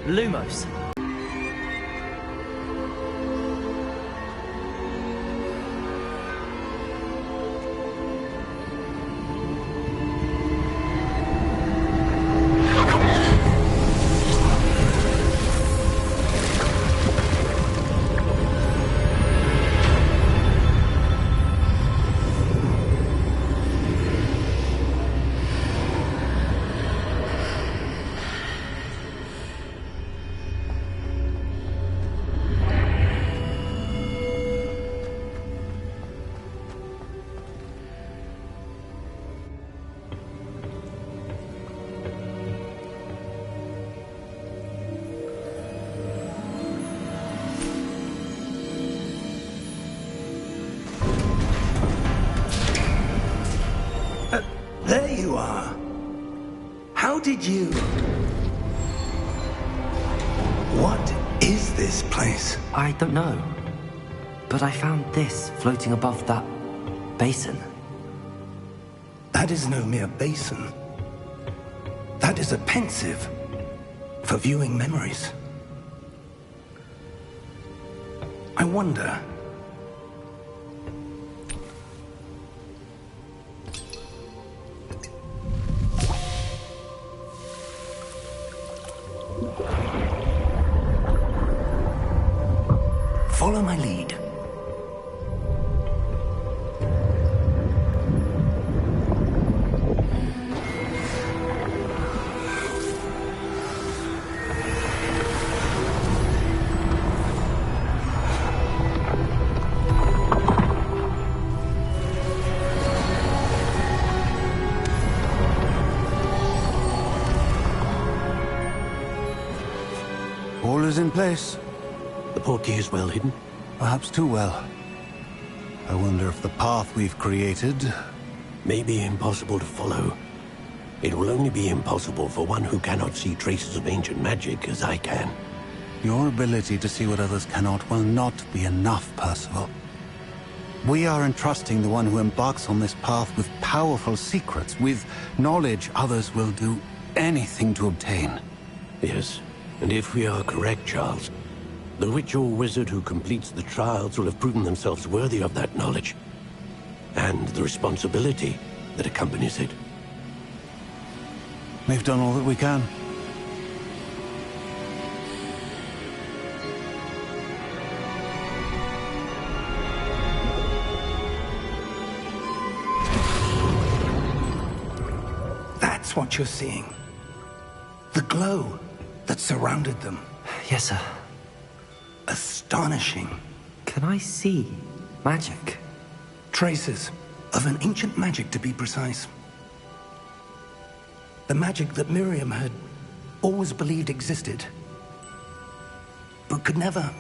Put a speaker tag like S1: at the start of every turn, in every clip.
S1: Lumos.
S2: There you are. How did you... What is this place?
S1: I don't know. But I found this floating above that basin.
S2: That is no mere basin. That is a pensive for viewing memories. I wonder... Follow my lead.
S3: All is in place.
S4: The portkey is well hidden?
S3: Perhaps too well. I wonder if the path we've created...
S4: may be impossible to follow. It will only be impossible for one who cannot see traces of ancient magic as I can.
S3: Your ability to see what others cannot will not be enough, Percival. We are entrusting the one who embarks on this path with powerful secrets, with knowledge others will do anything to obtain.
S4: Yes, and if we are correct, Charles, the witch or wizard who completes the trials will have proven themselves worthy of that knowledge, and the responsibility that accompanies it.
S3: We've done all that we can.
S2: That's what you're seeing. The glow that surrounded them.
S1: Yes, sir.
S2: Astonishing.
S1: Can I see magic?
S2: Traces of an ancient magic, to be precise. The magic that Miriam had always believed existed, but could never.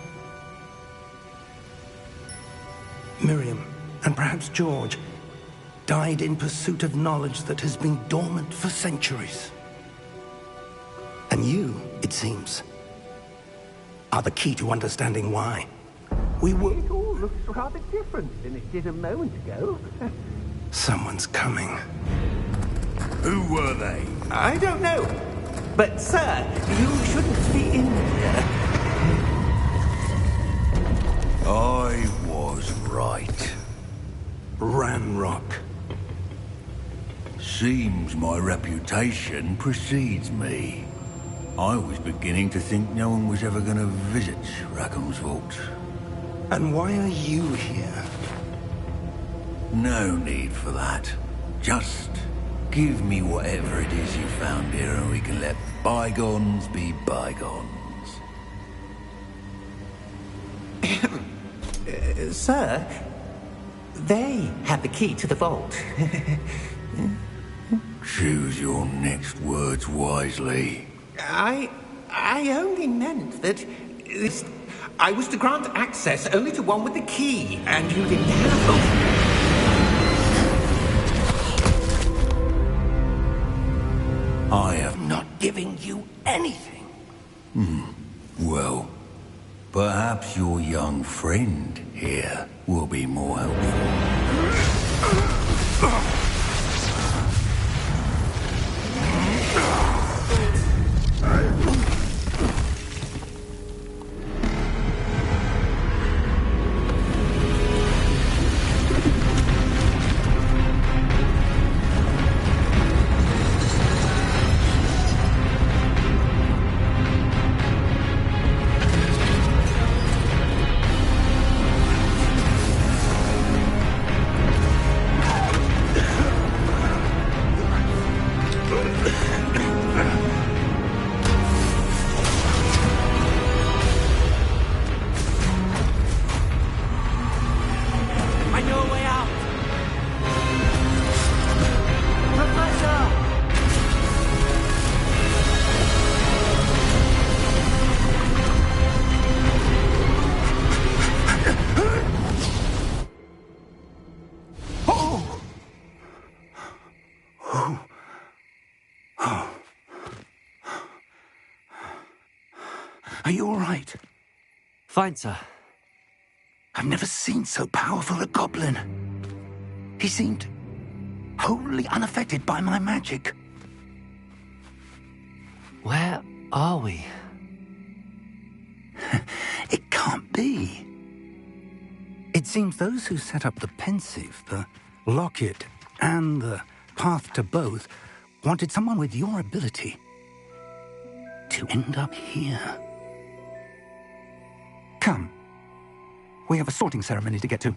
S2: Miriam, and perhaps George, died in pursuit of knowledge that has been dormant for centuries. And you, it seems, are the key to understanding why. We were...
S5: It all looks rather different than it did a moment ago.
S2: Someone's coming.
S6: Who were they?
S5: I don't know. But, sir, you shouldn't be in here.
S6: I was right.
S2: Ranrock.
S6: Seems my reputation precedes me. I was beginning to think no one was ever going to visit Rackham's Vault.
S2: And why are you here?
S6: No need for that. Just give me whatever it is you found here and we can let bygones be bygones.
S5: Sir, they have the key to the vault.
S6: Choose your next words wisely.
S5: I only meant that I was to grant access only to one with the key, and you didn't have them.
S6: I have
S2: Not giving you anything.
S6: Well, perhaps your young friend here will be more helpful.
S2: Are you all right?
S1: Fine, sir.
S2: I've never seen so powerful a goblin. He seemed wholly unaffected by my magic.
S1: Where are we?
S2: It can't be. It seems those who set up the pensive, the locket, and the path to both wanted someone with your ability to end up here. Come. We have a sorting ceremony to get to.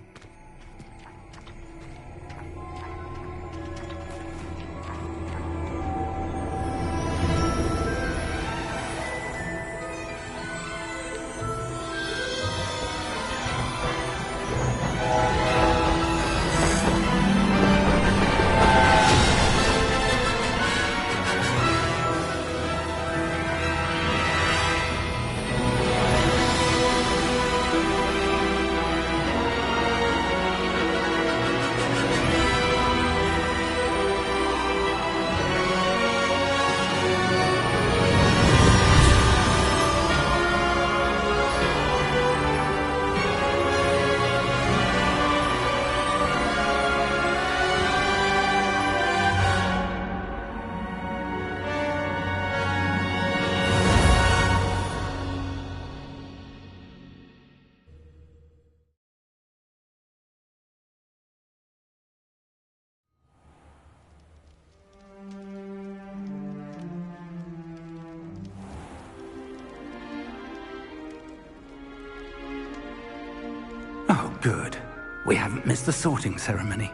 S2: Oh, good. We haven't missed the sorting ceremony.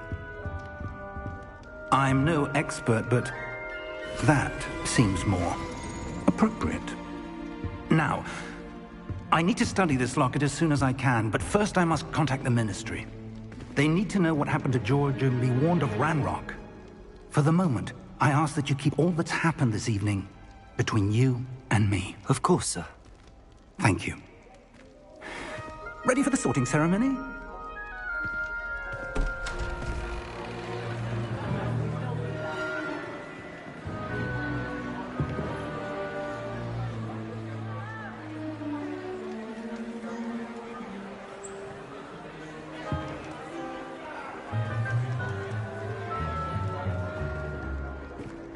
S2: I'm no expert, but that seems more appropriate. Now, I need to study this locket as soon as I can, but first I must contact the Ministry. They need to know what happened to George and be warned of Ranrock. For the moment, I ask that you keep all that's happened this evening between you and me.
S1: Of course, sir.
S2: Thank you. Ready for the sorting ceremony?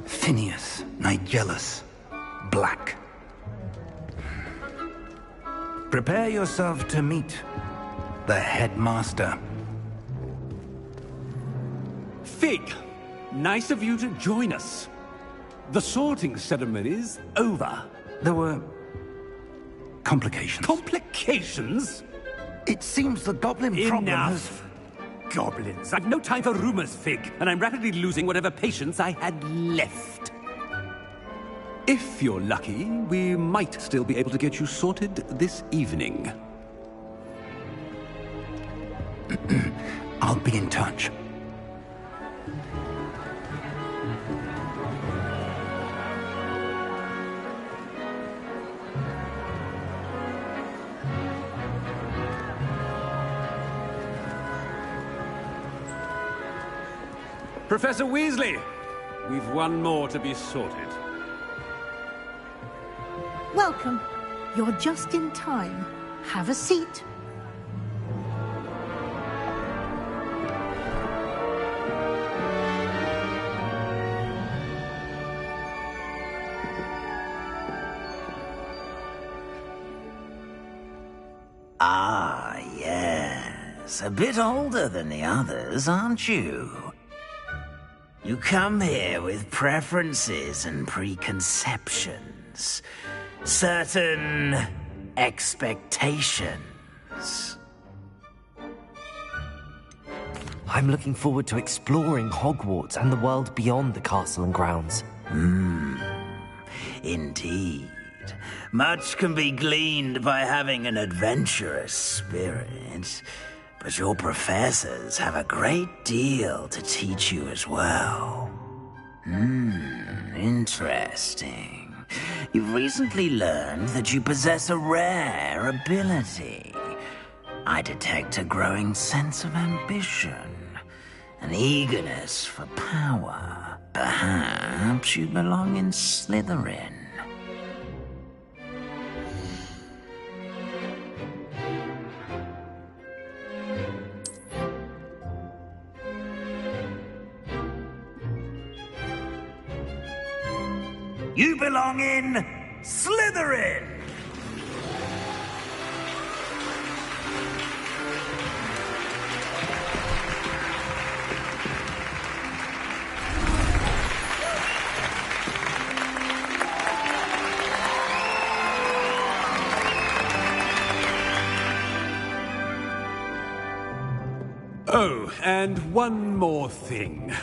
S2: Phineas, Nigellus, Black. Prepare yourself to meet the headmaster.
S7: Fig, nice of you to join us. The sorting ceremony's over.
S2: There were complications.
S7: Complications?
S2: It seems the goblin problem has...
S7: Enough. Goblins. I've no time for rumors, Fig, and I'm rapidly losing whatever patience I had left. If you're lucky, we might still be able to get you sorted this evening.
S2: I'll be in touch.
S7: Professor Weasley, we've one more to be sorted.
S8: Welcome. You're just in time. Have a seat.
S9: Ah, yes. A bit older than the others, aren't you? You come here with preferences and preconceptions. Certain expectations.
S1: I'm looking forward to exploring Hogwarts and the world beyond the castle and grounds.
S9: Indeed. Much can be gleaned by having an adventurous spirit, but your professors have a great deal to teach you as well. Interesting. You've recently learned that you possess a rare ability. I detect a growing sense of ambition, an eagerness for power. Perhaps you belong in Slytherin. You belong in Slytherin!
S7: Oh, and one more thing.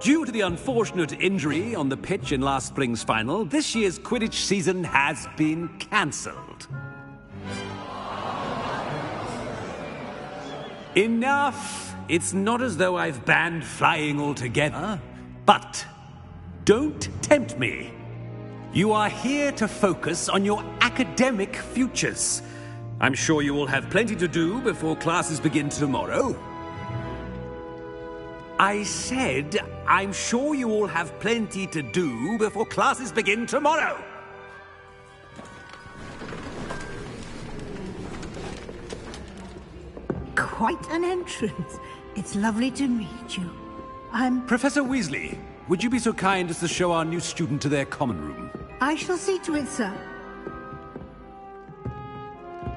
S7: Due to the unfortunate injury on the pitch in last spring's final, this year's Quidditch season has been cancelled. Enough! It's not as though I've banned flying altogether. But don't tempt me. You are here to focus on your academic futures. I'm sure you will have plenty to do before classes begin tomorrow. I said, I'm sure you all have plenty to do before classes begin tomorrow.
S8: Quite an entrance. It's lovely to meet you. I'm...
S7: Professor Weasley, would you be so kind as to show our new student to their common room?
S8: I shall see to it, sir.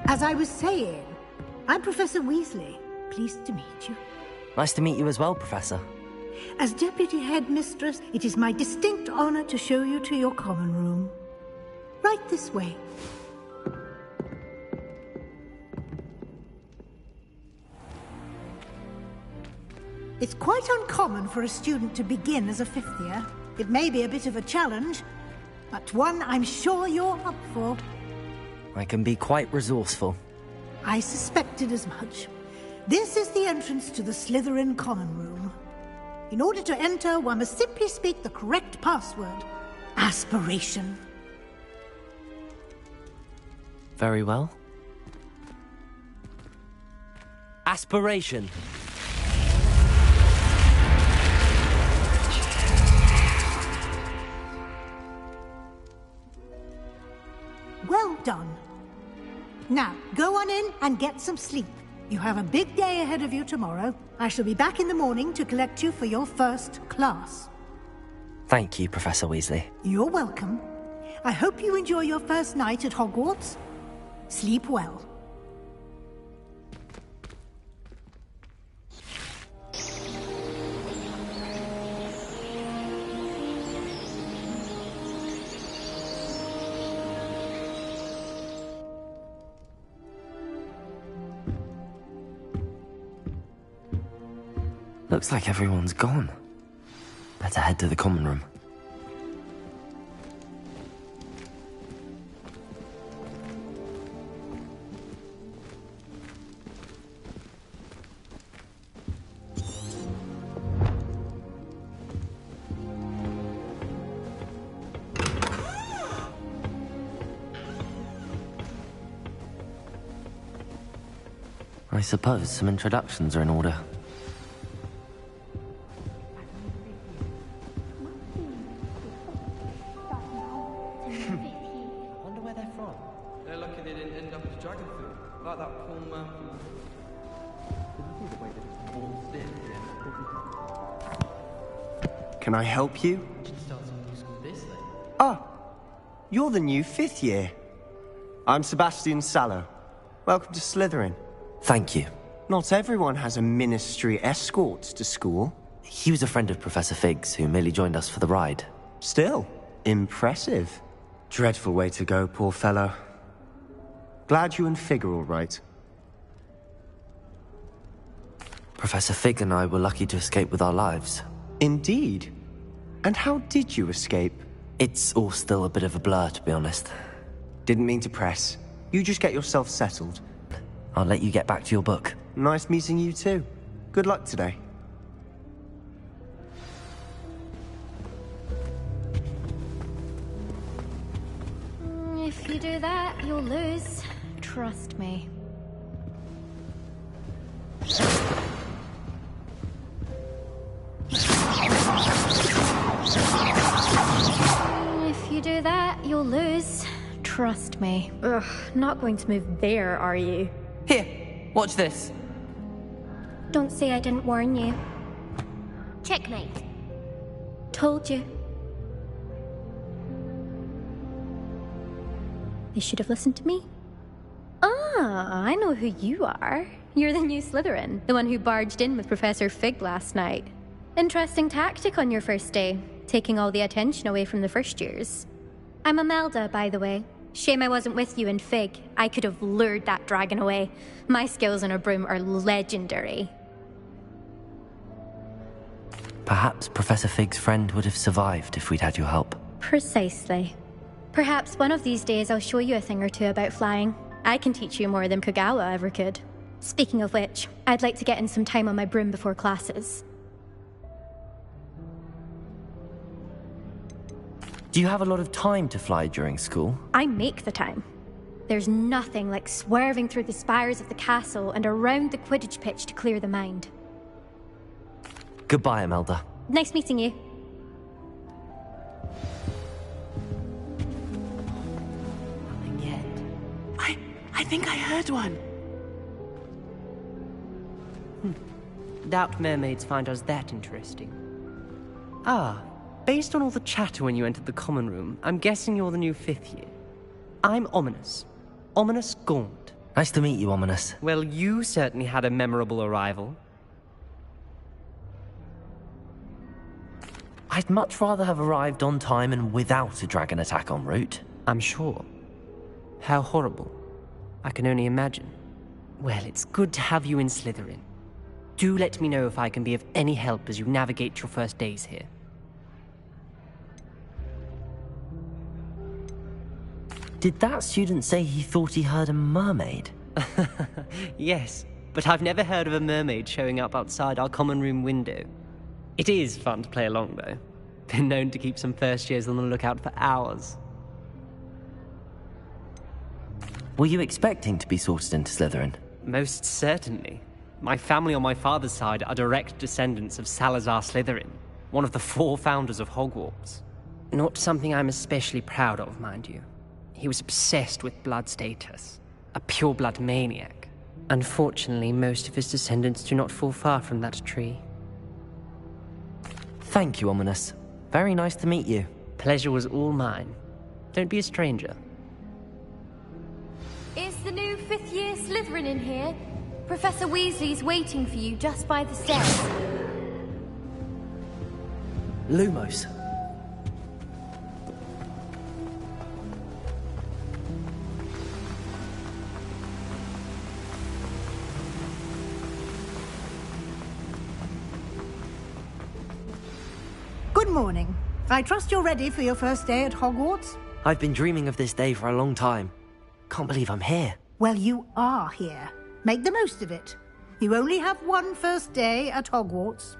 S8: As I was saying, I'm Professor Weasley. Pleased to meet you.
S1: Nice to meet you as well, Professor.
S8: As Deputy Headmistress, it is my distinct honor to show you to your common room. Right this way. It's quite uncommon for a student to begin as a fifth year. It may be a bit of a challenge, but one I'm sure you're up for.
S1: I can be quite resourceful.
S8: I suspected as much. This is the entrance to the Slytherin common room. In order to enter, one must simply speak the correct password. Aspiration.
S1: Very well. Aspiration.
S8: Well done. Now, go on in and get some sleep. You have a big day ahead of you tomorrow. I shall be back in the morning to collect you for your first class.
S1: Thank you, Professor Weasley.
S8: You're welcome. I hope you enjoy your first night at Hogwarts. Sleep well.
S1: Looks like everyone's gone. Better head to the common room. I suppose some introductions are in order.
S10: Can I help you? Ah, you're the new fifth year. I'm Sebastian Sallow. Welcome to Slytherin.
S1: Thank you.
S10: Not everyone has a ministry escort to school.
S1: He was a friend of Professor Fig's who merely joined us for the ride.
S10: Still, impressive. Dreadful way to go, poor fellow. Glad you and Fig are all right.
S1: Professor Fig and I were lucky to escape with our lives.
S10: Indeed. And how did you escape?
S1: It's all still a bit of a blur, to be honest.
S10: Didn't mean to press. You just get yourself settled.
S1: I'll let you get back to your book.
S10: Nice meeting you too. Good luck today.
S11: If you do that, you'll lose. Trust me. If you do that, you'll lose. Trust me.
S12: Ugh, not going to move there, are you?
S1: Here, watch this.
S11: Don't say I didn't warn you.
S12: Checkmate.
S11: Told you.
S12: They should have listened to me. Ah, I know who you are. You're the new Slytherin, the one who barged in with Professor Fig last night. Interesting tactic on your first day, taking all the attention away from the first years. I'm Imelda, by the way. Shame I wasn't with you in Fig. I could have lured that dragon away. My skills on a broom are legendary.
S1: Perhaps Professor Fig's friend would have survived if we'd had your help.
S12: Precisely. Perhaps one of these days I'll show you a thing or two about flying. I can teach you more than Kogawa ever could. Speaking of which, I'd like to get in some time on my broom before classes.
S1: Do you have a lot of time to fly during school?
S12: I make the time. There's nothing like swerving through the spires of the castle and around the Quidditch pitch to clear the mind.
S1: Goodbye, Imelda.
S12: Nice meeting you.
S13: Nothing yet. I think I heard one.
S10: Doubt mermaids find us that interesting. Ah, based on all the chatter when you entered the common room, I'm guessing you're the new 5th year. I'm Ominous. Ominous Gaunt.
S1: Nice to meet you, Ominous.
S10: Well, you certainly had a memorable arrival.
S1: I'd much rather have arrived on time and without a dragon attack en route.
S10: I'm sure. How horrible. I can only imagine. Well, it's good to have you in Slytherin. Do let me know if I can be of any help as you navigate your first days here.
S1: Did that student say he thought he heard a mermaid?
S10: Yes, but I've never heard of a mermaid showing up outside our common room window. It is fun to play along, though. Been known to keep some first years on the lookout for hours.
S1: Were you expecting to be sorted into Slytherin?
S10: Most certainly. My family on my father's side are direct descendants of Salazar Slytherin, one of the 4 founders of Hogwarts. Not something I'm especially proud of, mind you. He was obsessed with blood status, a pure-blood maniac. Unfortunately, most of his descendants do not fall far from that tree.
S1: Thank you, Ominous. Very nice to meet you.
S10: Pleasure was all mine. Don't be a stranger.
S14: Is the new 5th year Slytherin in here? Professor Weasley's waiting for you just by the steps.
S1: Lumos.
S8: Good morning. I trust you're ready for your first day at Hogwarts?
S1: I've been dreaming of this day for a long time. Can't believe I'm here.
S8: Well, you are here. Make the most of it. You only have one first day at Hogwarts.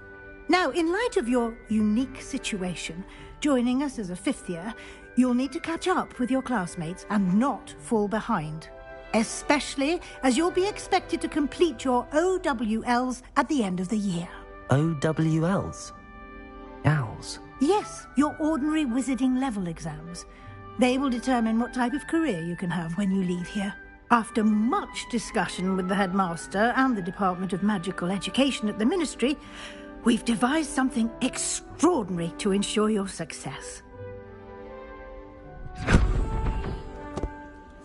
S8: Now, in light of your unique situation, joining us as a 5th year, you'll need to catch up with your classmates and not fall behind. Especially as you'll be expected to complete your OWLs at the end of the year.
S1: OWLs? Owls?
S8: Yes, your ordinary wizarding level exams. They will determine what type of career you can have when you leave here. After much discussion with the headmaster and the Department of Magical Education at the Ministry, we've devised something extraordinary to ensure your success.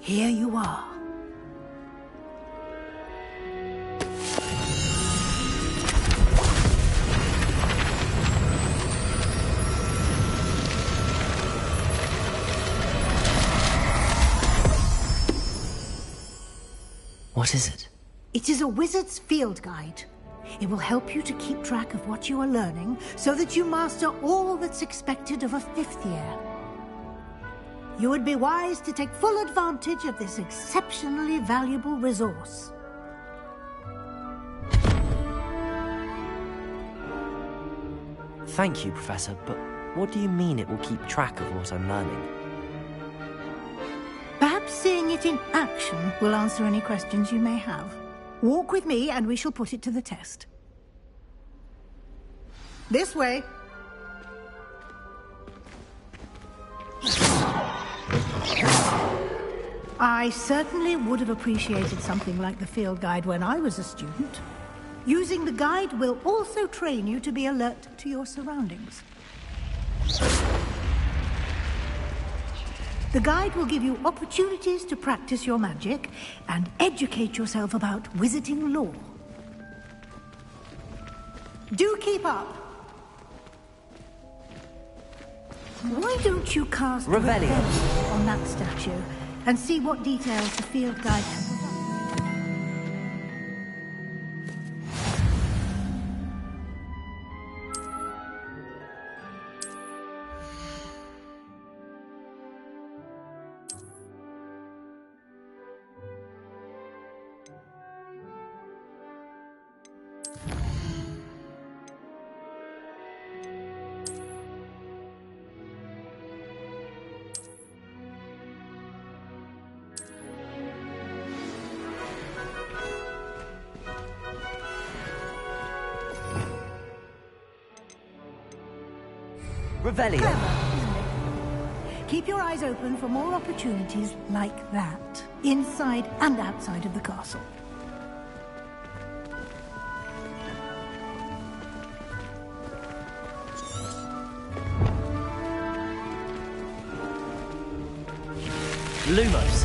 S8: Here you are.
S1: What is it?
S8: It is a wizard's field guide. It will help you to keep track of what you are learning so that you master all that's expected of a 5th year. You would be wise to take full advantage of this exceptionally valuable resource.
S1: Thank you, Professor, but what do you mean it will keep track of what I'm learning?
S8: Perhaps seeing it in action will answer any questions you may have. Walk with me and we shall put it to the test. This way. I certainly would have appreciated something like the field guide when I was a student. Using the guide will also train you to be alert to your surroundings. The guide will give you opportunities to practice your magic and educate yourself about wizarding lore. Do keep up. Why don't you cast
S1: Revelio
S8: on that statue and see what details the field guide has?
S1: Revelio.
S8: Keep your eyes open for more opportunities like that, inside and outside of the castle.
S1: Lumos.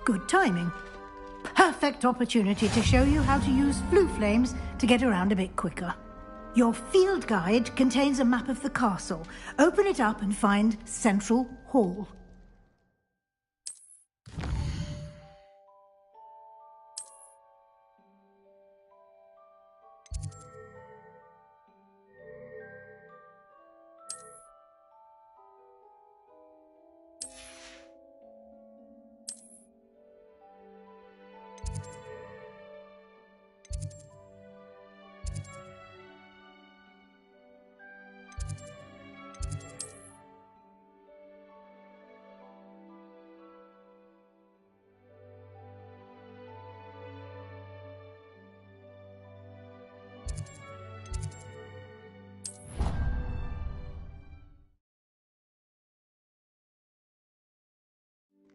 S8: Good timing. Perfect opportunity to show you how to use flue flames to get around a bit quicker. Your field guide contains a map of the castle. Open it up and find Central Hall.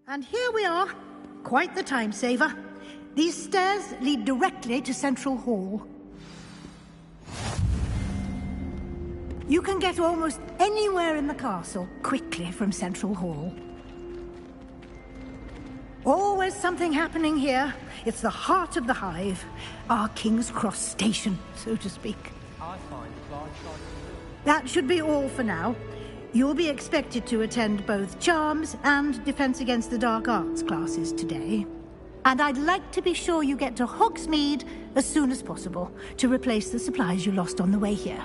S8: And here we are. Quite the time saver. These stairs lead directly to Central Hall. You can get almost anywhere in the castle quickly from Central Hall. Always something happening here. It's the heart of the hive. Our King's Cross station, so to speak. That should be all for now. You'll be expected to attend both Charms and Defense Against the Dark Arts classes today. And I'd like to be sure you get to Hogsmeade as soon as possible to replace the supplies you lost on the way here.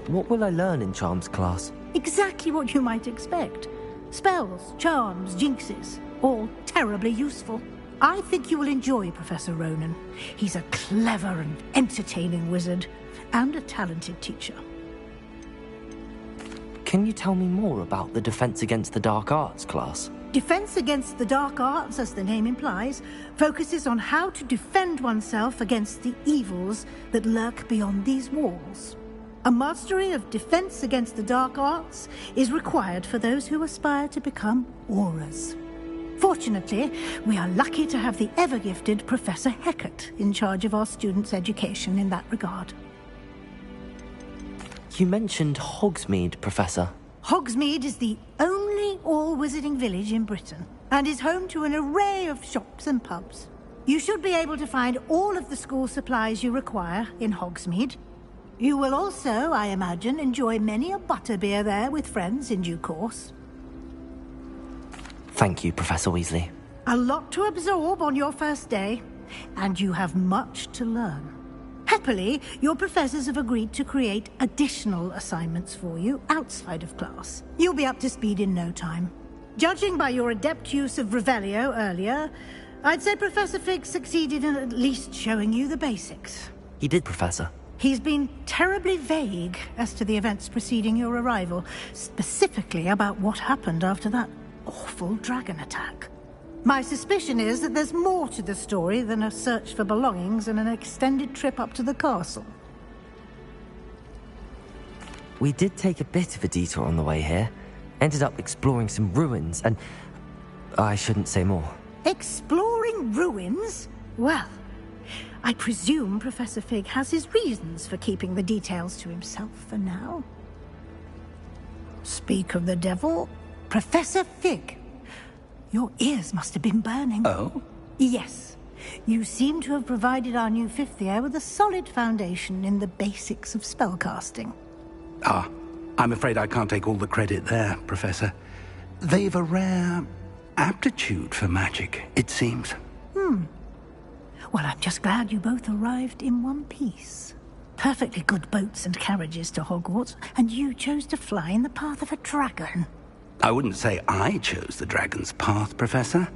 S1: What will I learn in Charms class?
S8: Exactly what you might expect. Spells, charms, jinxes, all terribly useful. I think you will enjoy Professor Ronan. He's a clever and entertaining wizard, and a talented teacher.
S1: Can you tell me more about the Defense Against the Dark Arts class?
S8: Defense Against the Dark Arts, as the name implies, focuses on how to defend oneself against the evils that lurk beyond these walls. A mastery of Defense Against the Dark Arts is required for those who aspire to become auras. Fortunately, we are lucky to have the ever-gifted Professor Hecat in charge of our students' education in that regard.
S1: You mentioned Hogsmeade, Professor.
S8: Hogsmeade is the only all-wizarding village in Britain, and is home to an array of shops and pubs. You should be able to find all of the school supplies you require in Hogsmeade. You will also, I imagine, enjoy many a butterbeer there with friends in due course.
S1: Thank you, Professor Weasley.
S8: A lot to absorb on your first day, and you have much to learn. Happily, your professors have agreed to create additional assignments for you outside of class. You'll be up to speed in no time. Judging by your adept use of Revelio earlier, I'd say Professor Fig succeeded in at least showing you the basics.
S1: He did, Professor.
S8: He's been terribly vague as to the events preceding your arrival, specifically about what happened after that awful dragon attack. My suspicion is that there's more to the story than a search for belongings and an extended trip up to the castle.
S1: we did take a bit of a detour on the way here. Ended up exploring some ruins, and I shouldn't say more.
S8: Exploring ruins? Well, I presume Professor Fig has his reasons for keeping the details to himself for now. Speak of the devil, Professor Fig. Your ears must have been burning.
S2: Oh?
S8: Yes. You seem to have provided our new fifth year with a solid foundation in the basics of spellcasting.
S2: Ah, I'm afraid I can't take all the credit there, Professor. They've a rare aptitude for magic, it seems.
S8: Well, I'm just glad you both arrived in one piece. Perfectly good boats and carriages to Hogwarts, and you chose to fly in the path of a dragon.
S2: I wouldn't say I chose the dragon's path, Professor.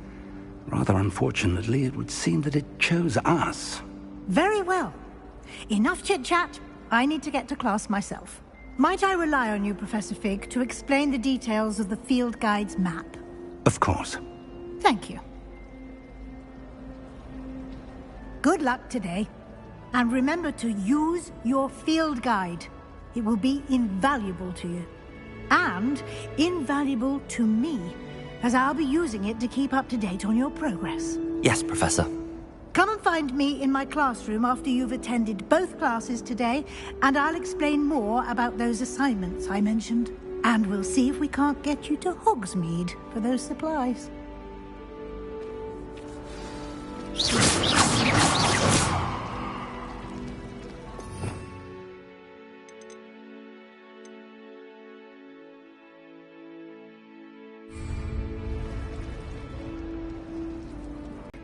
S2: Rather unfortunately, it would seem that it chose us.
S8: Very well. Enough chit-chat. I need to get to class myself. Might I rely on you, Professor Fig, to explain the details of the field guide's map?
S2: Of course.
S8: Thank you. Good luck today. And remember to use your field guide. It will be invaluable to you. And invaluable to me, as I'll be using it to keep up to date on your progress.
S1: Yes, Professor.
S8: Come and find me in my classroom after you've attended both classes today, and I'll explain more about those assignments I mentioned. And we'll see if we can't get you to Hogsmeade for those supplies.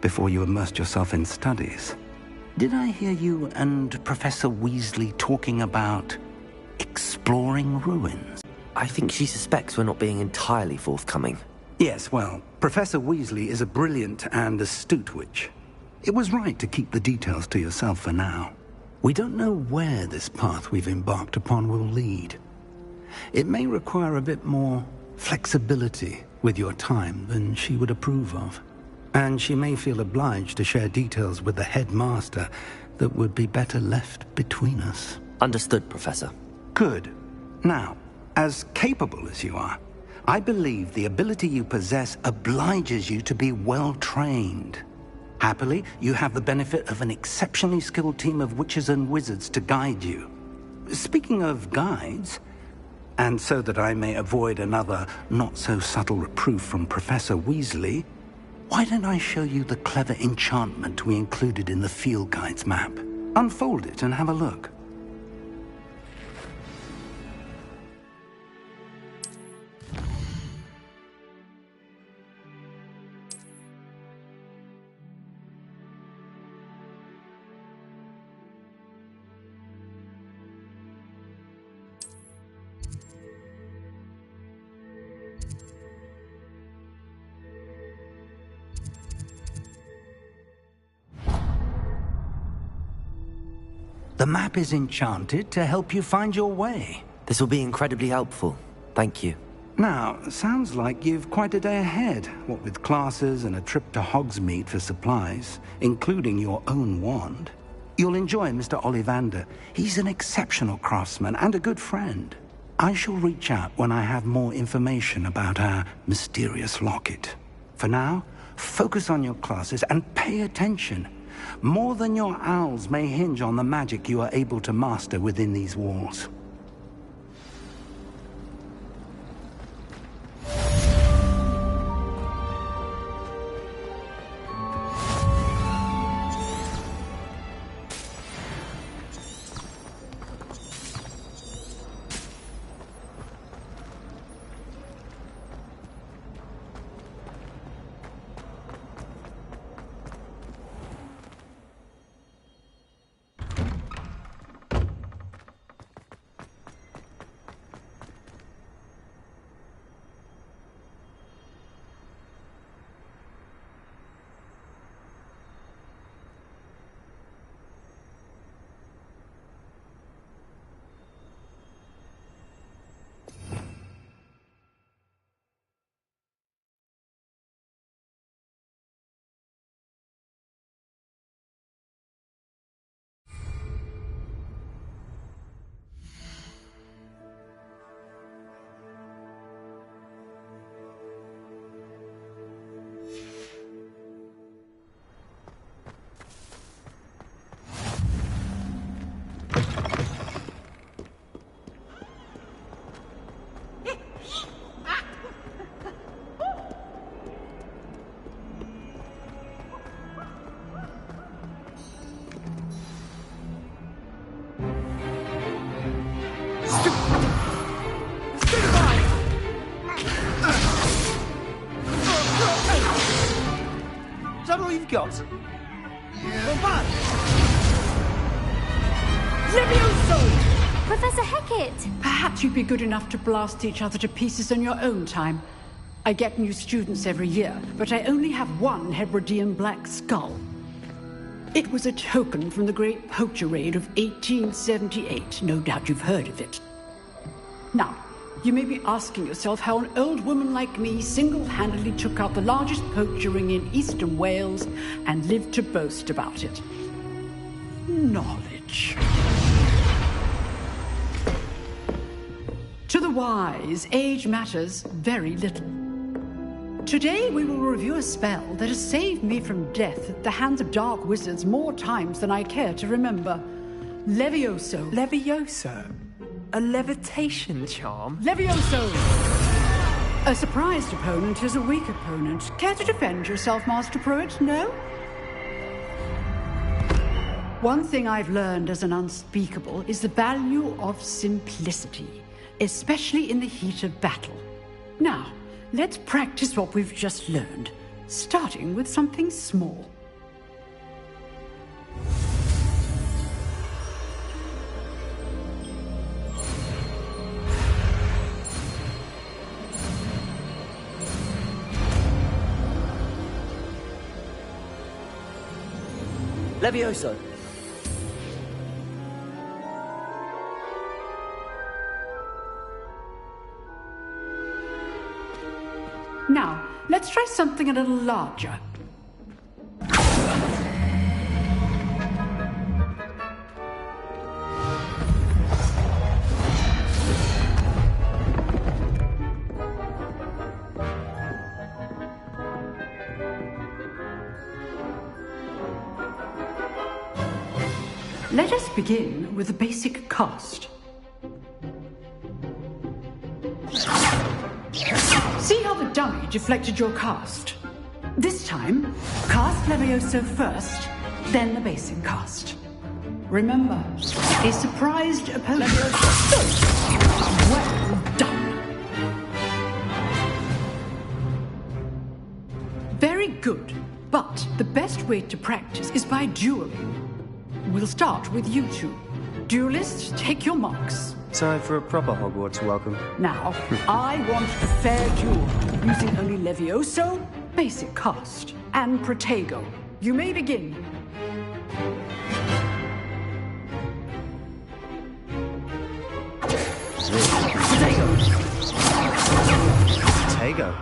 S2: Before you immersed yourself in studies, did I hear you and Professor Weasley talking about exploring ruins?
S1: I think she suspects we're not being entirely forthcoming.
S2: Yes, well, Professor Weasley is a brilliant and astute witch. It was right to keep the details to yourself for now. We don't know where this path we've embarked upon will lead. It may require a bit more flexibility with your time than she would approve of. And she may feel obliged to share details with the headmaster that would be better left between us.
S1: Understood, Professor.
S2: Good. Now, as capable as you are, I believe the ability you possess obliges you to be well trained. Happily, you have the benefit of an exceptionally skilled team of witches and wizards to guide you. Speaking of guides, and so that I may avoid another not-so-subtle reproof from Professor Weasley, why don't I show you the clever enchantment we included in the field guide's map? Unfold it and have a look. The map is enchanted to help you find your way.
S1: This will be incredibly helpful. Thank you.
S2: Now, sounds like you've quite a day ahead, what with classes and a trip to Hogsmeade for supplies, including your own wand. You'll enjoy Mr. Ollivander. He's an exceptional craftsman and a good friend. I shall reach out when I have more information about our mysterious locket. For now, focus on your classes and pay attention. More than your owls may hinge on the magic you are able to master within these walls.
S13: you've got?
S15: Levioso!
S14: Professor Hecat!
S15: Perhaps you'd be good enough to blast each other to pieces in your own time. I get new students every year, but I only have one Hebridean black skull. It was a token from the Great Poacher Raid of 1878. No doubt you've heard of it. Now, you may be asking yourself how an old woman like me single-handedly took out the largest poacher ring in eastern Wales and lived to boast about it. Knowledge. To the wise, age matters very little. Today we will review a spell that has saved me from death at the hands of dark wizards more times than I care to remember. Levioso.
S13: Levioso? A levitation charm?
S15: Levioso! A surprised opponent is a weak opponent. Care to defend yourself, Master Pruitt? No? One thing I've learned as an unspeakable is the value of simplicity, especially in the heat of battle. Now, let's practice what we've just learned, starting with something small.
S1: Levioso!
S15: Now, let's try something a little larger. Let us begin with the basic cast. See how the dummy deflected your cast? This time, cast Levioso first, then the basic cast. Remember, a surprised opponent. Well done. Very good, but the best way to practice is by dueling. We'll start with you two. Duelists, take your marks.
S16: Time for a proper Hogwarts welcome.
S15: Now, I want a fair duel, using only Levioso, basic cast, and Protego. You may begin.
S16: Protego.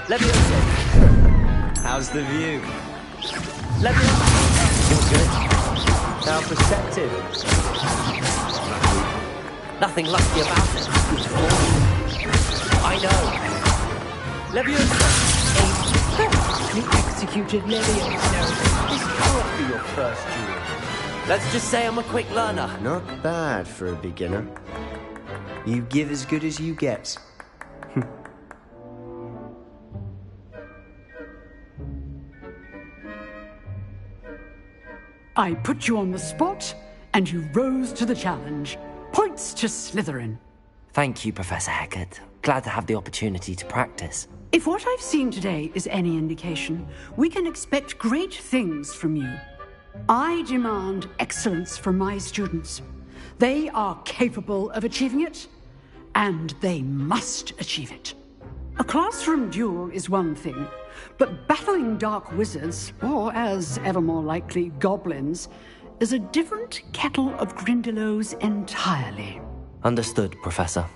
S1: Levioso!
S16: How's the view?
S1: Levioso! Feels good.
S16: How perceptive.
S1: Nothing lusty about it. I know. Levioso!
S15: Perfectly executed Levioso.
S16: This can't be your first duel.
S1: Let's just say I'm a quick learner.
S16: Not bad for a beginner. You give as good as you get.
S15: I put you on the spot, and you rose to the challenge. Points to Slytherin.
S1: Thank you, Professor Hecat. Glad to have the opportunity to practice.
S15: If what I've seen today is any indication, we can expect great things from you. I demand excellence from my students. They are capable of achieving it, and they must achieve it. A classroom duel is one thing, but battling dark wizards, or as ever more likely, goblins, is a different kettle of Grindylows entirely.
S1: Understood, Professor.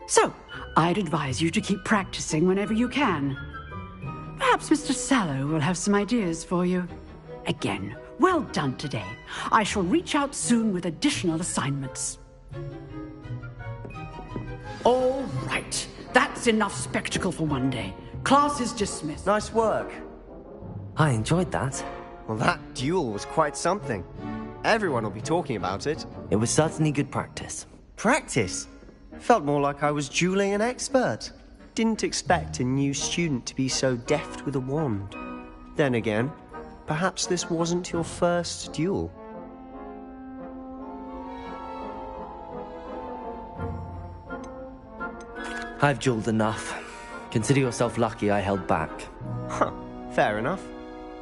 S15: So, I'd advise you to keep practicing whenever you can. Perhaps Mr. Sallow will have some ideas for you. Again, well done today. I shall reach out soon with additional assignments. All right. That's enough spectacle for one day. Class is dismissed.
S16: Nice work.
S1: I enjoyed that.
S16: Well, that duel was quite something. Everyone will be talking about it.
S1: It was certainly good practice.
S16: Practice? Felt more like I was dueling an expert. Didn't expect a new student to be so deft with a wand. Then again, perhaps this wasn't your first duel.
S1: I've dueled enough. Consider yourself lucky I held back.
S16: Huh. Fair enough.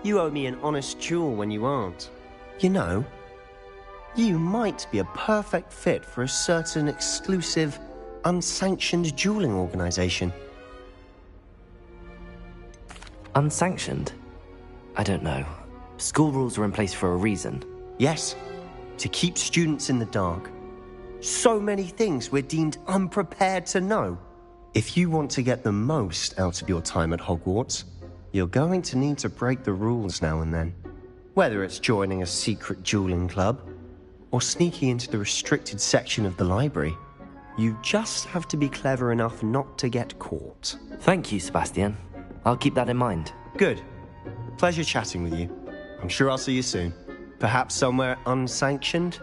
S16: You owe me an honest duel when you aren't. You know, you might be a perfect fit for a certain exclusive, unsanctioned dueling organization.
S1: Unsanctioned? I don't know. School rules are in place for a reason.
S16: Yes, to keep students in the dark. So many things we're deemed unprepared to know. If you want to get the most out of your time at Hogwarts, you're going to need to break the rules now and then. Whether it's joining a secret dueling club, or sneaking into the restricted section of the library, you just have to be clever enough not to get caught.
S1: Thank you, Sebastian. I'll keep that in mind.
S16: Good. Pleasure chatting with you. I'm sure I'll see you soon. Perhaps somewhere unsanctioned?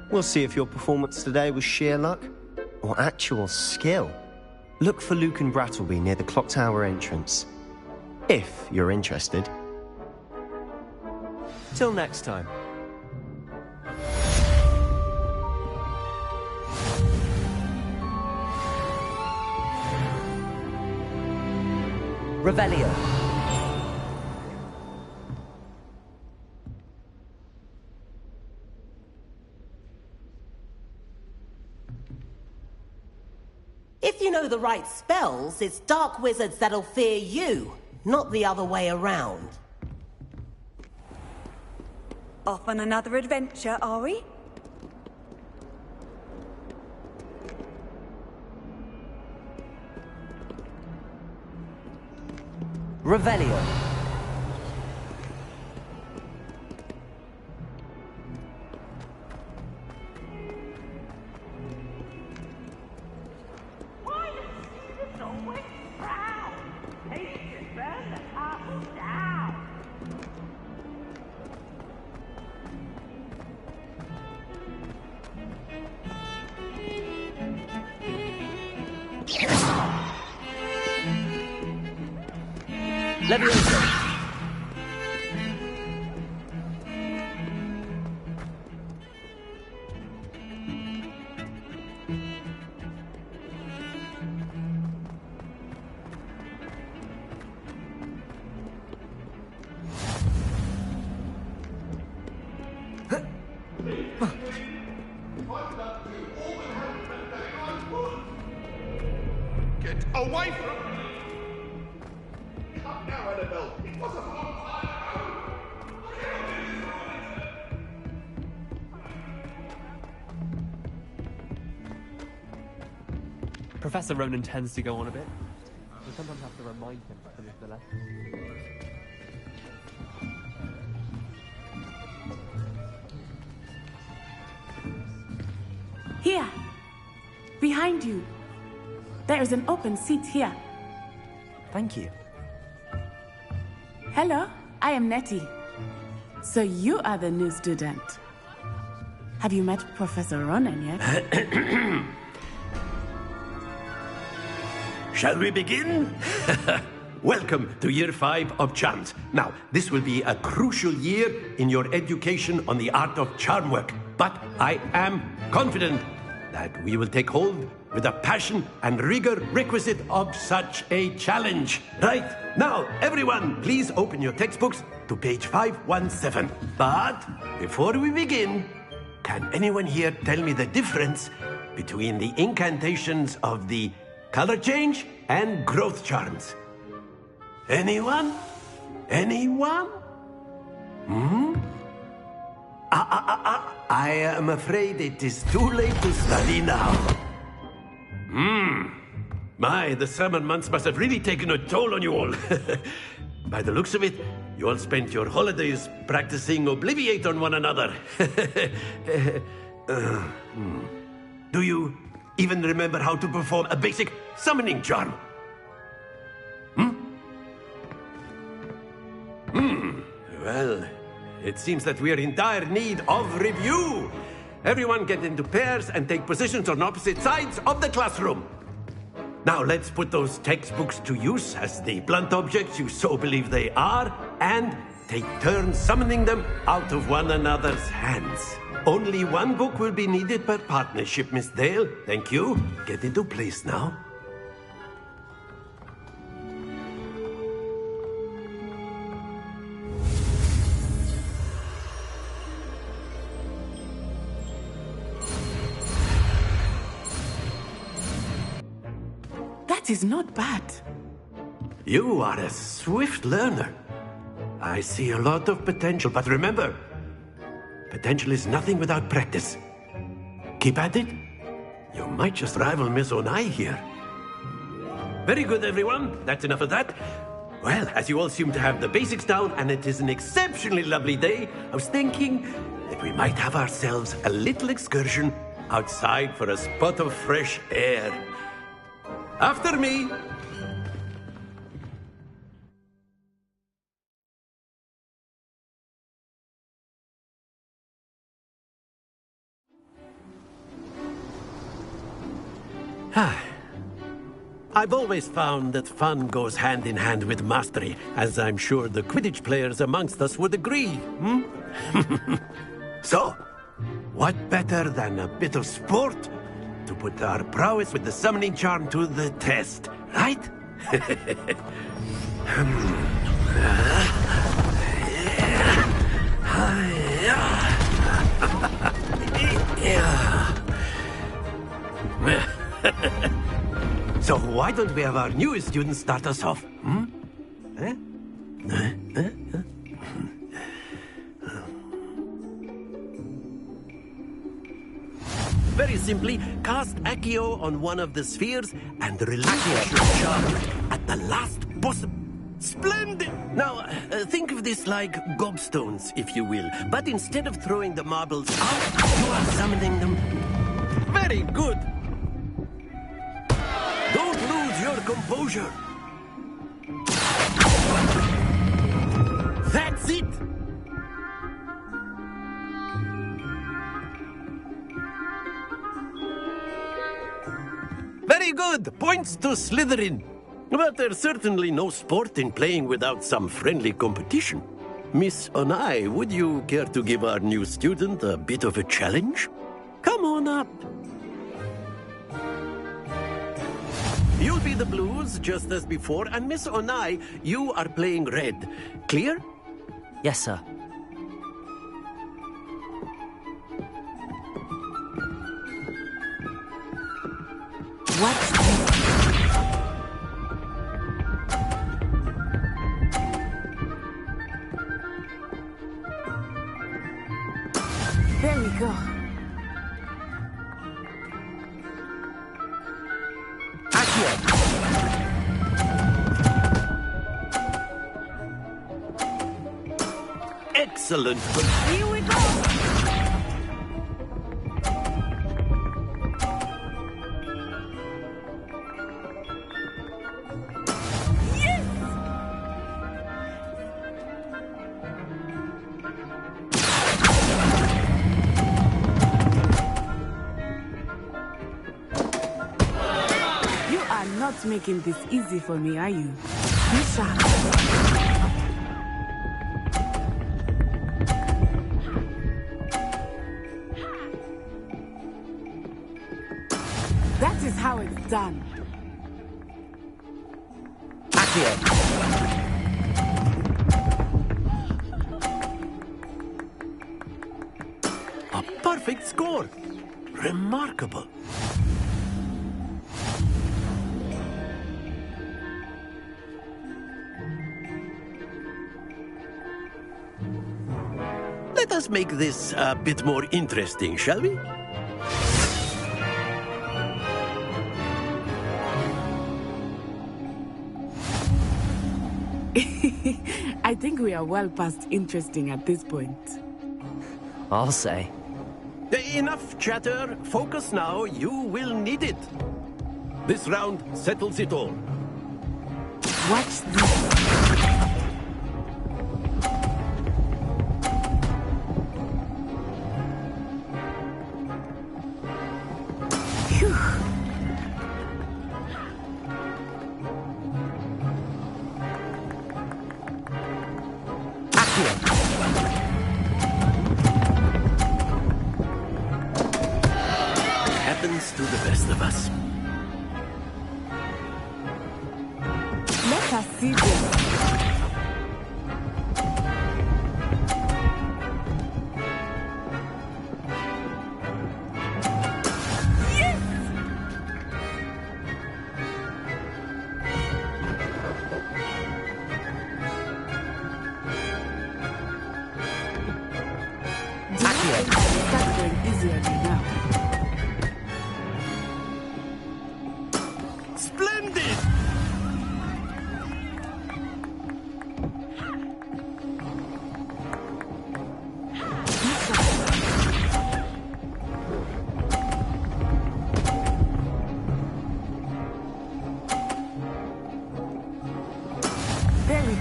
S16: We'll see if your performance today was sheer luck or actual skill. Look for Luke and Brattleby near the clock tower entrance. If you're interested. Till next time.
S1: Revelio.
S17: If you know the right spells, it's dark wizards that'll fear you, not the other way around.
S18: Off on another adventure, are we?
S1: Revelio. Leviosa.
S19: Get away from me! Come now, Annabelle. It was a long time
S10: Professor Ronan tends to go on a bit. We sometimes have to remind him to finish the lesson.
S13: Here! Behind you! There is an open seat here.
S1: Thank you.
S13: Hello, I am Nettie. So you are the new student. Have you met Professor Ronan yet?
S4: Shall we begin? Welcome to Year 5 of Charms. Now, this will be a crucial year in your education on the art of charm work. But I am confident that we will take hold with the passion and rigor requisite of such a challenge. Right, now, everyone, please open your textbooks to page 517. But before we begin, can anyone here tell me the difference between the incantations of the color change and growth charms? Anyone? Anyone? I am afraid it is too late to study now. My, the summer months must have really taken a toll on you all. By the looks of it, you all spent your holidays practicing Obliviate on one another. Do you even remember how to perform a basic summoning charm? Well, it seems that we are in dire need of review. Everyone get into pairs and take positions on opposite sides of the classroom. Now let's put those textbooks to use as the blunt objects you so believe they are, and take turns summoning them out of one another's hands. Only one book will be needed per partnership, Miss Dale. Thank you. Get into place now.
S13: That is not bad.
S4: You are a swift learner. I see a lot of potential, but remember, potential is nothing without practice. Keep at it. You might just rival Miss Onai here. Very good, everyone. That's enough of that. Well, as you all seem to have the basics down, and it is an exceptionally lovely day, I was thinking that we might have ourselves a little excursion outside for a spot of fresh air. After me. I've always found that fun goes hand in hand with mastery, as I'm sure the Quidditch players amongst us would agree. So, what better than a bit of sport to put our prowess with the summoning charm to the test, right? So why don't we have our newest student start us off? Very simply, cast Accio on one of the spheres and release your charm at the last possible... Splendid! Now, think of this like gobstones, if you will. But instead of throwing the marbles out, you are summoning them. Very good! Don't lose your composure. That's it! Very good! Points to Slytherin. But there's certainly no sport in playing without some friendly competition. Miss Onai, would you care to give our new student a bit of a challenge? Come on up. You'll be the blues, just as before, and Miss Onai, you are playing red. Clear?
S1: Yes, sir.
S13: What's There we go.
S4: Excellent.
S13: Here we go. You are not making this easy for me, are you? Be sharp. That is how it's done.
S4: A perfect score. Remarkable. Let us make this a bit more interesting, shall we?
S13: I think we are well past interesting at this point.
S1: I'll say.
S4: Enough chatter. Focus now. You will need it. This round settles it all.
S13: Watch this.
S4: Happens to the best of us.
S13: Let us see this.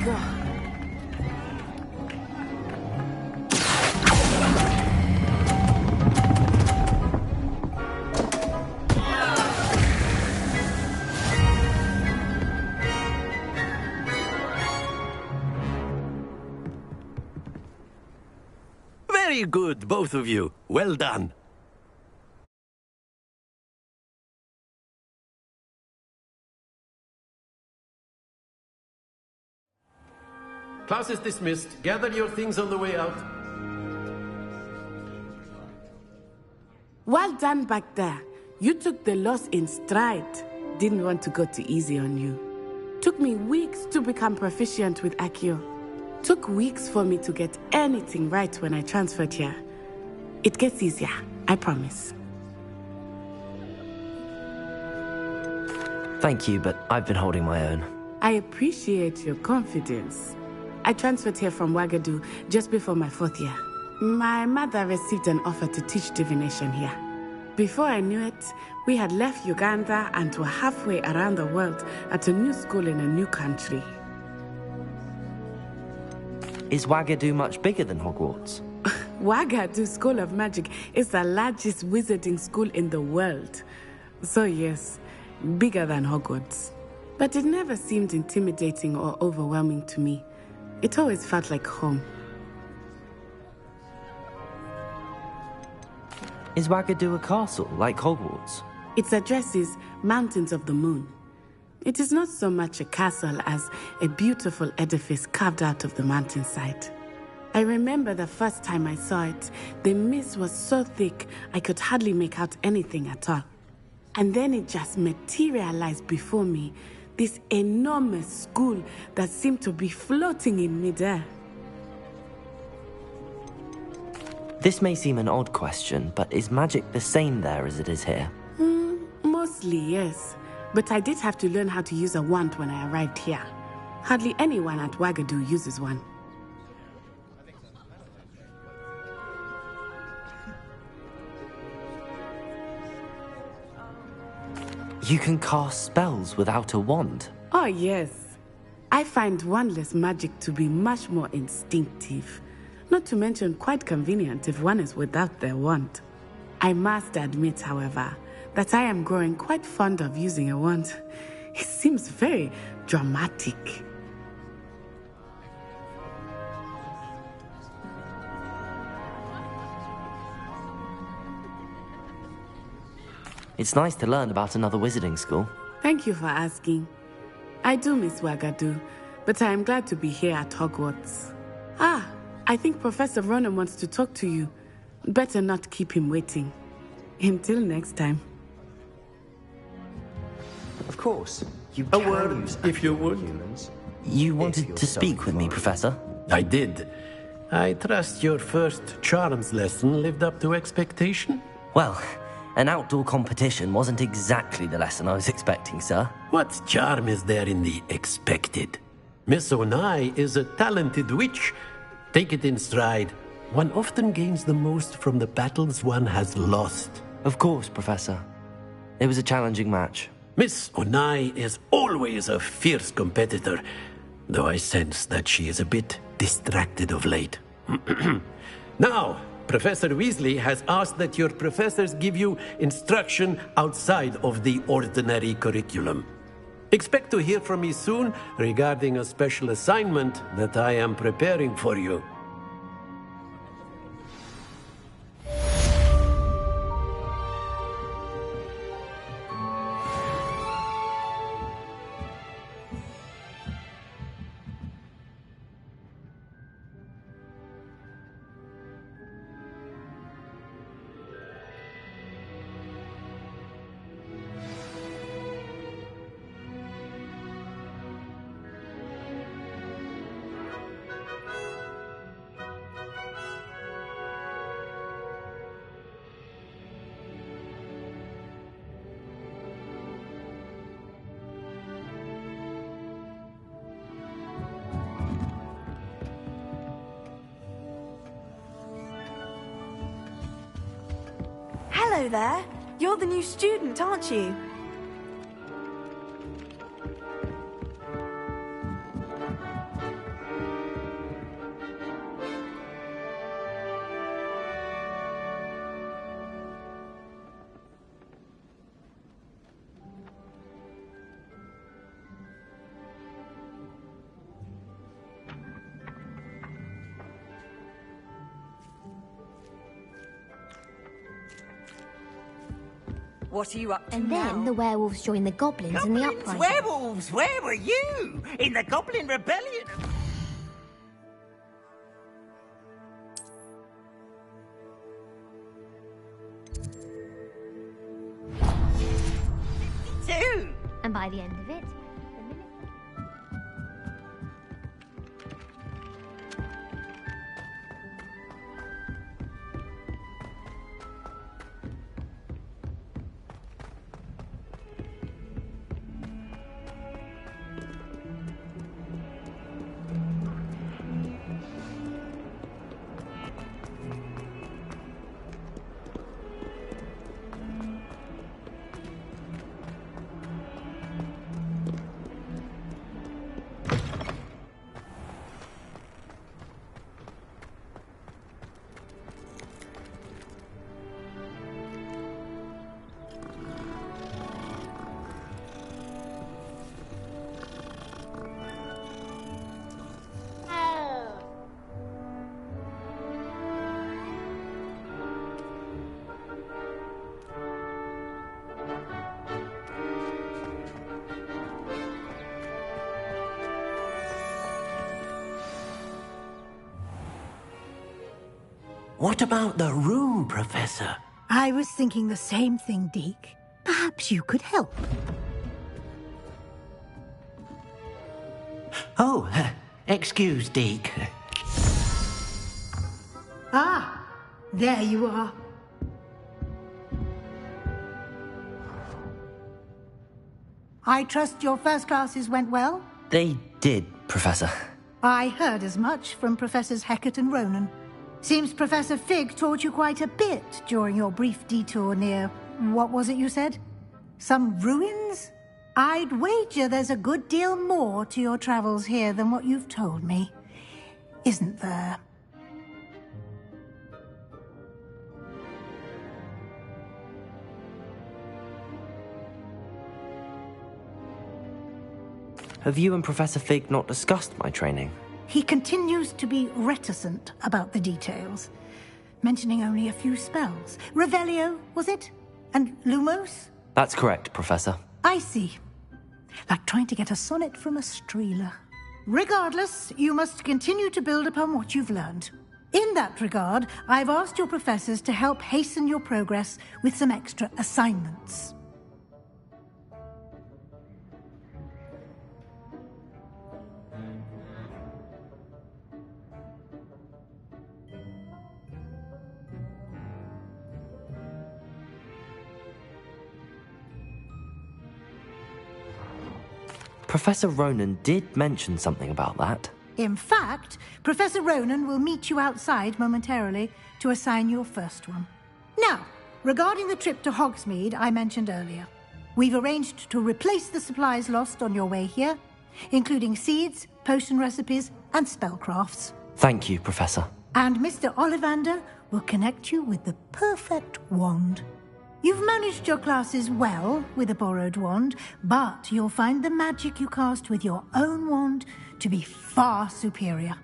S13: go.
S4: Very good, both of you. Well done. Class is dismissed. Gather your things on the way out.
S13: Well done back there. You took the loss in stride. Didn't want to go too easy on you. Took me weeks to become proficient with Accio. Took weeks for me to get anything right when I transferred here. It gets easier, I promise.
S1: Thank you, but I've been holding my own.
S13: I appreciate your confidence. I transferred here from Wagadu just before my 4th year. My mother received an offer to teach divination here. Before I knew it, we had left Uganda and were halfway around the world at a new school in a new country.
S1: Is Wagadu much bigger than Hogwarts?
S13: Wagadu School of Magic is the largest wizarding school in the world. So yes, bigger than Hogwarts. But it never seemed intimidating or overwhelming to me. It always felt like home.
S1: Is Wagadu a castle, like Hogwarts?
S13: Its address is Mountains of the Moon. It is not so much a castle as a beautiful edifice carved out of the mountainside. I remember the first time I saw it, the mist was so thick I could hardly make out anything at all. And then it just materialized before me, this enormous school that seemed to be floating in midair.
S1: This may seem an odd question, but is magic the same there as it is here?
S13: Mostly, yes. But I did have to learn how to use a wand when I arrived here. Hardly anyone at Wagadu uses one.
S1: You can cast spells without a wand?
S13: Oh, yes. I find wandless magic to be much more instinctive. Not to mention quite convenient if one is without their wand. I must admit, however, that I am growing quite fond of using a wand. It seems very dramatic.
S1: It's nice to learn about another wizarding school.
S13: Thank you for asking. I do miss Wagadu, but I am glad to be here at Hogwarts. Ah, I think Professor Ronan wants to talk to you. Better not keep him waiting. Until next time.
S16: Of course. You
S4: A
S16: can
S4: word,
S16: use
S4: if you would.
S16: humans.
S1: You wanted
S16: you're
S1: to
S16: so
S1: speak with me, Professor?
S4: I did. I trust your first charms lesson lived up to expectation?
S1: Well, an outdoor competition wasn't exactly the lesson I was expecting, sir.
S4: What charm is there in the expected? Miss Onai is a talented witch. Take it in stride. One often gains the most from the battles one has lost.
S1: Of course, Professor. It was a challenging match.
S4: Miss Onai is always a fierce competitor, though I sense that she is a bit distracted of late. Now, Professor Weasley has asked that your professors give you instruction outside of the ordinary curriculum. Expect to hear from me soon regarding a special assignment that I am preparing for you.
S18: Hello there. You're the new student, aren't you?
S20: What are you up to
S11: And
S20: now?
S11: then the werewolves join the goblins in the uprising.
S21: Werewolves, where were you? In the Goblin Rebellion?
S11: And by the end of it,
S4: What about the room, Professor?
S8: I was thinking the same thing, Deke. Perhaps you could help.
S4: Oh, excuse, Deke.
S8: Ah, there you are. I trust your first classes went well?
S1: They did, Professor.
S8: I heard as much from Professors Hecat and Ronan. Seems Professor Fig taught you quite a bit during your brief detour near... what was it you said? Some ruins? I'd wager there's a good deal more to your travels here than what you've told me. Isn't there?
S1: Have you and Professor Fig not discussed my training?
S8: He continues to be reticent about the details, mentioning only a few spells. Revelio, was it? And Lumos?
S1: That's correct, Professor.
S8: I see. Like trying to get a sonnet from a streeler. Regardless, you must continue to build upon what you've learned. In that regard, I've asked your professors to help hasten your progress with some extra assignments.
S1: Professor Ronan did mention something about that.
S8: In fact, Professor Ronan will meet you outside momentarily to assign your first one. Now, regarding the trip to Hogsmeade I mentioned earlier, we've arranged to replace the supplies lost on your way here, including seeds, potion recipes, and spellcrafts.
S1: Thank you, Professor.
S8: And Mr. Ollivander will connect you with the perfect wand. You've managed your classes well with a borrowed wand, but you'll find the magic you cast with your own wand to be far superior.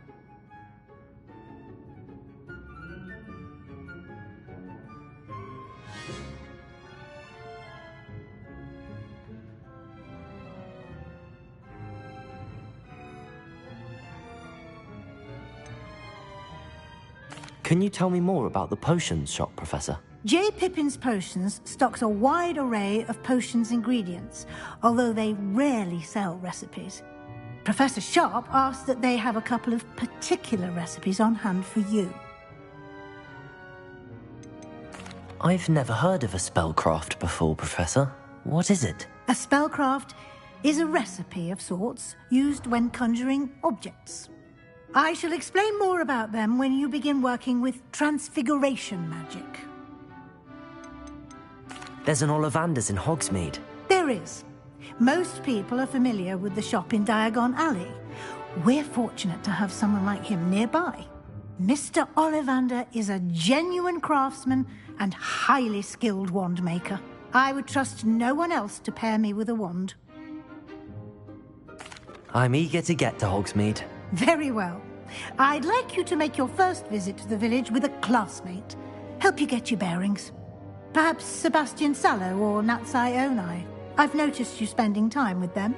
S1: Can you tell me more about the potions shop, Professor?
S8: J. Pippin's Potions stocks a wide array of potions ingredients, although they rarely sell recipes. Professor Sharp asked that they have a couple of particular recipes on hand for you.
S1: I've never heard of a spellcraft before, Professor. What is it?
S8: A spellcraft is a recipe of sorts used when conjuring objects. I shall explain more about them when you begin working with transfiguration magic.
S1: There's an Ollivander's in Hogsmeade.
S8: There is. Most people are familiar with the shop in Diagon Alley. We're fortunate to have someone like him nearby. Mr. Ollivander is a genuine craftsman and highly skilled wand maker. I would trust no one else to pair me with a wand.
S1: I'm eager to get to Hogsmeade.
S8: Very well. I'd like you to make your first visit to the village with a classmate. Help you get your bearings. Perhaps Sebastian Sallow or Natsai Onai. I've noticed you spending time with them.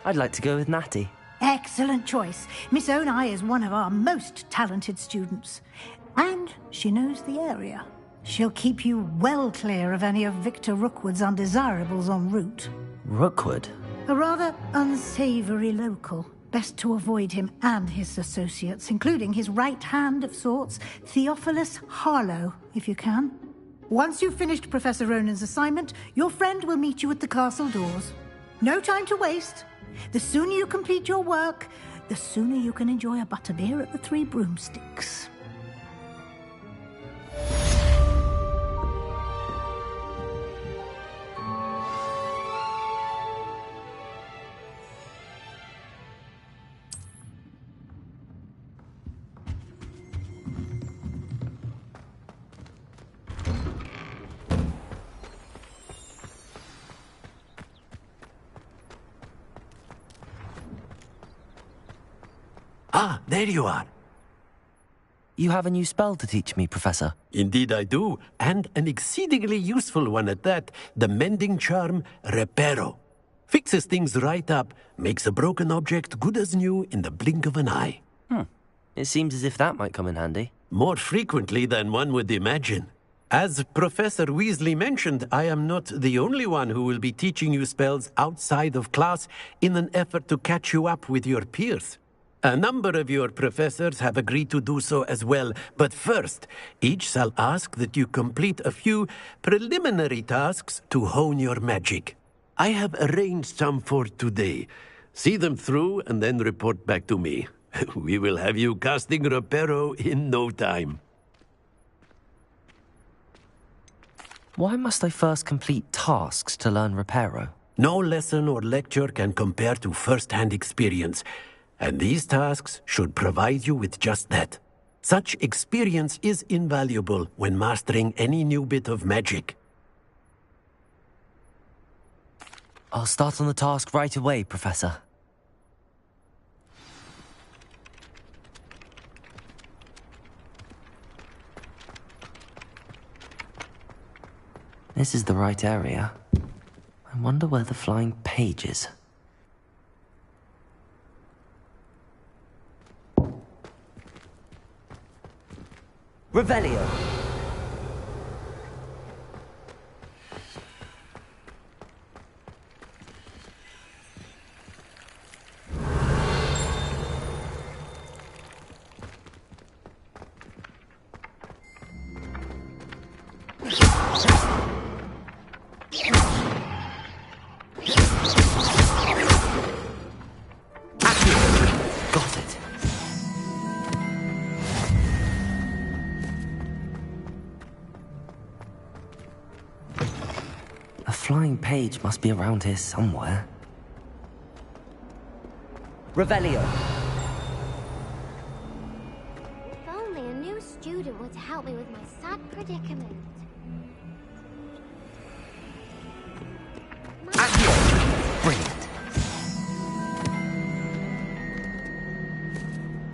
S1: I'd like to go with Natty.
S8: Excellent choice. Miss Onai is one of our most talented students. And she knows the area. She'll keep you well clear of any of Victor Rookwood's undesirables en route.
S1: Rookwood?
S8: A rather unsavory local. Best to avoid him and his associates, including his right hand of sorts, Theophilus Harlow, if you can. Once you've finished Professor Ronan's assignment, your friend will meet you at the castle doors. No time to waste. The sooner you complete your work, the sooner you can enjoy a butterbeer at the Three Broomsticks.
S4: Ah, there you are.
S1: You have a new spell to teach me, Professor.
S4: Indeed I do, and an exceedingly useful one at that. The mending charm, Reparo. Fixes things right up, makes a broken object good as new in the blink of an eye.
S1: It seems as if that might come in handy.
S4: More frequently than one would imagine. As Professor Weasley mentioned, I am not the only one who will be teaching you spells outside of class in an effort to catch you up with your peers. A number of your professors have agreed to do so as well, but first, each shall ask that you complete a few preliminary tasks to hone your magic. I have arranged some for today. See them through and then report back to me. We will have you casting Reparo in no time.
S1: Why must I first complete tasks to learn Reparo?
S4: No lesson or lecture can compare to first-hand experience. And these tasks should provide you with just that. Such experience is invaluable when mastering any new bit of magic.
S1: I'll start on the task right away, Professor. This is the right area. I wonder where the flying page is. Revelio! Got it. A flying page must be around here somewhere. Revelio.
S11: If only a new student were to help me with my sad predicament.
S1: Brilliant.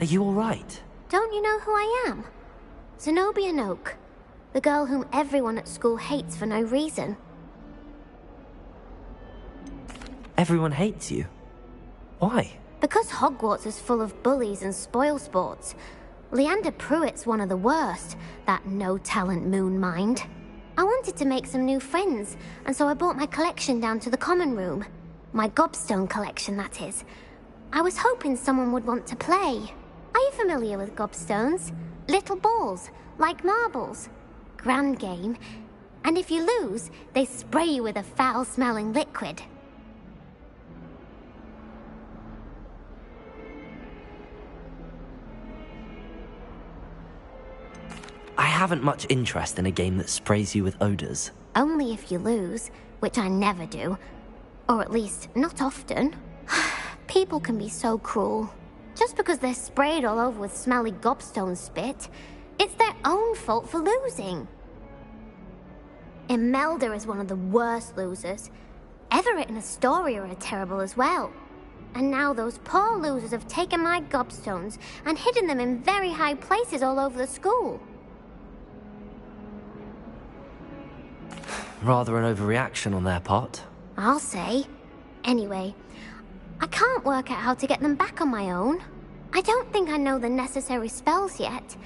S1: Are you all right?
S11: Don't you know who I am? Zenobia Noak, the girl whom everyone at school hates for no reason.
S1: Everyone hates you. Why?
S11: Because Hogwarts is full of bullies and spoilsports. Leander Pruitt's one of the worst, that no-talent moon mind. I wanted to make some new friends, and so I brought my collection down to the common room. My gobstone collection, that is. I was hoping someone would want to play. Are you familiar with gobstones? Little balls, like marbles. Grand game. And if you lose, they spray you with a foul-smelling liquid.
S1: I haven't much interest in a game that sprays you with odors.
S11: Only if you lose, which I never do. Or at least, not often. People can be so cruel. Just because they're sprayed all over with smelly gobstone spit, it's their own fault for losing. Imelda is one of the worst losers. Everett and Astoria are terrible as well. And now those poor losers have taken my gobstones and hidden them in very high places all over the school.
S1: Rather an overreaction on their part.
S11: I'll say. Anyway, I can't work out how to get them back on my own. I don't think I know the necessary spells yet.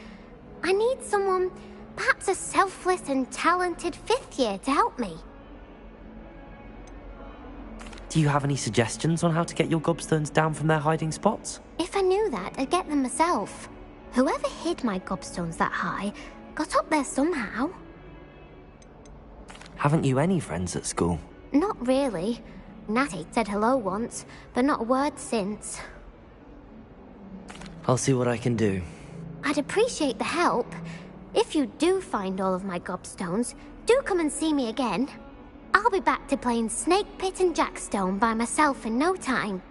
S11: I need someone, perhaps a selfless and talented 5th year to help me.
S1: Do you have any suggestions on how to get your gobstones down from their hiding spots?
S11: If I knew that, I'd get them myself. Whoever hid my gobstones that high got up there somehow.
S1: Haven't you any friends at school?
S11: Not really. Natty said hello once, but not a word since.
S1: I'll see what I can do.
S11: I'd appreciate the help. If you do find all of my gobstones, do come and see me again. I'll be back to playing Snake Pit and Jackstone by myself in no time.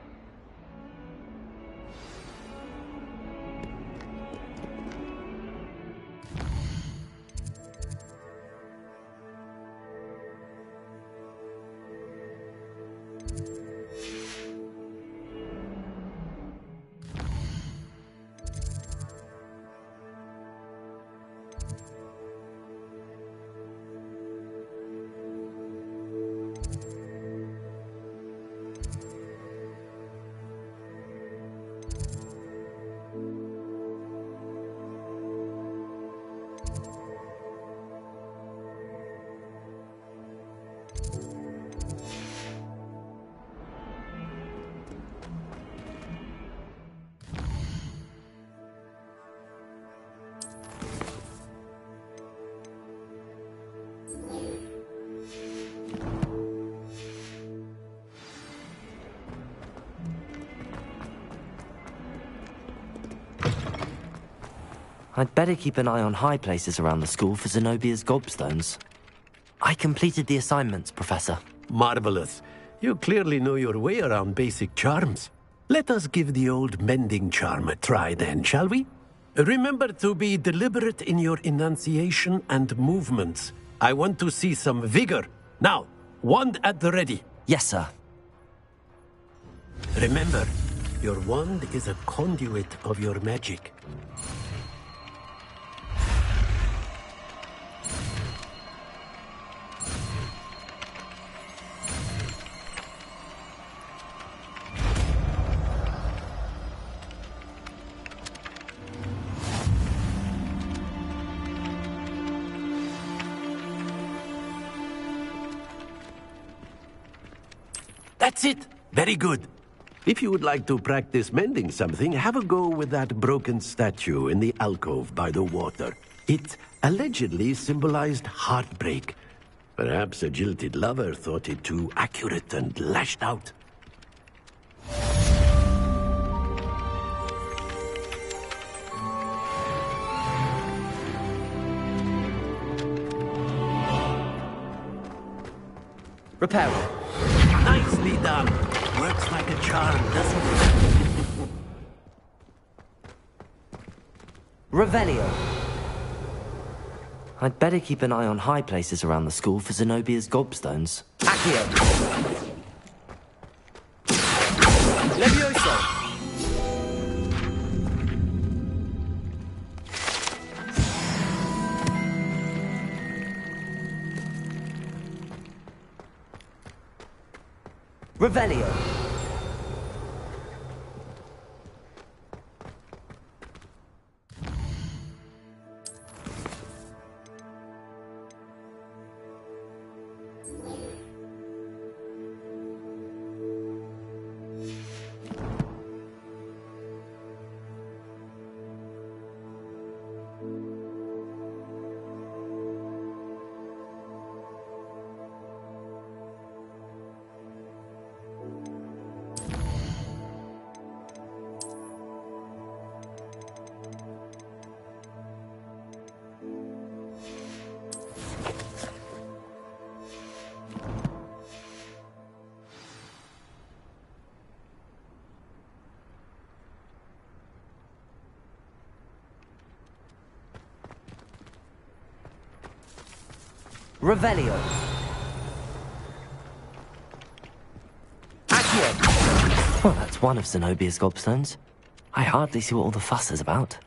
S1: I'd better keep an eye on high places around the school for Zenobia's gobstones. I completed the assignments, Professor.
S4: Marvelous. You clearly know your way around basic charms. Let us give the old mending charm a try then, shall we? Remember to be deliberate in your enunciation and movements. I want to see some vigor. Now, wand at the ready.
S1: Yes, sir.
S4: Remember, your wand is a conduit of your magic. That's it. Very good. If you would like to practice mending something, have a go with that broken statue in the alcove by the water. It allegedly symbolized heartbreak. Perhaps a jilted lover thought it too accurate and lashed out.
S1: Repair it.
S4: Nicely done. Works like a charm, doesn't it?
S1: Revelio. I'd better keep an eye on high places around the school for Zenobia's gobstones. Accio. Levioso. Revelio. Revelio. Well, that's one of Zenobia's gobstones. I hardly see what all the fuss is about.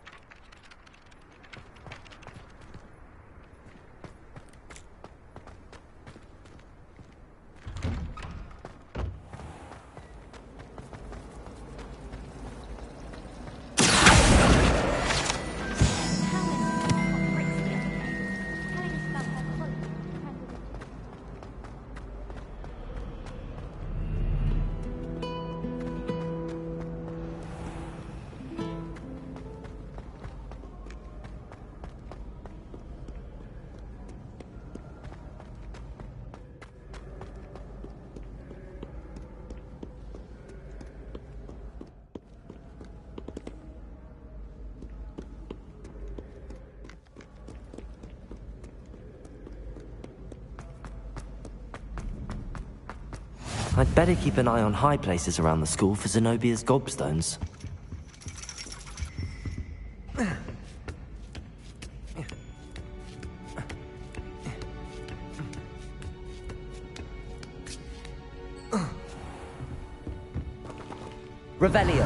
S1: I'd better keep an eye on high places around the school for Zenobia's gobstones. Revelio.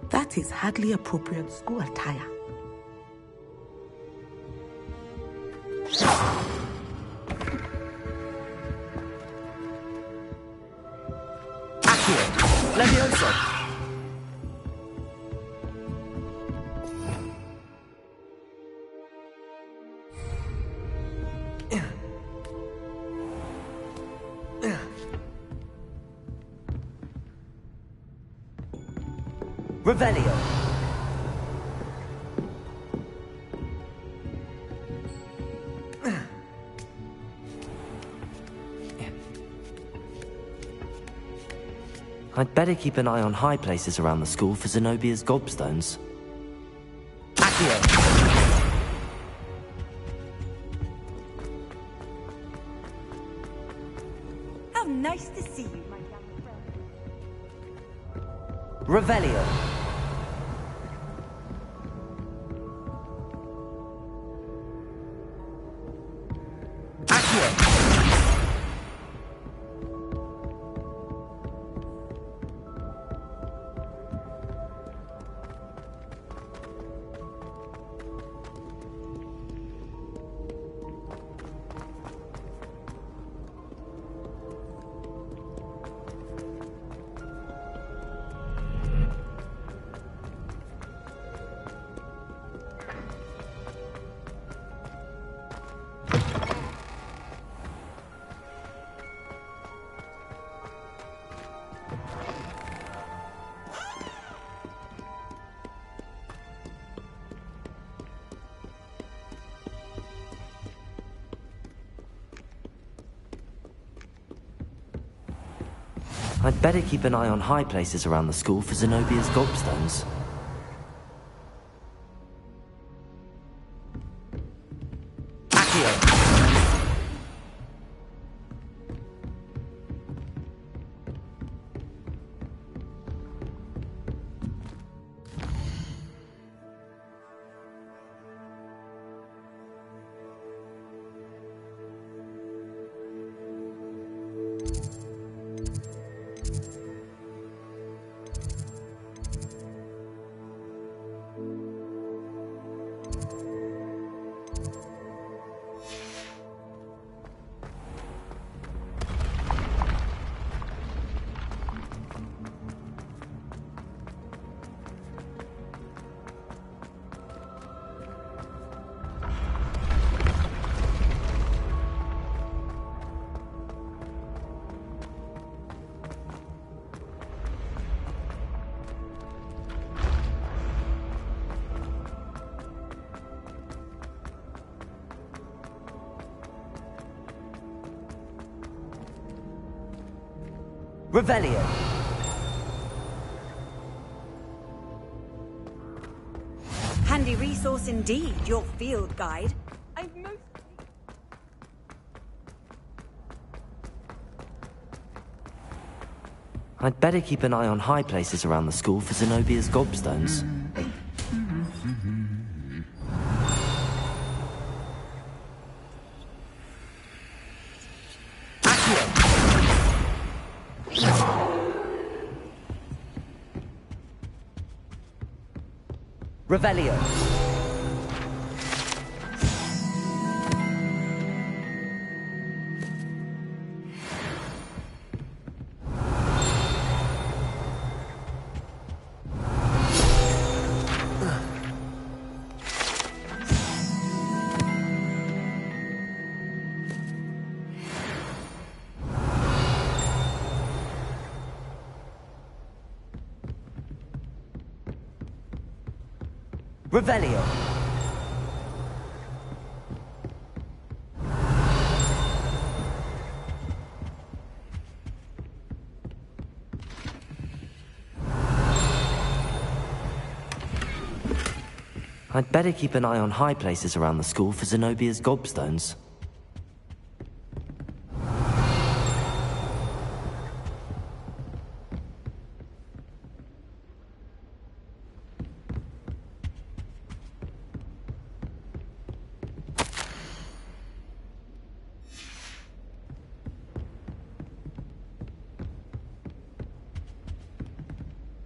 S17: That is hardly appropriate school attire.
S1: Accio! Levioso! Revelio. I'd better keep an eye on high places around the school for Zenobia's gobstones. Accio.
S18: How nice to see you, my young friend.
S1: Revelio. I'd better keep an eye on high places around the school for Zenobia's gobstones. Revelio.
S18: Handy resource indeed, your field guide.
S1: I'd better keep an eye on high places around the school for Zenobia's gobstones. Revelio. Revelio. I'd better keep an eye on high places around the school for Zenobia's gobstones.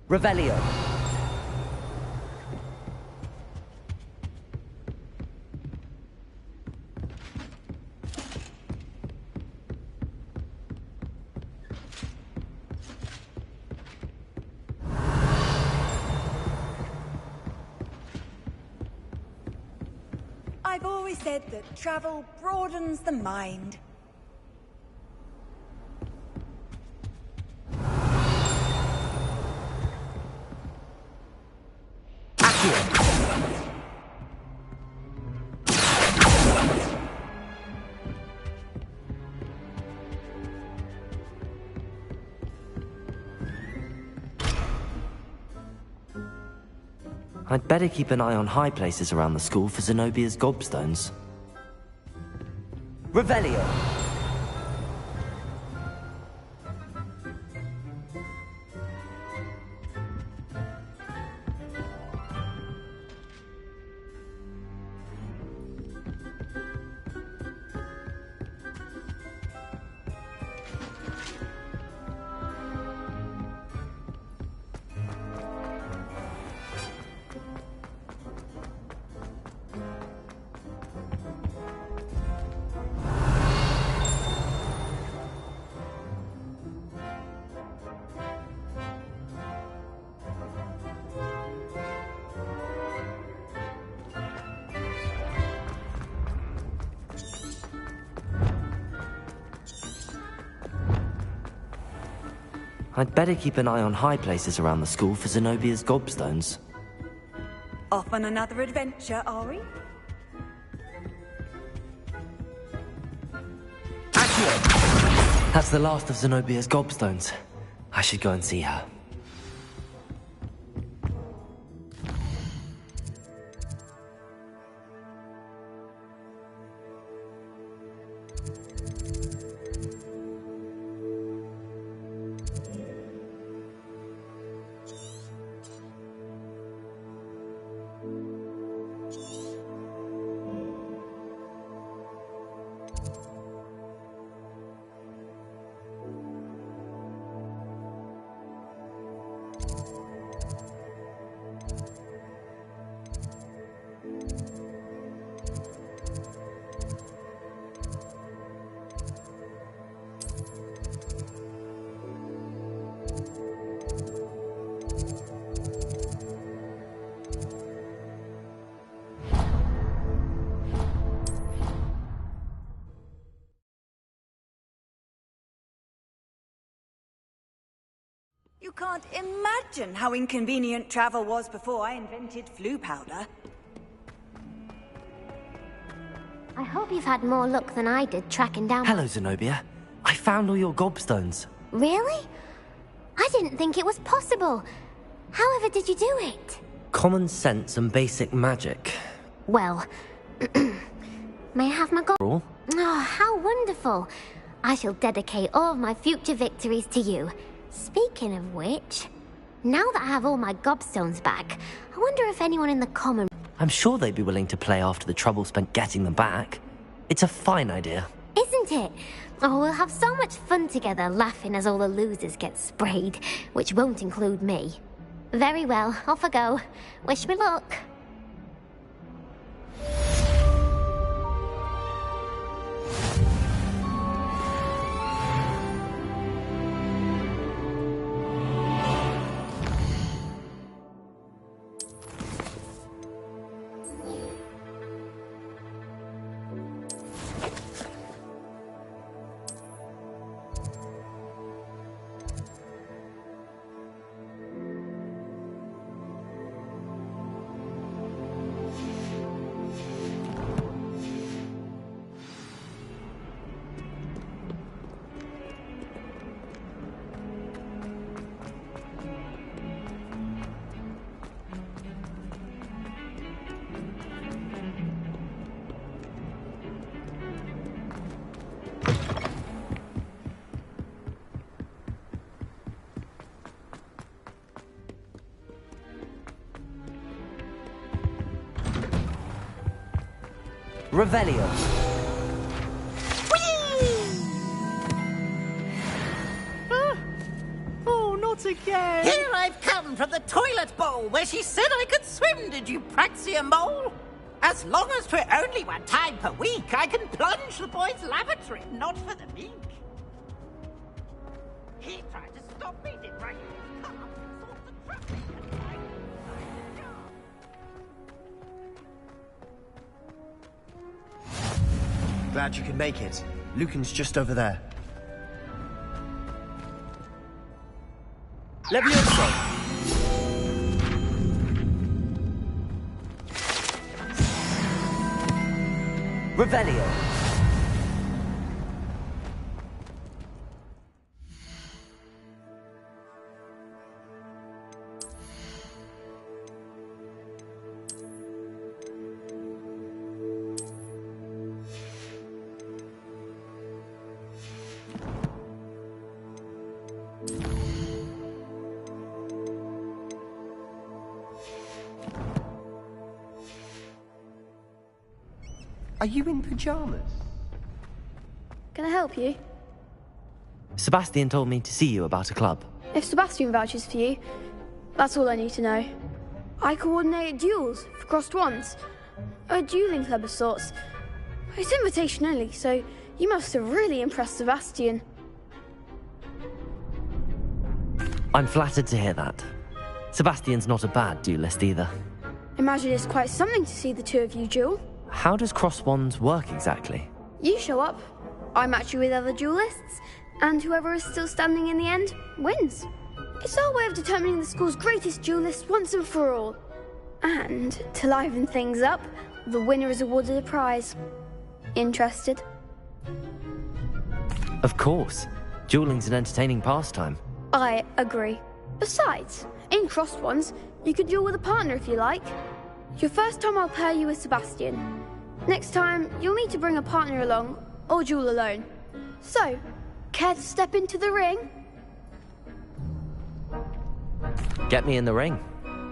S1: Revelio.
S18: I've always said that travel broadens the mind.
S1: I'd better keep an eye on high places around the school for Zenobia's gobstones. Revelio. I'd better keep an eye on high places around the school for Zenobia's gobstones.
S18: Off on another adventure, are we?
S1: That's the last of Zenobia's gobstones. I should go and see her.
S18: You can't imagine how inconvenient travel was before I invented flu powder.
S11: I hope you've had more luck than I did tracking down...
S1: Hello, Zenobia. I found all your gobstones.
S11: Really? I didn't think it was possible. However did you do it?
S1: Common sense and basic magic.
S11: Well, may I have my
S1: All?
S11: Oh, how wonderful. I shall dedicate all of my future victories to you. Speaking of which, now that I have all my gobstones back, I wonder if anyone in the common...
S1: I'm sure they'd be willing to play after the trouble spent getting them back. It's a fine idea.
S11: Isn't it? Oh, we'll have so much fun together, laughing as all the losers get sprayed, which won't include me. Very well, off I go. Wish me luck.
S1: Revelio.
S21: Oh, not again! Here I've come from the toilet bowl where she said I could swim, did you praxia mole? As long as 'twere only one time per week, I can plunge the boy's lavatory, not for the meek. He tried to stop me, did right?
S16: Glad you could make it. Lucan's just over there. Levioso!
S1: Revelio.
S16: Are you in pajamas?
S20: Can I help you?
S1: Sebastian told me to see you about a club.
S20: If Sebastian vouches for you, that's all I need to know. I coordinate duels for crossed wands. A dueling club of sorts. It's invitation only, so you must have really impressed Sebastian.
S1: I'm flattered to hear that. Sebastian's not a bad duelist either.
S20: Imagine it's quite something to see the two of you duel.
S1: How does cross wands work exactly?
S20: You show up, I match you with other duelists, and whoever is still standing in the end wins. It's our way of determining the school's greatest duelist once and for all. And, to liven things up, the winner is awarded a prize. Interested?
S1: Of course. Dueling's an entertaining pastime.
S20: I agree. Besides, in crossed ones, you could duel with a partner if you like. Your first time I'll pair you with Sebastian. Next time, you'll need to bring a partner along, or duel alone. So, care to step into the ring?
S1: Get me in the ring.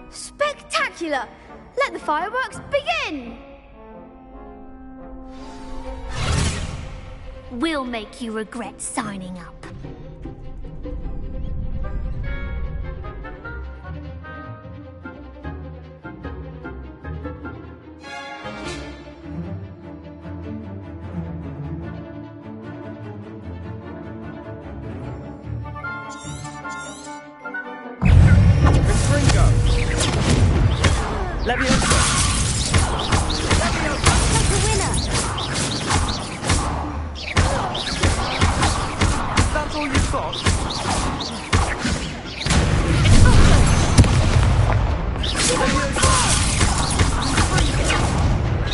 S20: Spectacular! Let the fireworks begin!
S11: We'll make you regret signing up.
S1: Leviosa!
S11: Take the winner!
S1: That's all you've got?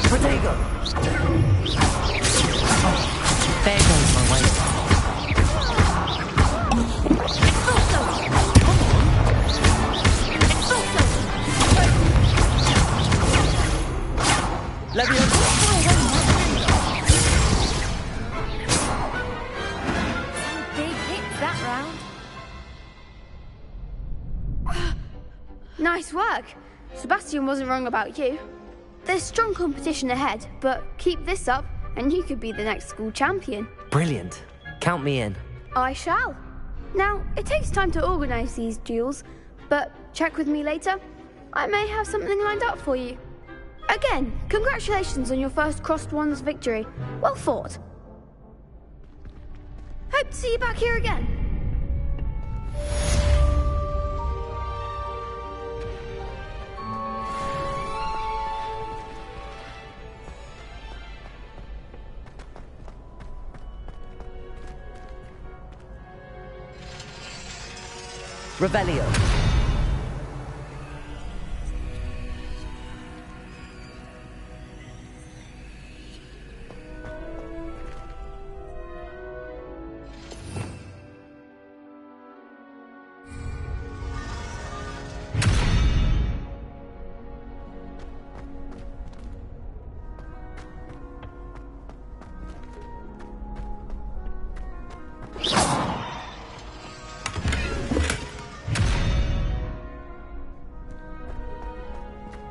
S1: Protego! There goes my way.
S14: Big hits that round.
S20: Nice work. Sebastian wasn't wrong about you. There's strong competition ahead, but keep this up and you could be the next school champion.
S1: Brilliant. Count me in.
S20: I shall. Now, it takes time to organise these duels, but check with me later. I may have something lined up for you. Again, congratulations on your first Crossed Ones victory. Well fought. Hope to see you back here again.
S1: Revelio.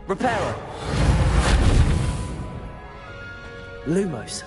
S1: Reparo. Lumos.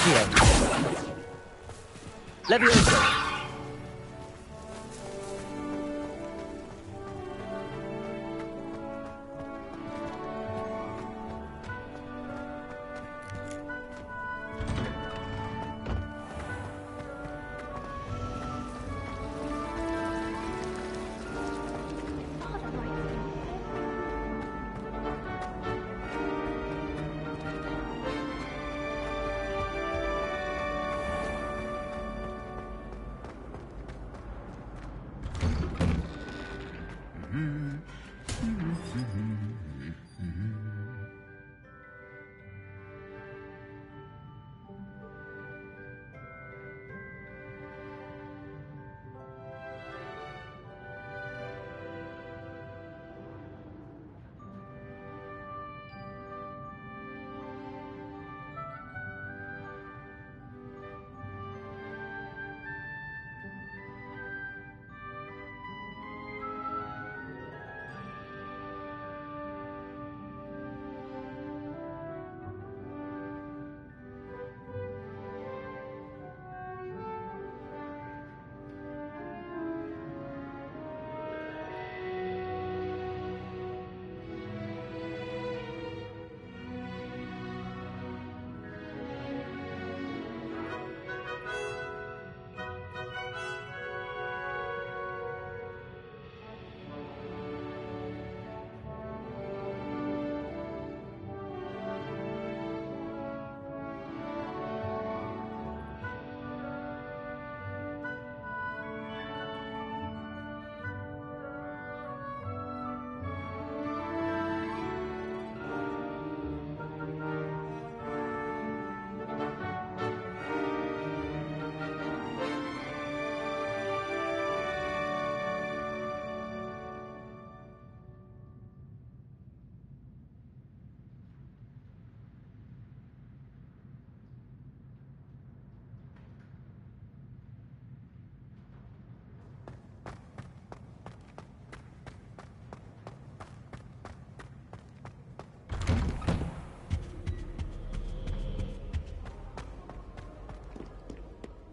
S1: Accio. Levioso.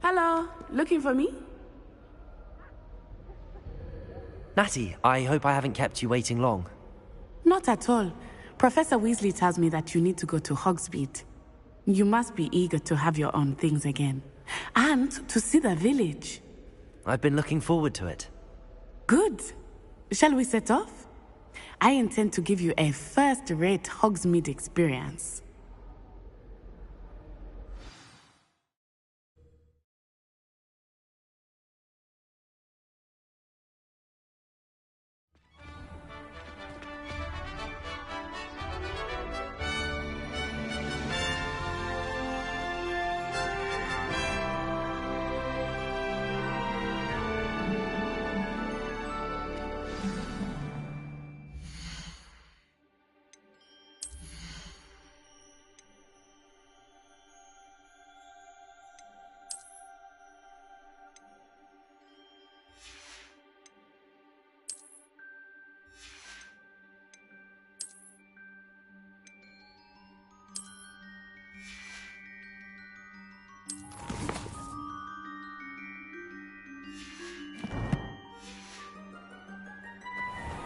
S13: Hello, looking for me?
S1: Natty, I hope I haven't kept you waiting long.
S13: Not at all. Professor Weasley tells me that you need to go to Hogsmeade. You must be eager to have your own things again. And to see the village.
S1: I've been looking forward to it.
S13: Good. Shall we set off? I intend to give you a first-rate Hogsmeade experience.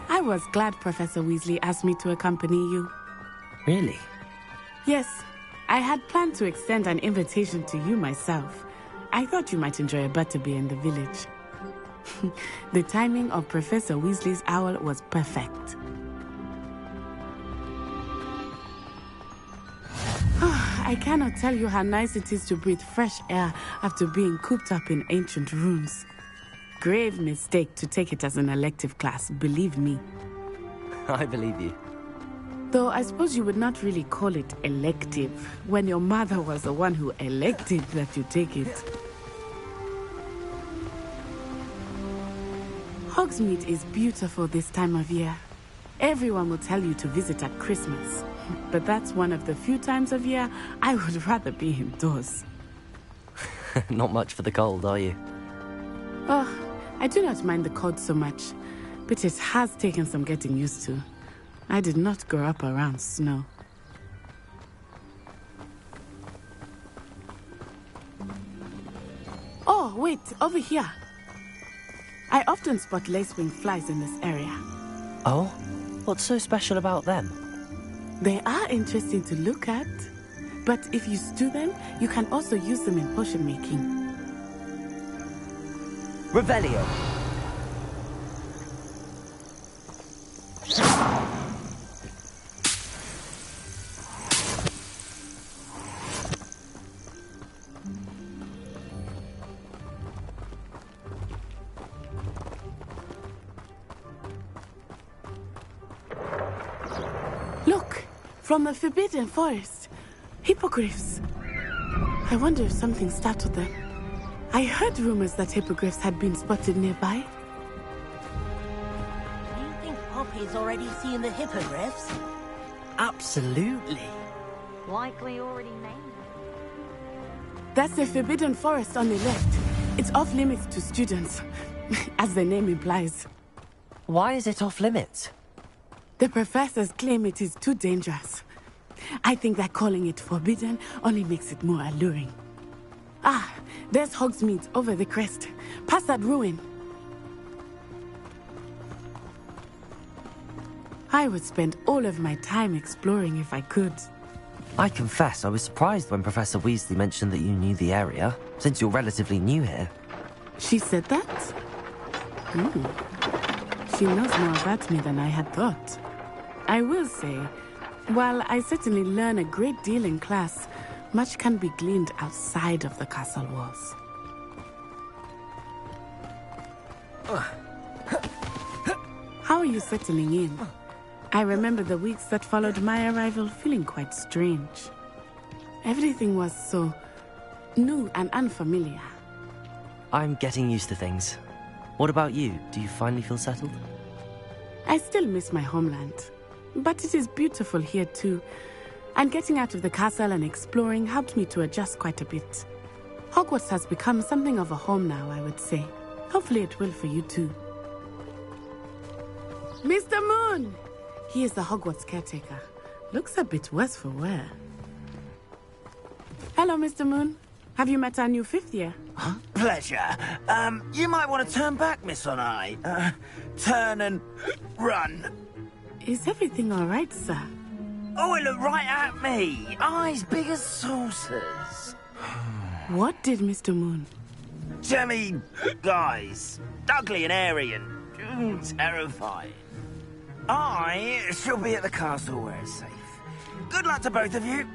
S13: I was glad Professor Weasley asked me to accompany you.
S1: Really?
S13: Yes, I had planned to extend an invitation to you myself. I thought you might enjoy a butterbeer in the village. The timing of Professor Weasley's owl was perfect. I cannot tell you how nice it is to breathe fresh air after being cooped up in ancient rooms. Grave mistake to take it as an elective class, believe me.
S1: I believe you.
S13: Though I suppose you would not really call it elective when your mother was the one who elected that you take it. Hogsmeade is beautiful this time of year. Everyone will tell you to visit at Christmas, but that's one of the few times of year I would rather be indoors.
S1: Not much for the cold, are you?
S13: Oh, I do not mind the cold so much, but it has taken some getting used to. I did not grow up around snow. Oh, wait, over here. I often spot lacewing flies in this area.
S1: Oh? What's so special about them?
S13: They are interesting to look at, but if you stew them, you can also use them in potion making.
S1: Revelio!
S13: Look, from the Forbidden Forest. Hippogriffs. I wonder if something startled them. I heard rumors that hippogriffs had been spotted nearby.
S17: Do you think Poppy's already seen the hippogriffs?
S1: Absolutely.
S18: Likely already named.
S13: That's the Forbidden Forest on the left. It's off limits to students, as the name implies.
S1: Why is it off limits?
S13: The professors claim it is too dangerous. I think that calling it forbidden only makes it more alluring. Ah, there's Hogsmeade over the crest. Past that ruin. I would spend all of my time exploring if I could.
S1: I confess I was surprised when Professor Weasley mentioned that you knew the area, since you're relatively new here.
S13: She said that? She knows more about me than I had thought. I will say, while I certainly learn a great deal in class, much can be gleaned outside of the castle walls. How are you settling in? I remember the weeks that followed my arrival feeling quite strange. Everything was so new and unfamiliar.
S1: I'm getting used to things. What about you? Do you finally feel settled?
S13: I still miss my homeland, but it is beautiful here too. And getting out of the castle and exploring helped me to adjust quite a bit. Hogwarts has become something of a home now, I would say. Hopefully it will for you too. Mr. Moon! He is the Hogwarts caretaker. Looks a bit worse for wear. Hello, Mr. Moon. Have you met our new fifth year?
S3: Pleasure. You might want to turn back, Miss Onai. Turn and run.
S13: Is everything all right, sir?
S3: Oh, it looked right at me. Eyes big as saucers.
S13: What did Mr. Moon?
S3: Jemmy guys. Ugly and airy and terrifying. I shall be at the castle where it's safe. Good luck to both of you.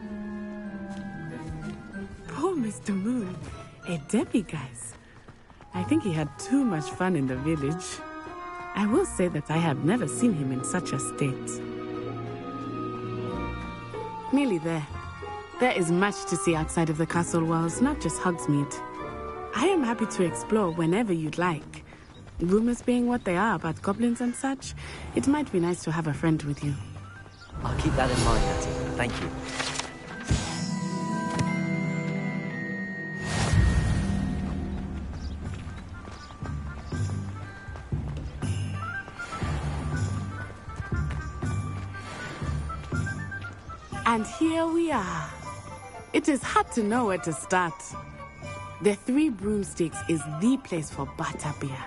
S13: Poor Mr. Moon. A demiguise. I think he had too much fun in the village. I will say that I have never seen him in such a state. Nearly there. There is much to see outside of the castle walls, not just Hogsmeade. I am happy to explore whenever you'd like. Rumors being what they are about goblins and such, it might be nice to have a friend with you.
S1: I'll keep that in mind, Natty. Thank you.
S13: And here we are. It is hard to know where to start. The Three Broomsticks is the place for butterbeer.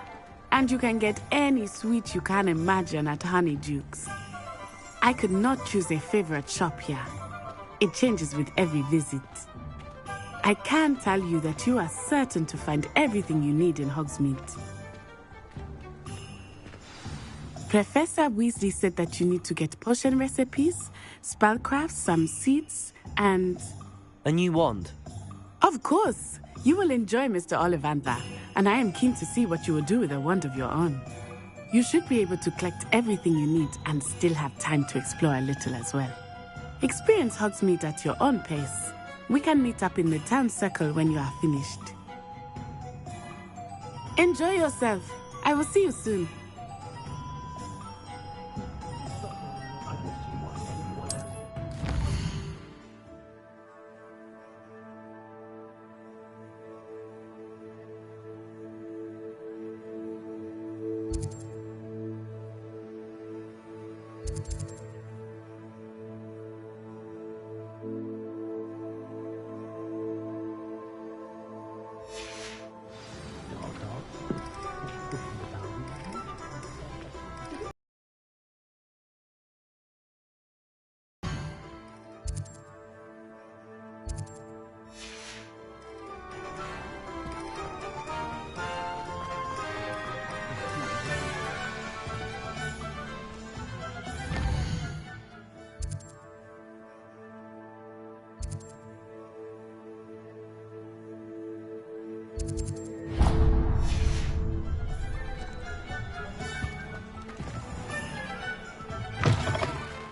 S13: And you can get any sweet you can imagine at Honeydukes. I could not choose a favorite shop here. It changes with every visit. I can tell you that you are certain to find everything you need in Hogsmeade. Professor Weasley said that you need to get potion recipes, spellcrafts, some seeds, and...
S1: a new wand?
S13: Of course! You will enjoy Mr. Ollivander, and I am keen to see what you will do with a wand of your own. You should be able to collect everything you need and still have time to explore a little as well. Experience Hogsmeade at your own pace. We can meet up in the town circle when you are finished. Enjoy yourself. I will see you soon.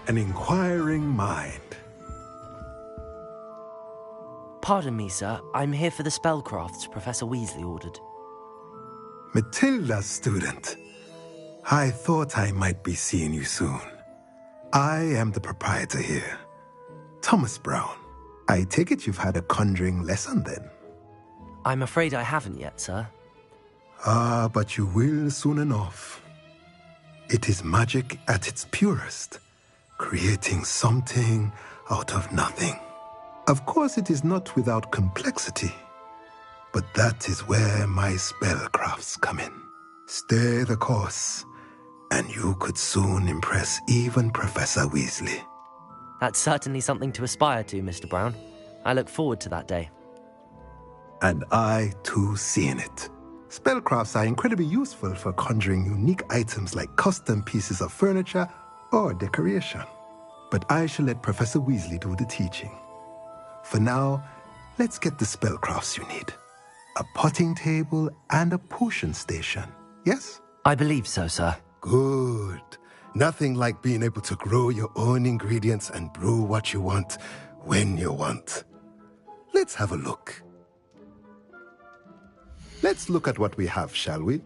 S5: an inquiring mind.
S1: Pardon me, sir. I'm here for the spellcrafts Professor Weasley ordered.
S5: Matilda's student. I thought I might be seeing you soon. I am the proprietor here, Thomas Brown. I take it you've had a conjuring lesson then?
S1: I'm afraid I haven't yet, sir.
S5: Ah, but you will soon enough. It is magic at its purest, creating something out of nothing. Of course, it is not without complexity, but that is where my spellcrafts come in. Stay the course, and you could soon impress even Professor Weasley.
S1: That's certainly something to aspire to, Mr. Brown. I look forward to that day.
S5: And I, too, seeing it. Spellcrafts are incredibly useful for conjuring unique items like custom pieces of furniture or decoration. But I shall let Professor Weasley do the teaching. For now, let's get the spellcrafts you need. A potting table and a potion station, yes?
S1: I believe so, sir.
S5: Good. Nothing like being able to grow your own ingredients and brew what you want when you want. Let's have a look. Let's look at what we have, shall we?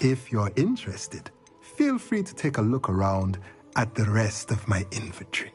S5: If you're interested, feel free to take a look around at the rest of my inventory.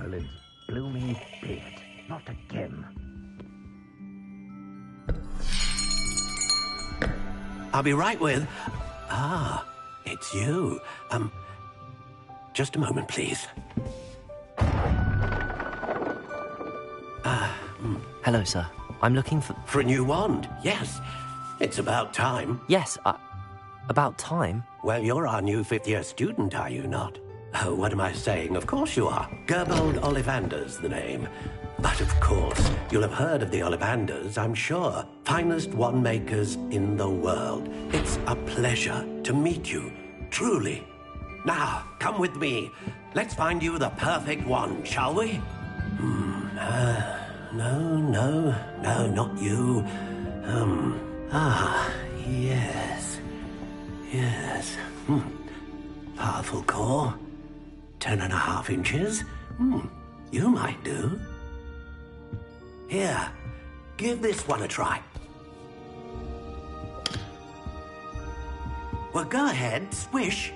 S6: Merlin's bloomy beard. Not again.
S4: I'll be right with... Ah, it's you. Just a moment, please.
S1: Hello, sir. I'm looking for...
S4: For a new wand, yes. It's about time.
S1: Yes, about time?
S4: Well, you're our new fifth-year student, are you not? Oh, what am I saying? Of course you are. Gerbold Ollivander's the name. But of course, you'll have heard of the Ollivanders, I'm sure. Finest wand makers in the world. It's a pleasure to meet you, truly. Now, come with me. Let's find you the perfect wand, shall we? No, not you. Yes. Powerful core. 10.5 inches. You might do. Here, give this one a try. Well, go ahead, swish.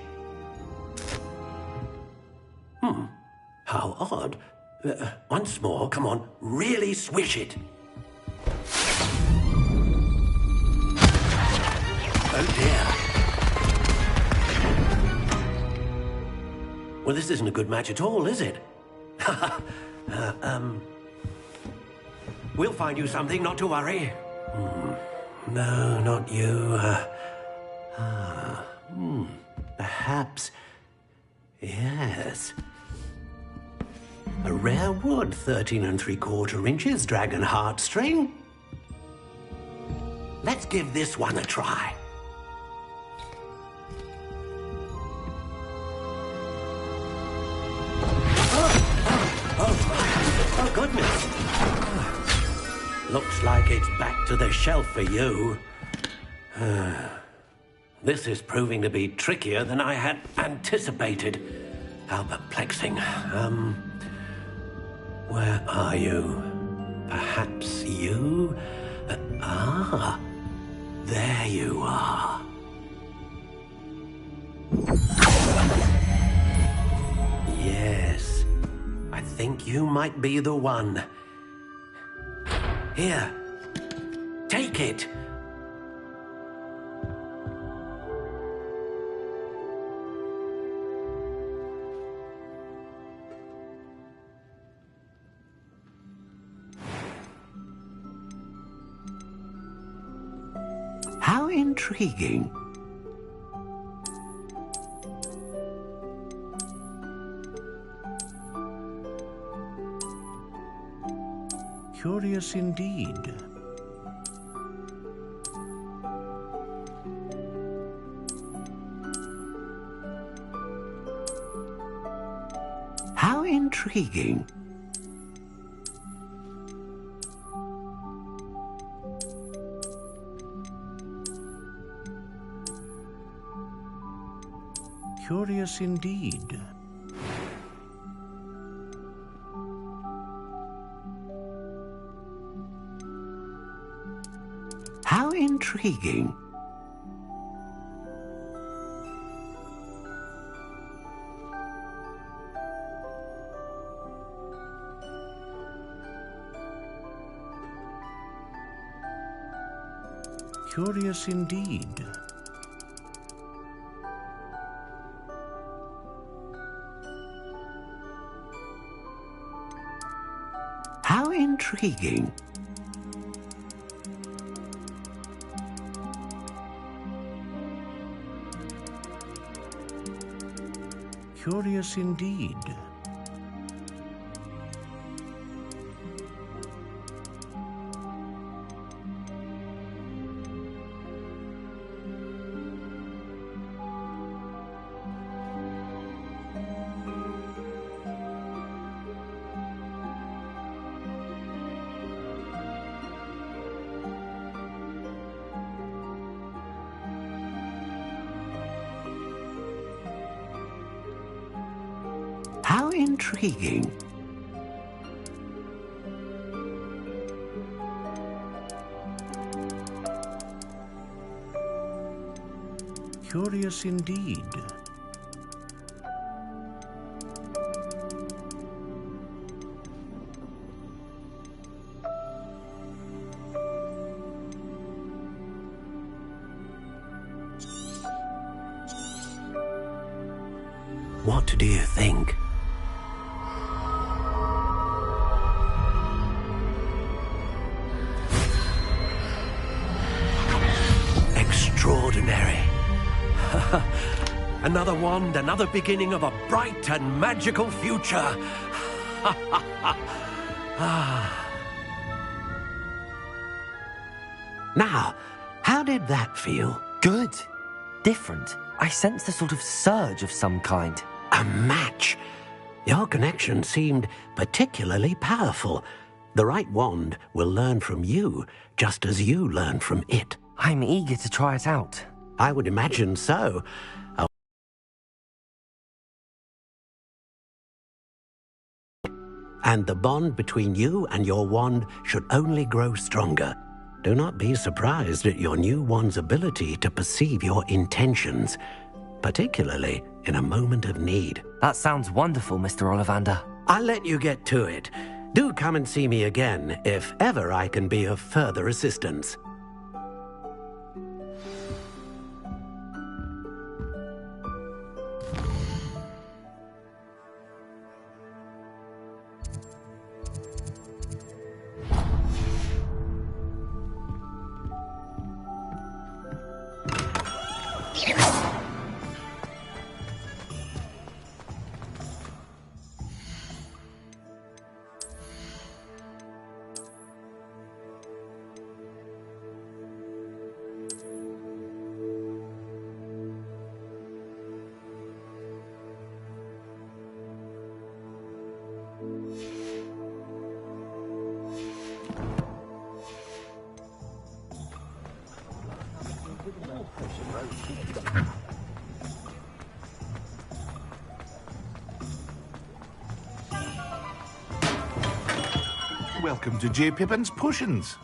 S4: How odd. Once more, come on, really swish it. Oh dear. Well, this isn't a good match at all, is it? We'll find you something, not to worry. No, not you. Perhaps... Yes. A rare wood, 13 3/4 inches, dragon heartstring. Let's give this one a try. Oh, goodness. Looks like it's back to the shelf for you. This is proving to be trickier than I had anticipated. How perplexing. Where are you? Perhaps you? There you are. Yes, I think you might be the one. Here, take it. How intriguing. Curious indeed. How intriguing. Curious indeed. How intriguing. Curious indeed. How intriguing. Curious indeed. How intriguing. Curious indeed. What do you think? Extraordinary. Another wand, another beginning of a bright and magical future. Now, how did that feel?
S1: Good. Different. I sensed a sort of surge of some kind.
S4: A match. Your connection seemed particularly powerful. The right wand will learn from you, just as you learn from it.
S1: I'm eager to try it out.
S4: I would imagine so. And the bond between you and your wand should only grow stronger. Do not be surprised at your new wand's ability to perceive your intentions, particularly in a moment of need.
S1: That sounds wonderful, Mr. Ollivander.
S4: I'll let you get to it. Do come and see me again if ever I can be of further assistance.
S19: Welcome to J. Pippin's Potions.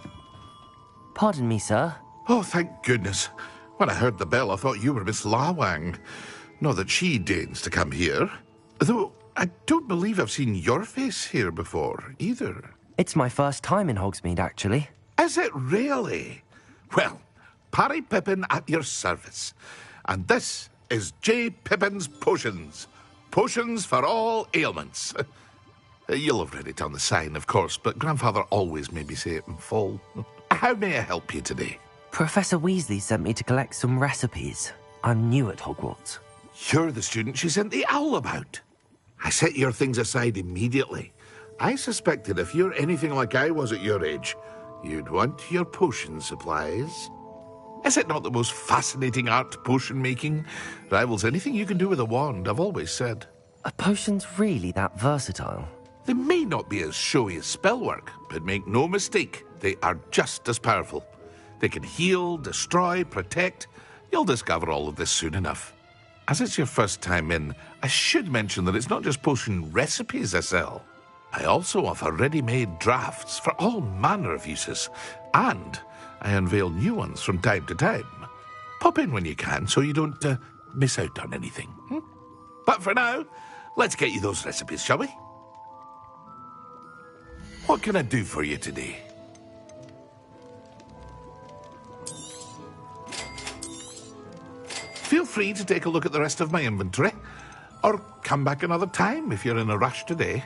S1: Pardon me, sir.
S19: Oh, thank goodness. When I heard the bell, I thought you were Miss Lawang. Not that she deigns to come here. Though, I don't believe I've seen your face here before, either.
S1: It's my first time in Hogsmeade, actually.
S19: Is it really? Well, Parry Pippin at your service. And this is J. Pippin's Potions. Potions for all ailments. You'll have read it on the sign, of course, but Grandfather always made me say it in full. How may I help you today?
S1: Professor Weasley sent me to collect some recipes. I'm new at Hogwarts.
S19: You're the student she sent the owl about. I set your things aside immediately. I suspected if you're anything like I was at your age, you'd want your potion supplies. Is it not the most fascinating art, potion making? Rivals anything you can do with a wand, I've always said.
S1: Are potions really that versatile?
S19: They may not be as showy as spellwork, but make no mistake, they are just as powerful. They can heal, destroy, protect. You'll discover all of this soon enough. As it's your first time in, I should mention that it's not just potion recipes I sell. I also offer ready-made drafts for all manner of uses, and I unveil new ones from time to time. Pop in when you can so you don't miss out on anything. But for now, let's get you those recipes, shall we? What can I do for you today? Feel free to take a look at the rest of my inventory, or come back another time if you're in a rush today.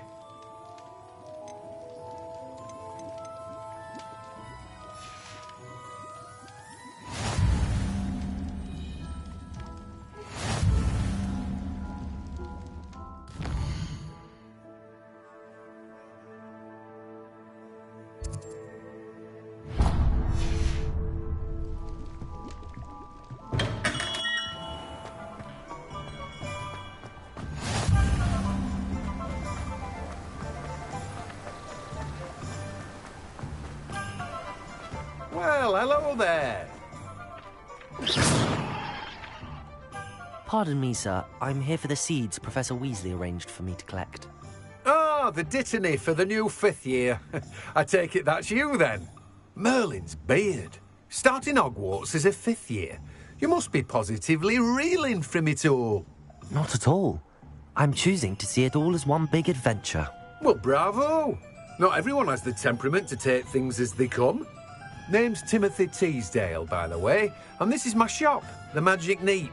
S9: Well, hello there.
S1: Pardon me, sir. I'm here for the seeds Professor Weasley arranged for me to collect.
S9: Ah, the dittany for the new 5th year. I take it that's you, then. Merlin's beard. Starting Hogwarts as a 5th year. You must be positively reeling from it all.
S1: Not at all. I'm choosing to see it all as one big adventure.
S9: Well, bravo. Not everyone has the temperament to take things as they come. Name's Timothy Teasdale, by the way, and this is my shop, the Magic Neep.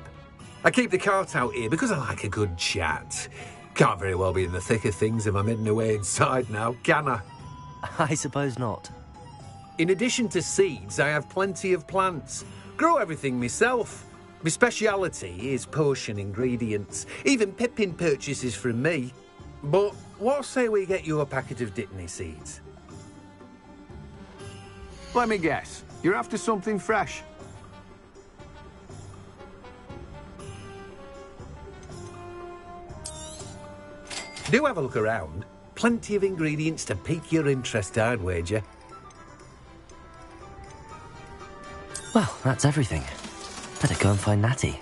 S9: I keep the cart out here because I like a good chat. Can't very well be in the thick of things if I'm heading away inside now, can I?
S1: I suppose not.
S9: In addition to seeds, I have plenty of plants. Grow everything myself. My speciality is potion ingredients. Even Pippin purchases from me. But what say we get you a packet of Dittany seeds?
S7: Let me guess. You're after something fresh.
S9: Do have a look around. Plenty of ingredients to pique your interest, I'd wager.
S1: Well, that's everything. Better go and find Natty.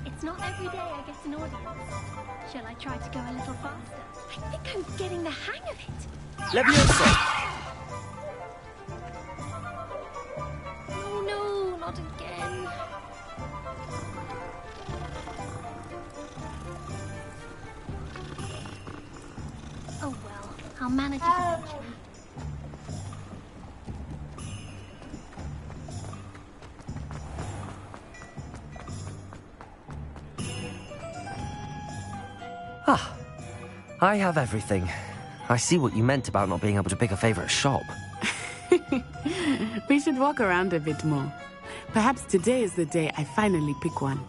S22: It's not every day I get an audience. Shall I try to go a little faster? I think I'm getting the hang of it.
S1: Leviosa!
S22: Oh no, not again. Oh well, I'll manage it eventually.
S1: Ah, I have everything. I see what you meant about not being able to pick a favourite shop.
S13: We should walk around a bit more. Perhaps today is the day I finally pick one.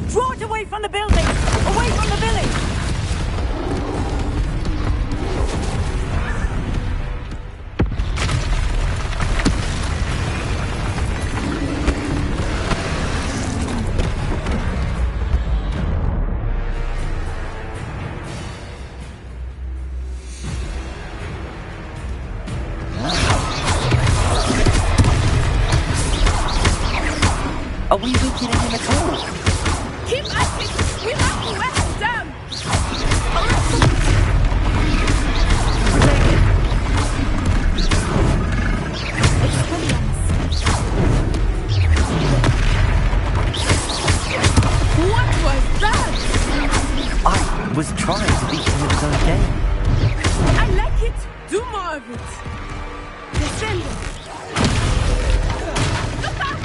S18: Draw it away from the building! Away from the village!
S1: Are we weakening him at all?
S22: Keep at it! We have to wear him down! What was that?
S1: I was trying to beat him in his own game.
S22: I like it! Do more of it! Descend! Look out!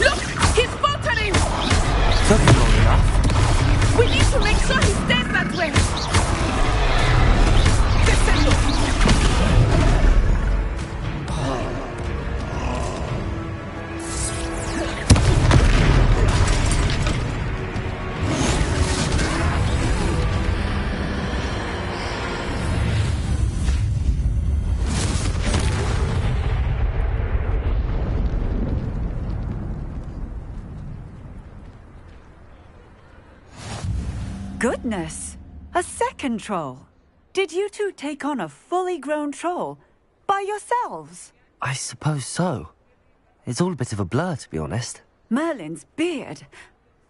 S22: Look! He's faltering!
S1: Took him long enough.
S22: We need to make sure he stays that way! Descendo!
S18: Goodness! A second troll! Did you two take on a fully grown troll? By yourselves?
S1: I suppose so. It's all a bit of a blur, to be honest.
S18: Merlin's beard.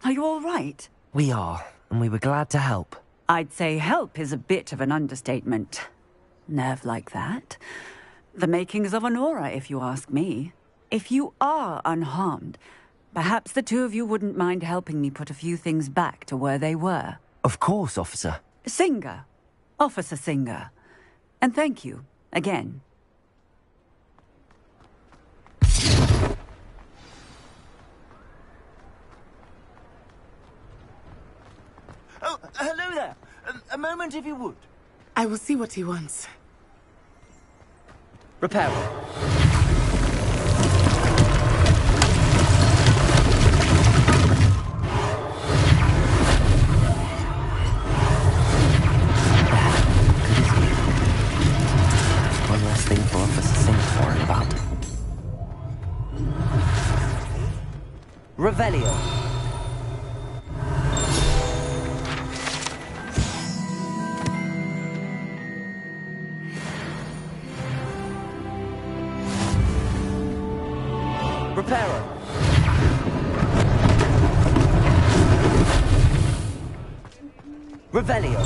S18: Are you all right?
S1: We are, and we were glad to help.
S18: I'd say help is a bit of an understatement. Nerve like that. The makings of an aura, if you ask me. If you are unharmed, perhaps the two of you wouldn't mind helping me put a few things back to where they were.
S1: Of course, officer.
S18: Singer. Officer Singer. And thank you, again.
S3: A moment, if you would.
S13: I will see what he wants.
S1: Repair. One less thing for Officer Singh to worry about. Revelio. Reparo. Revelio.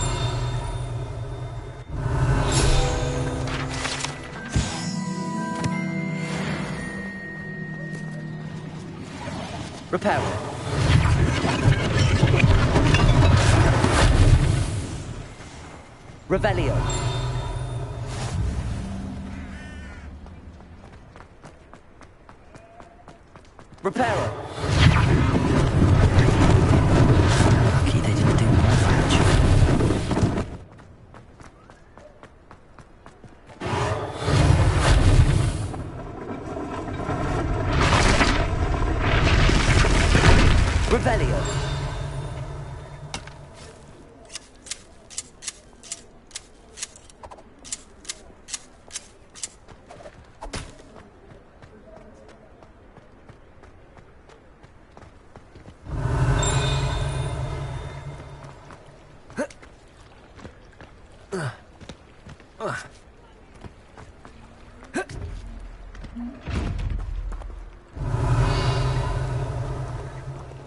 S1: Reparo. Revelio. Reparo. Lucky they didn't do more damage. Revelio.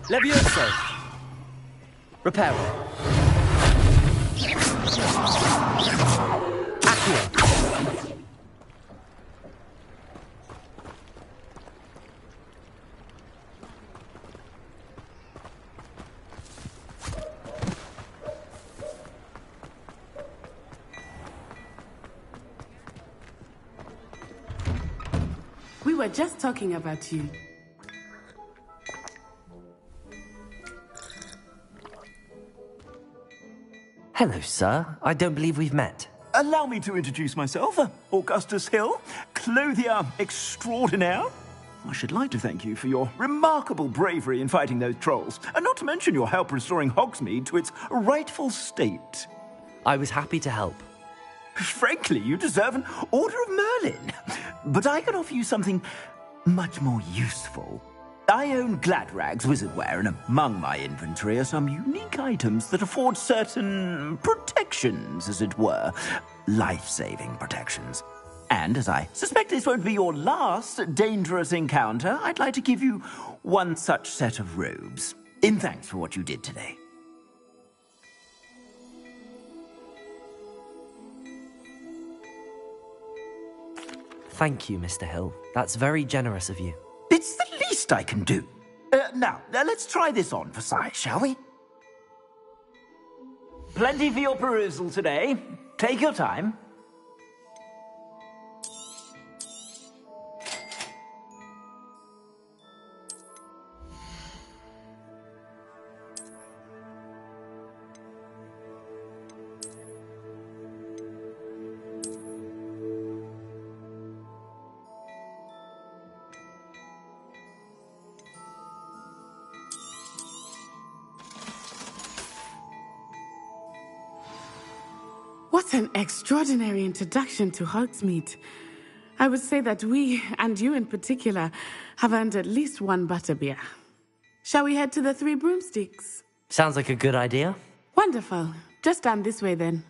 S1: Levioso. Reparo. Accio.
S13: We were just talking about you.
S1: Hello, sir. I don't believe we've met.
S3: Allow me to introduce myself, Augustus Hill, clothier extraordinaire. I should like to thank you for your remarkable bravery in fighting those trolls, and not to mention your help restoring Hogsmeade to its rightful state.
S1: I was happy to help.
S3: Frankly, you deserve an Order of Merlin. But I can offer you something much more useful. I own Gladrag's wizardware, and among my inventory are some unique items that afford certain protections, as it were. Life-saving protections. And as I suspect this won't be your last dangerous encounter, I'd like to give you one such set of robes, in thanks for what you did today.
S1: Thank you, Mr. Hill. That's very generous of you.
S3: It's the least I can do. Now, let's try this on for size, shall we? Plenty for your perusal today. Take your time.
S13: What an extraordinary introduction to Hogsmeade. I would say that we, and you in particular, have earned at least one butterbeer. Shall we head to the Three Broomsticks?
S1: Sounds like a good idea.
S13: Wonderful. Just down this way then.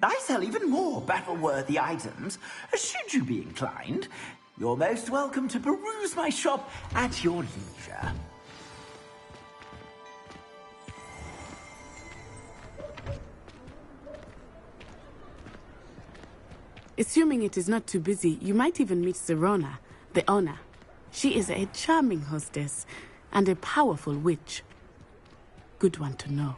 S3: I sell even more battle-worthy items. Should you be inclined, you're most welcome to peruse my shop at your leisure.
S13: Assuming it is not too busy, you might even meet Serona, the owner. She is a charming hostess and a powerful witch. Good one to know.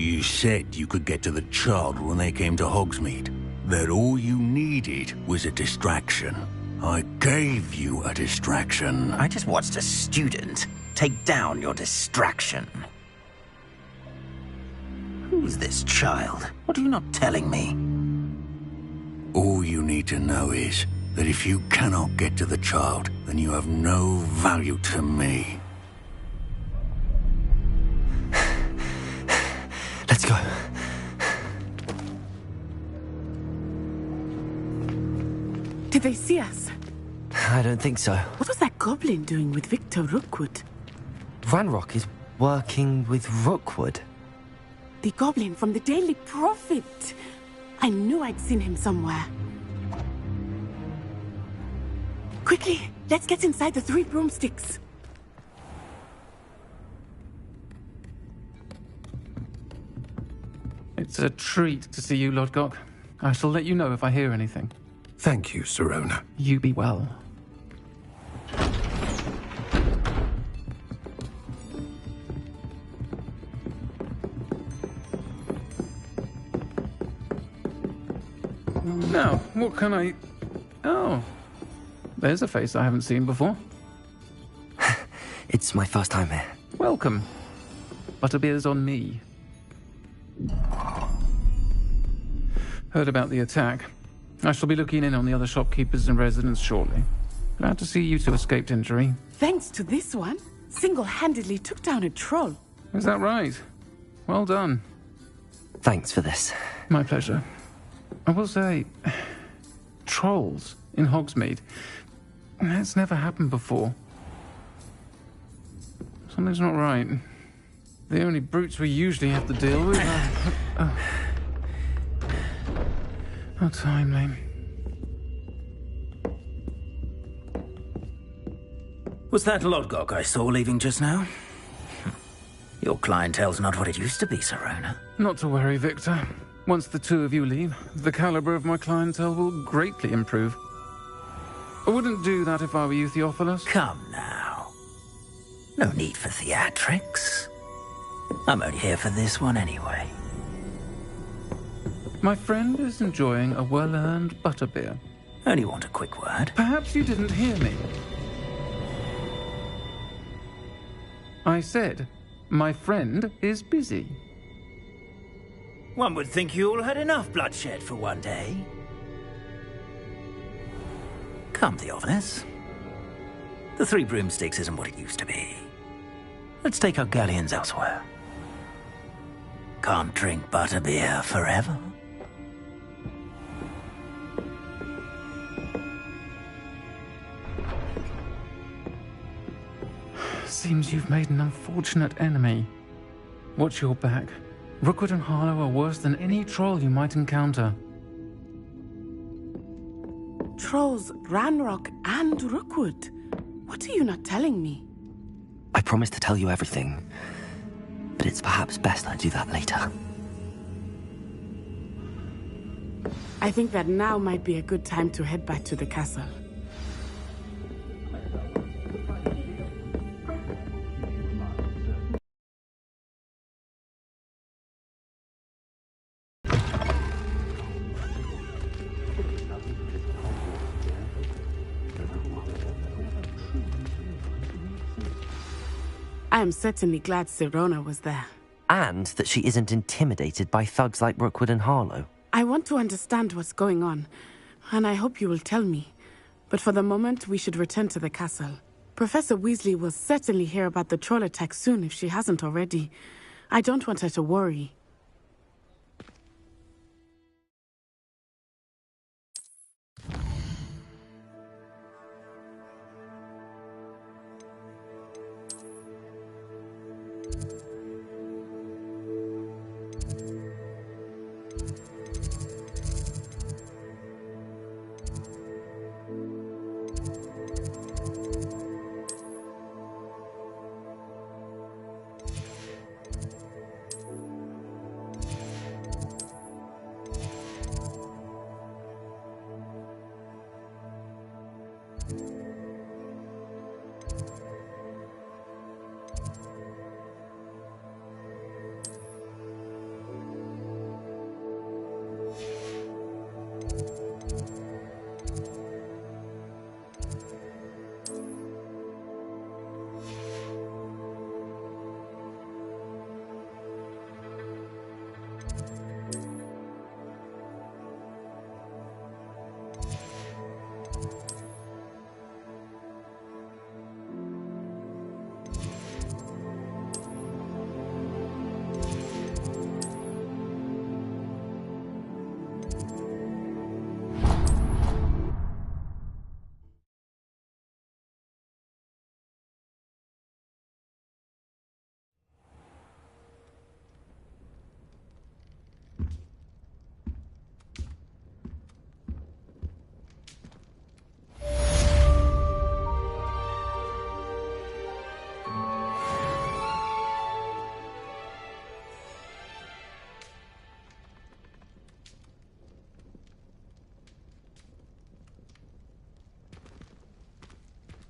S2: You said you could get to the child when they came to Hogsmeade. That all you needed was a distraction. I gave you a distraction.
S21: I just watched a student take down your distraction. Who's this child? What are you not telling me?
S2: All you need to know is that if you cannot get to the child, then you have no value to me.
S1: Let's go.
S13: Did they see us?
S1: I don't think so.
S13: What was that goblin doing with Victor Rookwood?
S1: Ranrock is working with Rookwood.
S13: The goblin from the Daily Prophet. I knew I'd seen him somewhere. Quickly, let's get inside the 3 broomsticks.
S12: It's a treat to see you, Lodgok. I shall let you know if I hear anything.
S7: Thank you, Sirona.
S12: You be well. Now, what can I... Oh, there's a face I haven't seen before.
S1: It's my first time here.
S12: Welcome. Butterbeer's on me. Heard about the attack. I shall be looking in on the other shopkeepers and residents shortly. Glad to see you two escaped injury.
S13: Thanks to this one, single-handedly took down a troll.
S12: Is that right? Well done.
S1: Thanks for this.
S12: My pleasure. I will say, trolls in Hogsmeade. That's never happened before. Something's not right. The only brutes we usually have to deal with are... How timely.
S21: Was that Lodgok I saw leaving just now? Your clientele's not what it used to be, Sirona.
S12: Not to worry, Victor. Once the two of you leave, the caliber of my clientele will greatly improve. I wouldn't do that if I were you, Theophilus.
S21: Come now. No need for theatrics. I'm only here for this one anyway.
S12: My friend is enjoying a well-earned butterbeer.
S21: Only want a quick word.
S12: Perhaps you didn't hear me. I said, my friend is busy.
S21: One would think you all had enough bloodshed for one day. Come, Theophilus. The 3 broomsticks isn't what it used to be. Let's take our galleons elsewhere. Can't drink butterbeer forever.
S12: Seems you've made an unfortunate enemy. Watch your back. Rookwood and Harlow are worse than any troll you might encounter.
S13: Trolls, Ranrock, and Rookwood. What are you not telling me?
S1: I promised to tell you everything, but it's perhaps best I do that later.
S13: I think that now might be a good time to head back to the castle. I am certainly glad Sirona was there.
S1: And that she isn't intimidated by thugs like Rookwood and Harlow.
S13: I want to understand what's going on, and I hope you will tell me. But for the moment, we should return to the castle. Professor Weasley will certainly hear about the troll attack soon if she hasn't already. I don't want her to worry.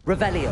S1: Revelio.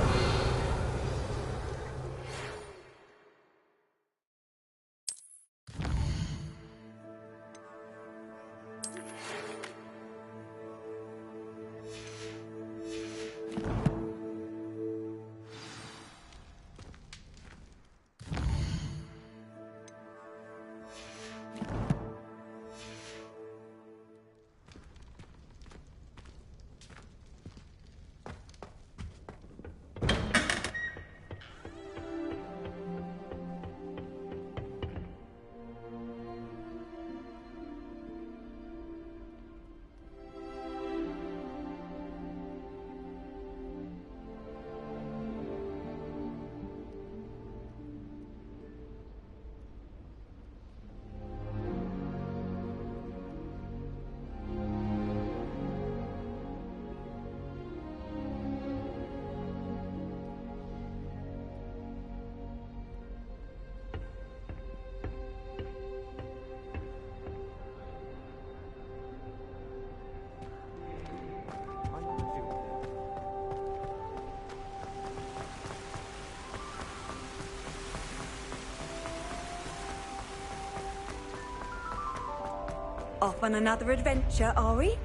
S10: Off on another adventure, are we?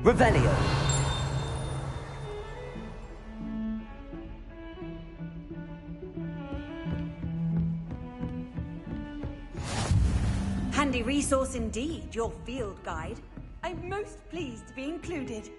S1: Revelio.
S10: Handy resource indeed, your field guide. I'm most pleased to be included.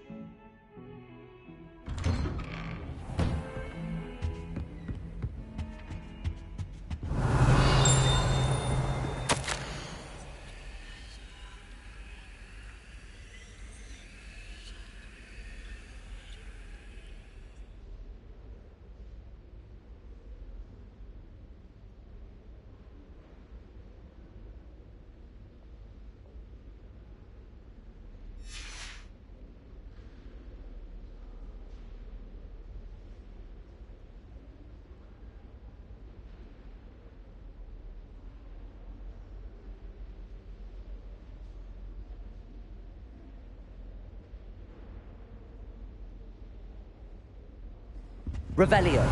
S1: Revelio.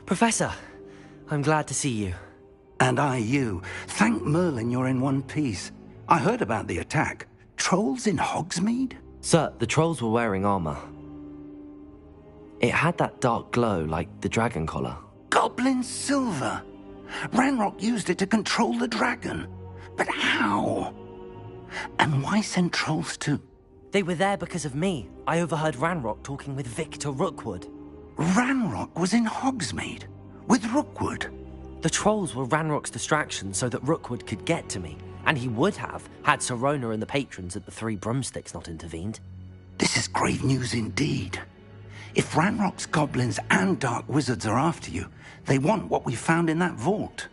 S1: Professor, I'm glad to see you.
S2: And I you. Thank Merlin you're in one piece. I heard about the attack. Trolls in Hogsmeade?
S1: Sir, the trolls were wearing armor. It had that dark glow like the dragon collar.
S2: Goblin silver! Ranrock used it to control the dragon. But how? And why send trolls to...
S1: They were there because of me. I overheard Ranrock talking with Victor Rookwood.
S2: Ranrock was in Hogsmeade? With Rookwood?
S1: The trolls were Ranrock's distraction so that Rookwood could get to me. And he would have, had Sirona and the patrons at the Three Broomsticks not intervened.
S2: This is grave news indeed.
S3: If Ranrock's goblins and dark wizards are after you, they want what we found in that vault.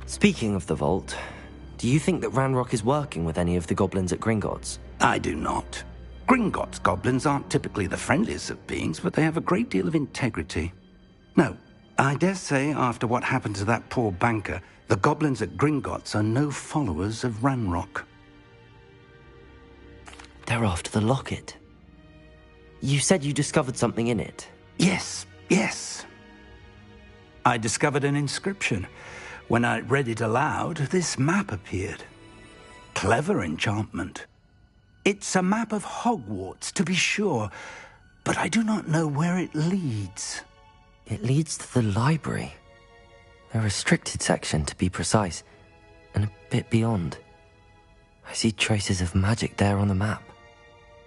S1: Speaking of the vault, do you think that Ranrock is working with any of the goblins at Gringotts?
S3: I do not. Gringotts goblins aren't typically the friendliest of beings, but they have a great deal of integrity. No, I dare say after what happened to that poor banker, the goblins at Gringotts are no followers of Ranrock.
S1: They're after the locket. You said you discovered something in it.
S3: Yes. I discovered an inscription. When I read it aloud, this map appeared. Clever enchantment. It's a map of Hogwarts, to be sure, but I do not know where it leads.
S1: It leads to the library. A restricted section, to be precise, and a bit beyond. I see traces of magic there on the map.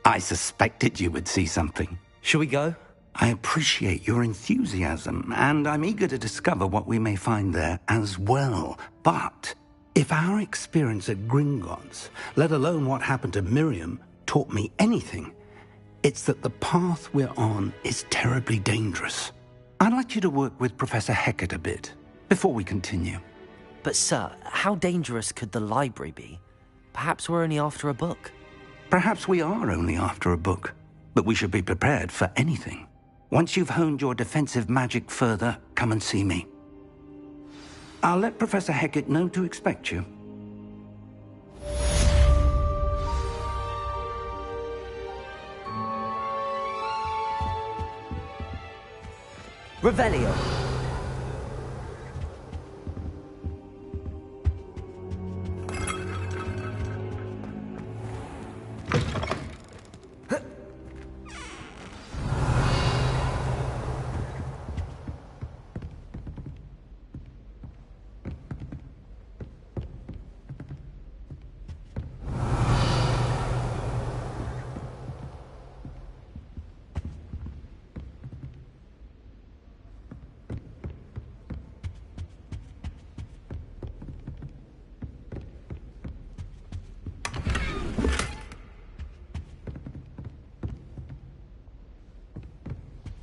S3: I suspected you would see something.
S1: Shall we go?
S3: I appreciate your enthusiasm, and I'm eager to discover what we may find there as well. But if our experience at Gringotts, let alone what happened to Miriam, taught me anything, it's that the path we're on is terribly dangerous. I'd like you to work with Professor Hecat a bit before we continue.
S1: But sir, how dangerous could the library be? Perhaps we're only after a book.
S3: Perhaps we are only after a book, but we should be prepared for anything. Once you've honed your defensive magic further, come and see me. I'll let Professor Hecat know to expect you.
S1: Revelio.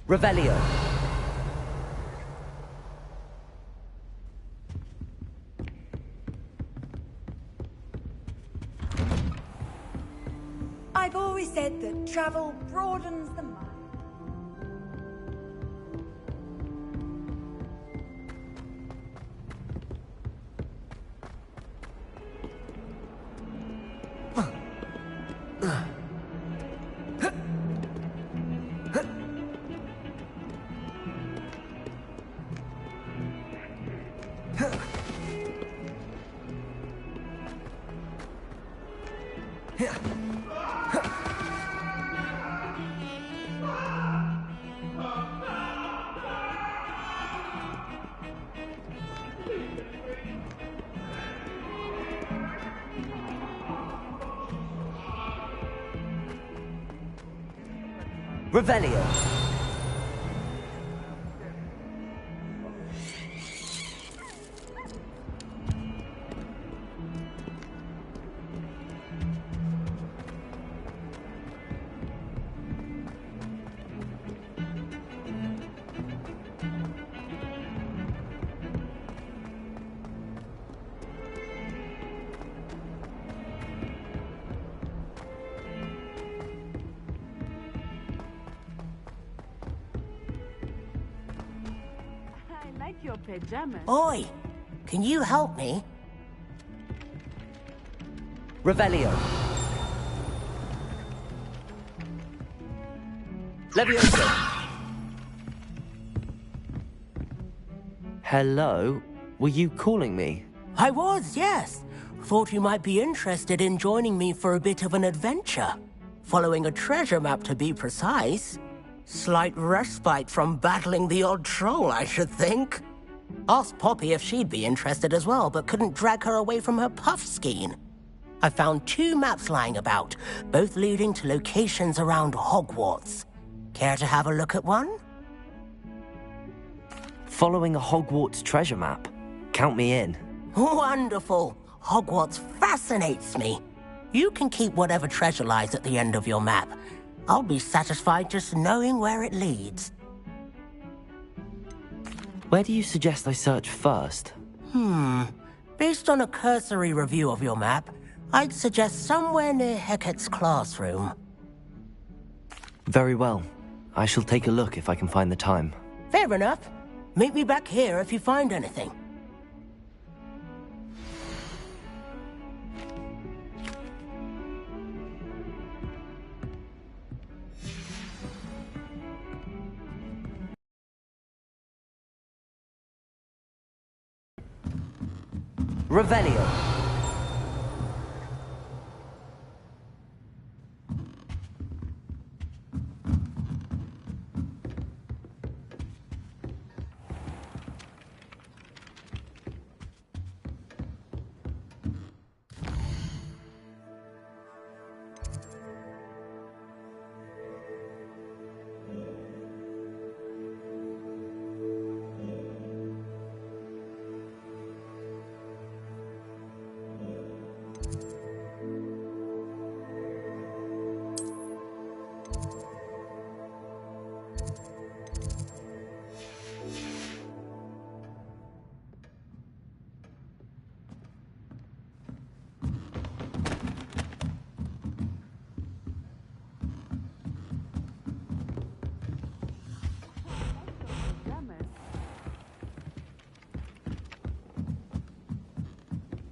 S1: Revelio.
S10: I've always said that travel broadens the mind. Revelio.
S13: Your pajamas.
S17: Oi, can you help me?
S1: Revelio. Levioso. Hello? Were you calling me?
S17: I was, yes. Thought you might be interested in joining me for a bit of an adventure. Following a treasure map, to be precise. Slight respite from battling the odd troll, I should think. Asked Poppy if she'd be interested as well, but couldn't drag her away from her puff skein. I found 2 maps lying about, both leading to locations around Hogwarts. Care to have a look at one?
S1: Following a Hogwarts treasure map. Count me in.
S17: Wonderful. Hogwarts fascinates me. You can keep whatever treasure lies at the end of your map. I'll be satisfied just knowing where it leads.
S1: Where do you suggest I search first?
S17: Based on a cursory review of your map, I'd suggest somewhere near Hecate's classroom.
S1: Very well. I shall take a look if I can find the time.
S17: Fair enough. Meet me back here if you find anything.
S1: Revelio.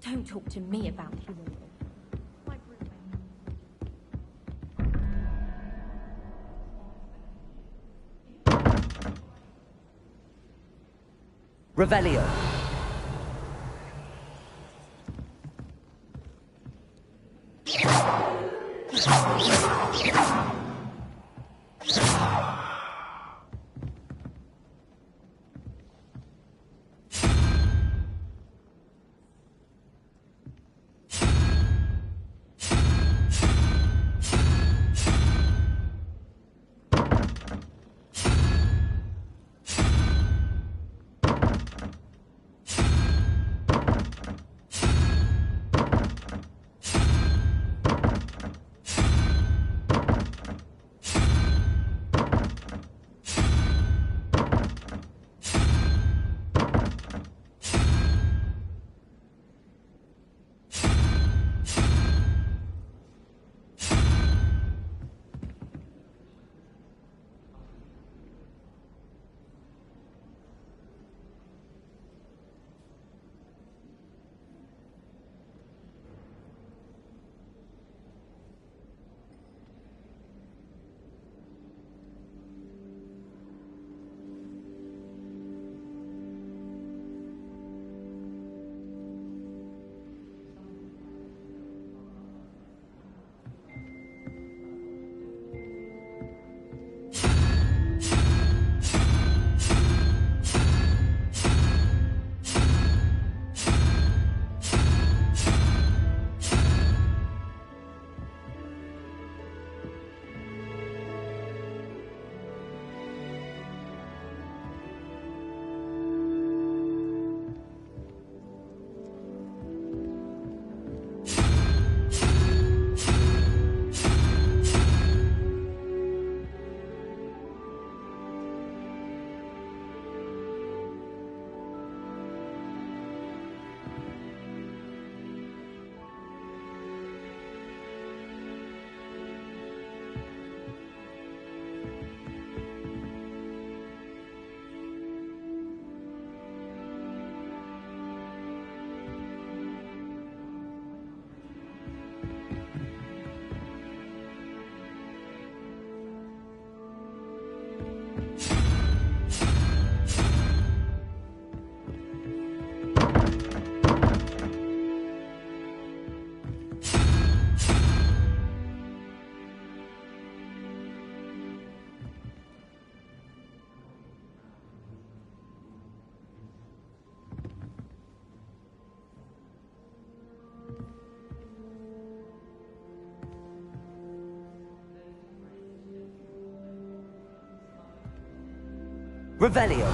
S22: Don't talk to me about human.
S1: Revelio. Revelio.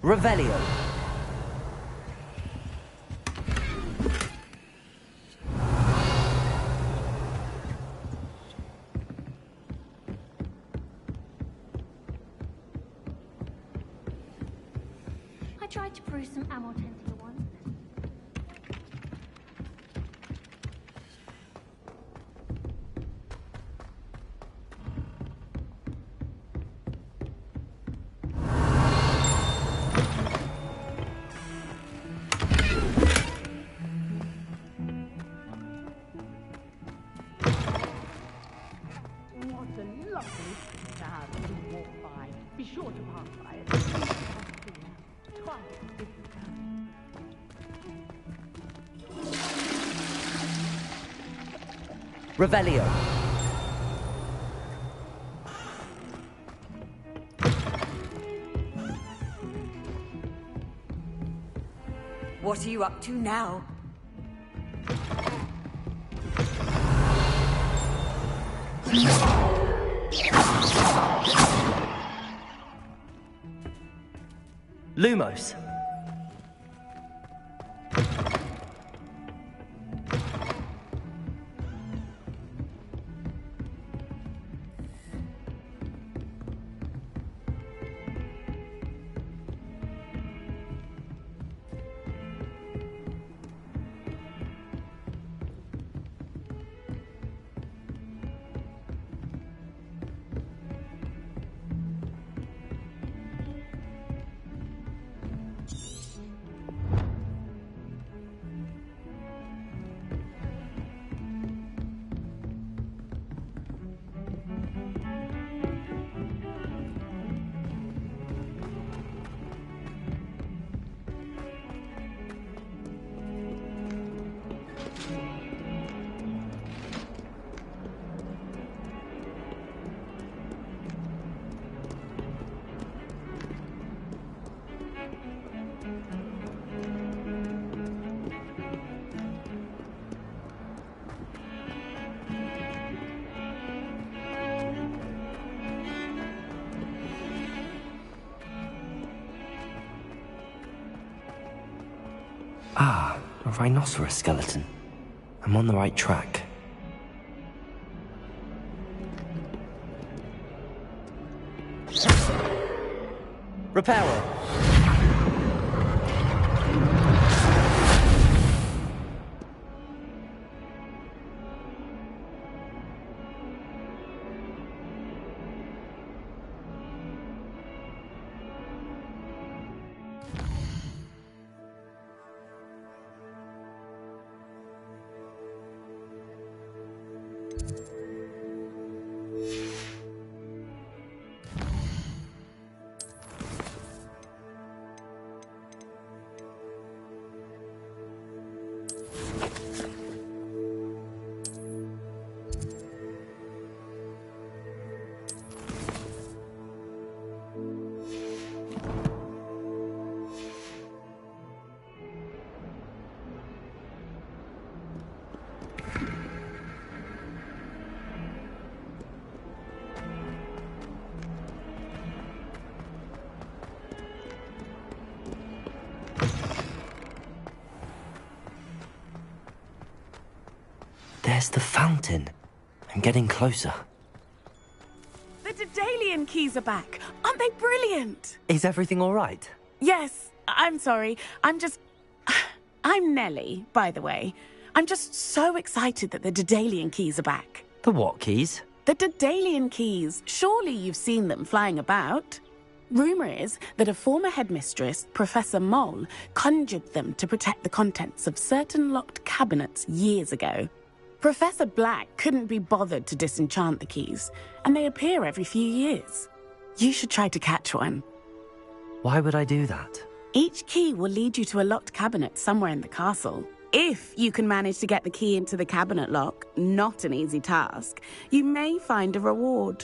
S1: Revelio.
S22: I tried to brew some amortentia once.
S8: What a lovely to have as you walk by. Be sure to pass by it. Twice if you can.
S1: Revelio.
S14: What are you up to now?
S1: Lumos. Ah, a rhinoceros skeleton. I'm on the right track. Reparo. There's the fountain. I'm getting closer.
S13: The Daedalian keys are back. Aren't they brilliant?
S1: Is everything all right?
S13: Yes, I'm sorry. I'm Nellie, by the way. I'm just so excited that the Daedalian keys are back.
S1: The what keys?
S13: The Daedalian keys. Surely you've seen them flying about. Rumour is that a former headmistress, Professor Mole, conjured them to protect the contents of certain locked cabinets years ago. Professor Black couldn't be bothered to disenchant the keys, and they appear every few years. You should try to catch one.
S1: Why would I do that?
S13: Each key will lead you to a locked cabinet somewhere in the castle. If you can manage to get the key into the cabinet lock, not an easy task, you may find a reward.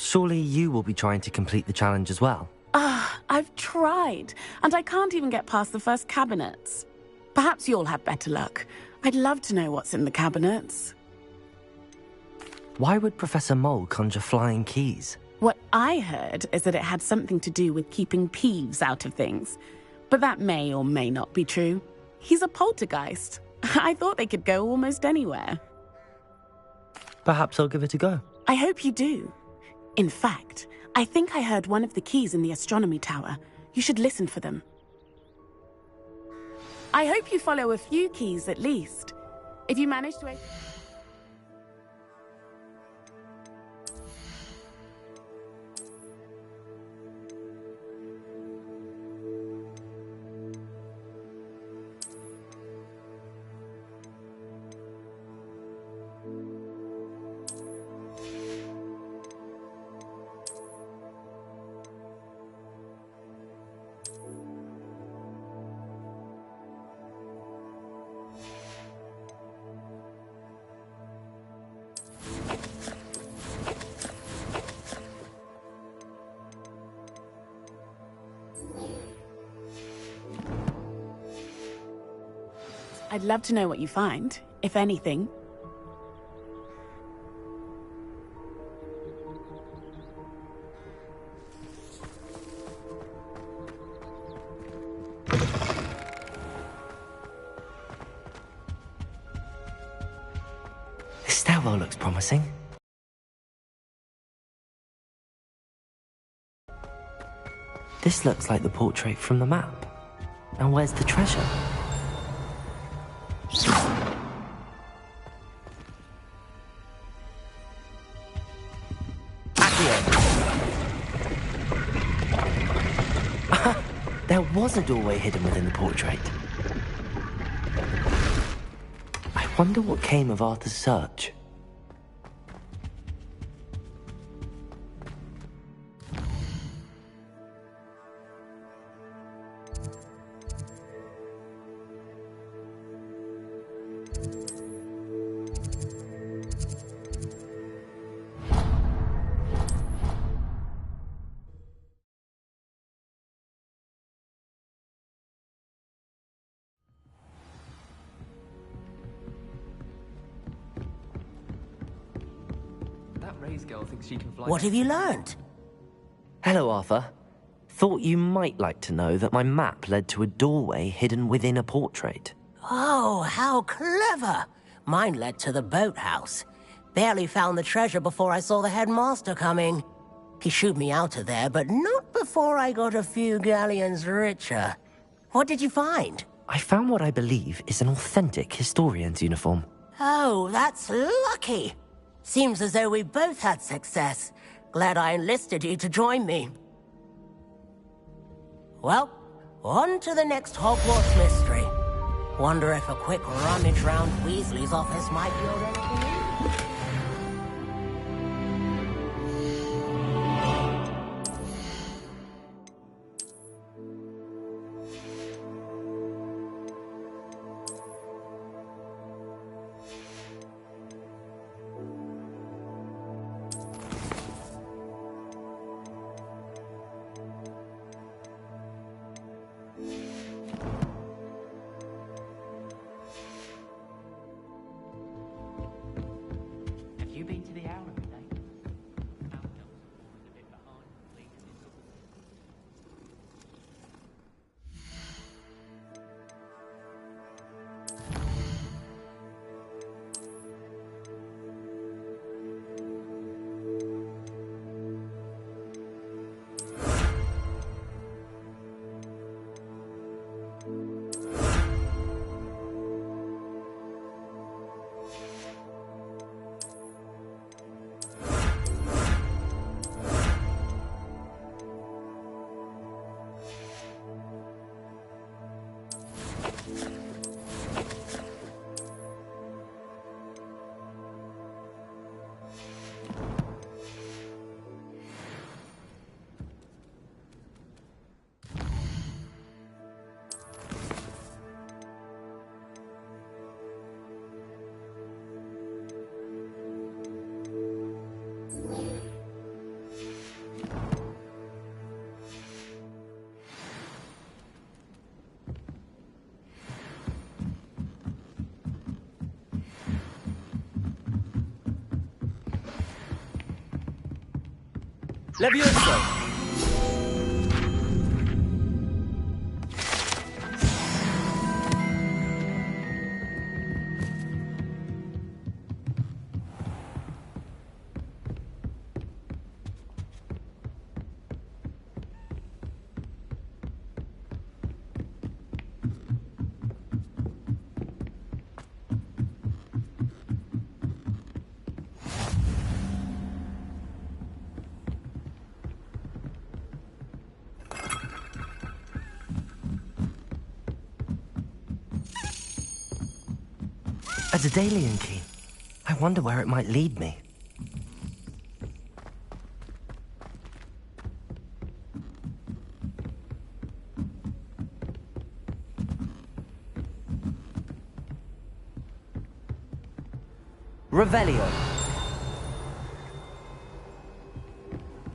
S1: Surely you will be trying to complete the challenge as well.
S13: I've tried, and I can't even get past the first cabinets. Perhaps you'll have better luck. I'd love to know what's in the cabinets.
S1: Why would Professor Mole conjure flying keys?
S13: What I heard is that it had something to do with keeping Peeves out of things. But that may or may not be true. He's a poltergeist. I thought they could go almost anywhere.
S1: Perhaps I'll give it a go.
S13: I hope you do. In fact, I think I heard one of the keys in the astronomy tower. You should listen for them. I hope you follow a few keys at least. If you manage to... I'd love to know what you find, if anything.
S1: This stairwell looks promising. This looks like the portrait from the map. And where's the treasure? There was a doorway hidden within the portrait. I wonder what came of Arthur's search.
S15: Girl thinks she can fly.
S17: What have you learned?
S1: Hello, Arthur. Thought you might like to know that my map led to a doorway hidden within a portrait.
S17: Oh, how clever! Mine led to the boathouse. Barely found the treasure before I saw the headmaster coming. He shooed me out of there, but not before I got a few galleons richer. What did you find?
S1: I found what I believe is an authentic historian's uniform.
S17: Oh, that's lucky. Seems as though we both had success. Glad I enlisted you to join me. Well, on to the next Hogwarts mystery. Wonder if a quick rummage round Weasley's office might yield anything.
S3: Levioso!
S1: A Daedalian key. I wonder where it might lead me. Revelio.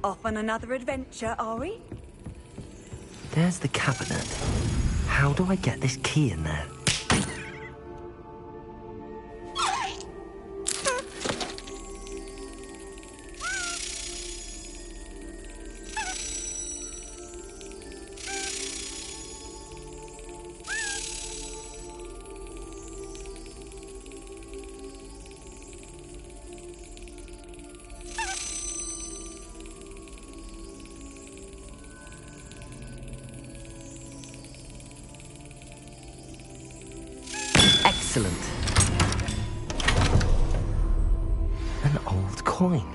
S10: Off on another adventure, are we?
S1: There's the cabinet. How do I get this key in there? Excellent. An old coin.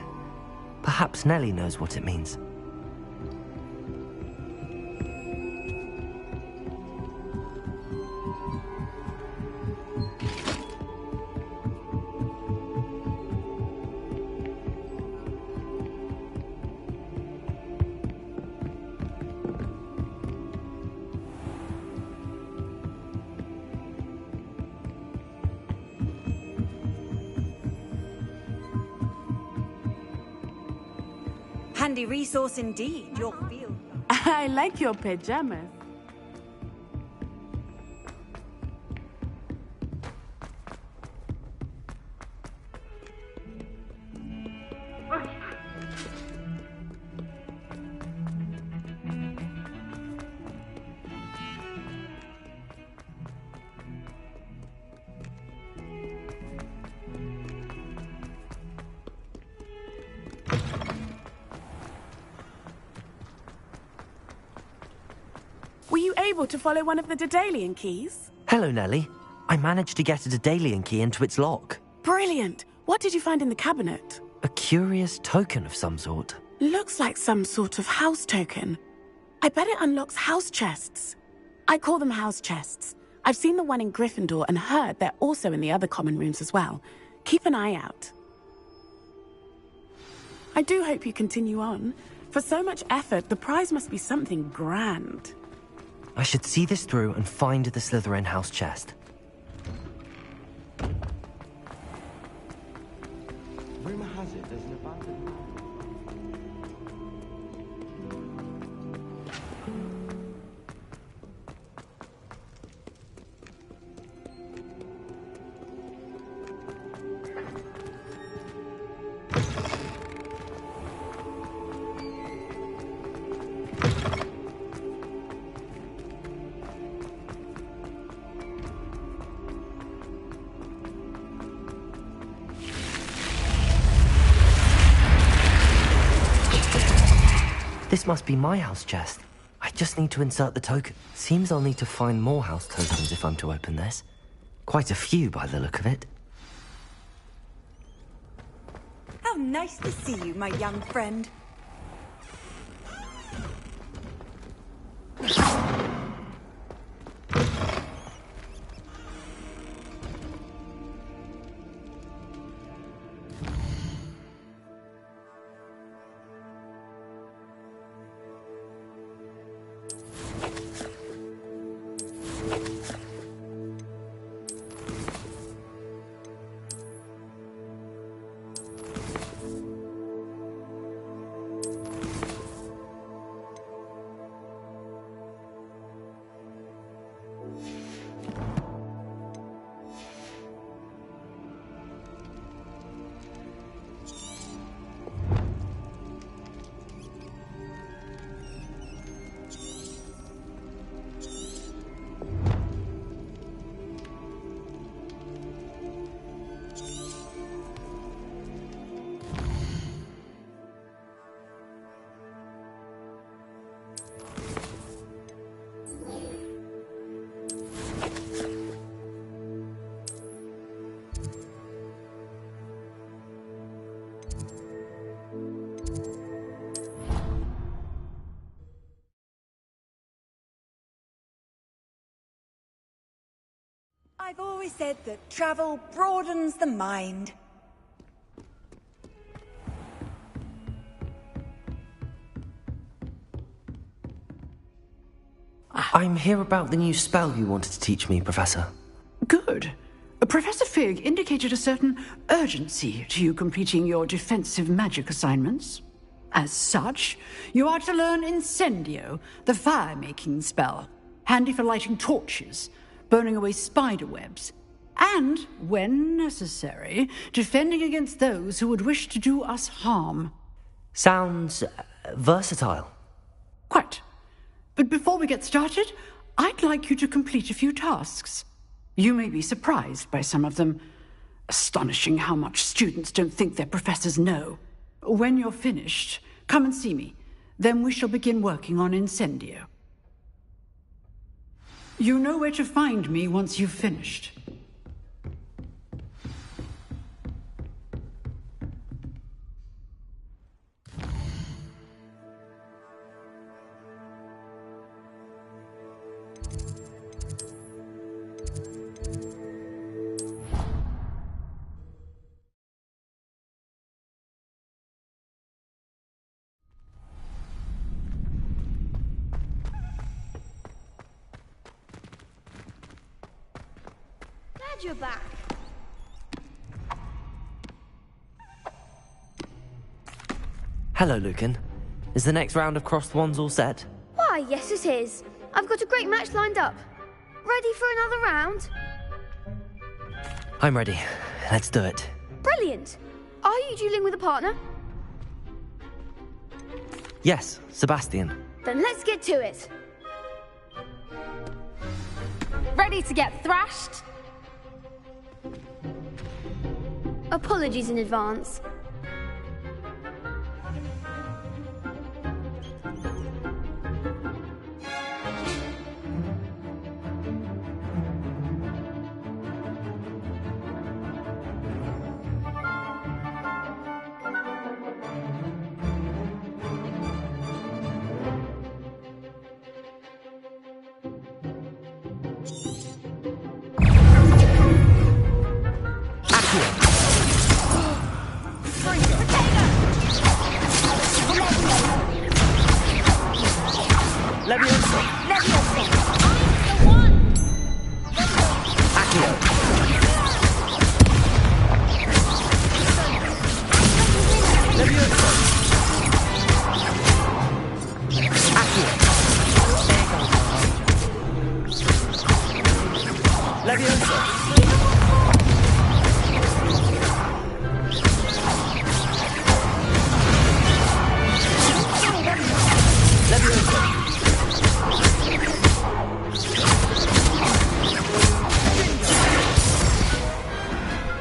S1: Perhaps Nellie knows what it means.
S10: Handy resource indeed, your field.
S13: I like your pajamas. Were you able to follow one of the Daedalian keys?
S1: Hello, Nellie. I managed to get a Daedalian key into its lock.
S13: Brilliant! What did you find in the cabinet?
S1: A curious token of some sort.
S13: Looks like some sort of house token. I bet it unlocks house chests. I call them house chests. I've seen the one in Gryffindor and heard they're also in the other common rooms as well. Keep an eye out. I do hope you continue on. For so much effort, the prize must be something grand.
S1: I should see this through and find the Slytherin house chest.
S15: Rumor has it there's an abandoned mine.
S1: This must be my house chest. I just need to insert the token. Seems I'll need to find more house tokens if I'm to open this. Quite a few by the look of it.
S10: How nice to see you, my young friend.
S11: I've always said that travel broadens the mind.
S1: I'm here about the new spell you wanted to teach me, Professor.
S16: Good. Professor Fig indicated a certain urgency to you completing your defensive magic assignments. As such, you are to learn Incendio, the fire-making spell, handy for lighting torches, burning away spider webs, and, when necessary, defending against those who would wish to do us harm.
S1: Sounds versatile.
S16: Quite. But before we get started, I'd like you to complete a few tasks. You may be surprised by some of them. Astonishing how much students don't think their professors know. When you're finished, come and see me. Then we shall begin working on Incendio. You know where to find me once you've finished.
S20: Glad you're back.
S1: Hello, Lucan. Is the next round of Crossed Wands all set?
S20: Why, yes it is. I've got a great match lined up. Ready for another round?
S1: I'm ready. Let's do it.
S20: Brilliant. Are you dueling with a partner?
S1: Yes, Sebastian.
S20: Then let's get to it.
S14: Ready to get thrashed?
S20: Apologies in advance.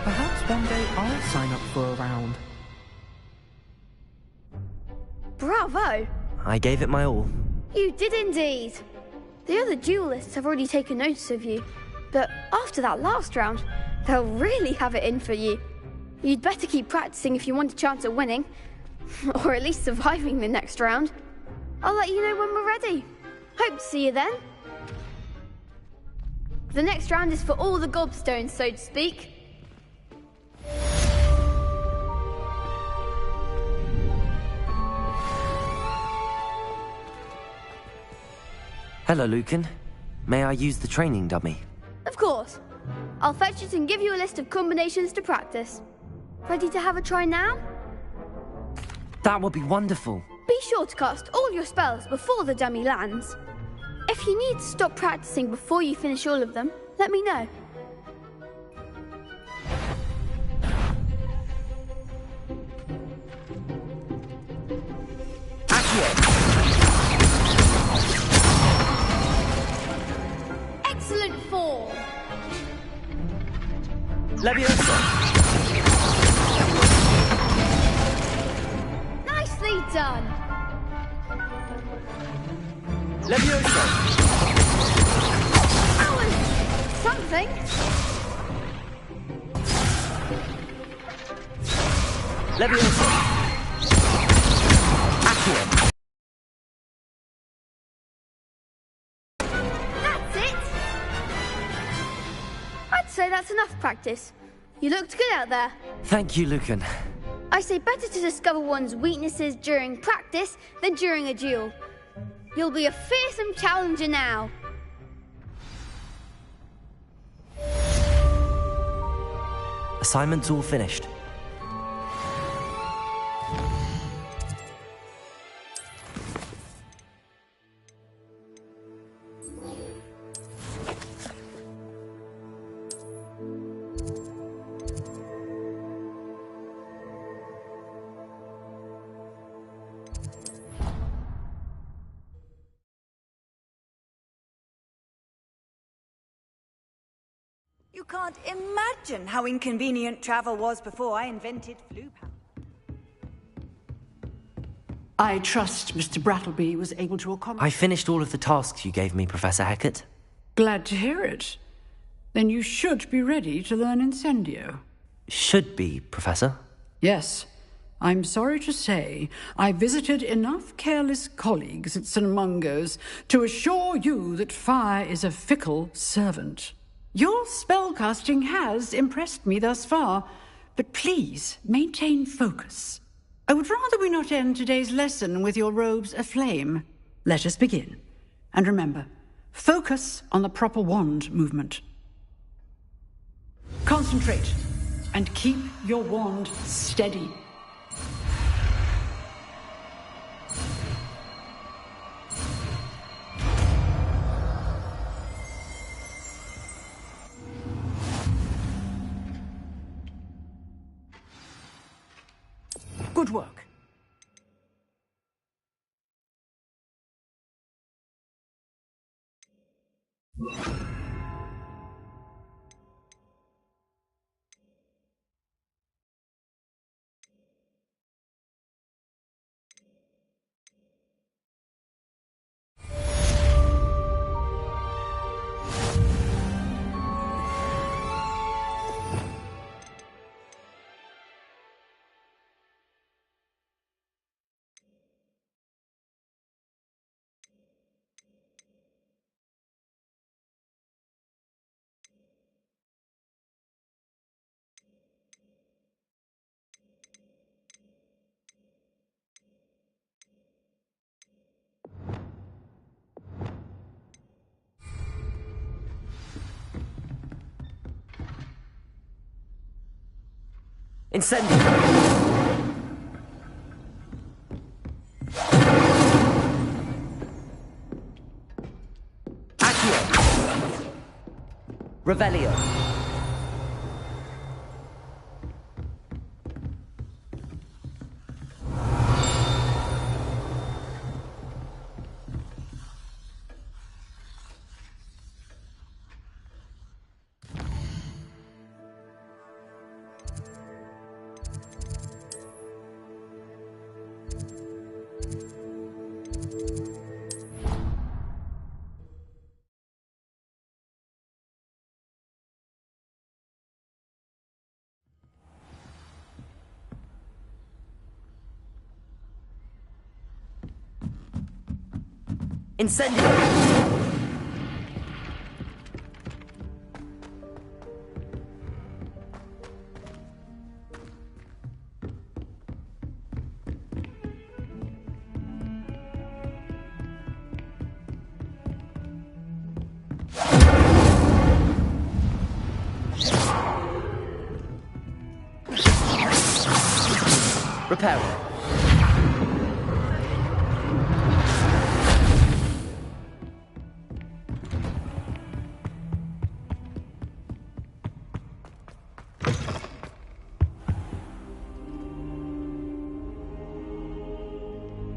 S6: Perhaps one day I'll sign up for a round.
S20: Bravo!
S1: I gave it my all.
S20: You did indeed. The other duelists have already taken notice of you, but after that last round, they'll really have it in for you. You'd better keep practicing if you want a chance at winning, or at least surviving the next round. I'll let you know when we're ready. Hope to see you then. The next round is for all the gobstones, so to speak.
S1: Hello, Lucan. May I use the training dummy?
S20: Of course. I'll fetch it and give you a list of combinations to practice. Ready to have a try now?
S1: That would be wonderful.
S20: Be sure to cast all your spells before the dummy lands. If you need to stop practicing before you finish all of them, let me know. Excellent form.
S1: Leviosa.
S20: Nicely done.
S1: Leviosa.
S20: That was something.
S1: Leviosa. Accio.
S20: That's it. I to say that's enough practice. You looked good out there.
S1: Thank you, Lucan.
S20: I say better to discover one's weaknesses during practice than during a duel. You'll be a fearsome challenger now.
S1: Assignment's all finished.
S11: You can't imagine how inconvenient travel was before I invented flu power.
S16: I trust Mr. Brattleby was able to accommodate...
S1: I finished all of the tasks you gave me, Professor Hecat.
S16: Glad to hear it. Then you should be ready to learn Incendio.
S1: Should be, Professor?
S16: Yes. I'm sorry to say, I visited enough careless colleagues at St. Mungo's to assure you that fire is a fickle servant. Your spellcasting has impressed me thus far, but please maintain focus. I would rather we not end today's lesson with your robes aflame. Let us begin. And remember, focus on the proper wand movement. Concentrate, and keep your wand steady. Good work.
S1: Incendio! Accio! Revelio! Incendio! Reparo.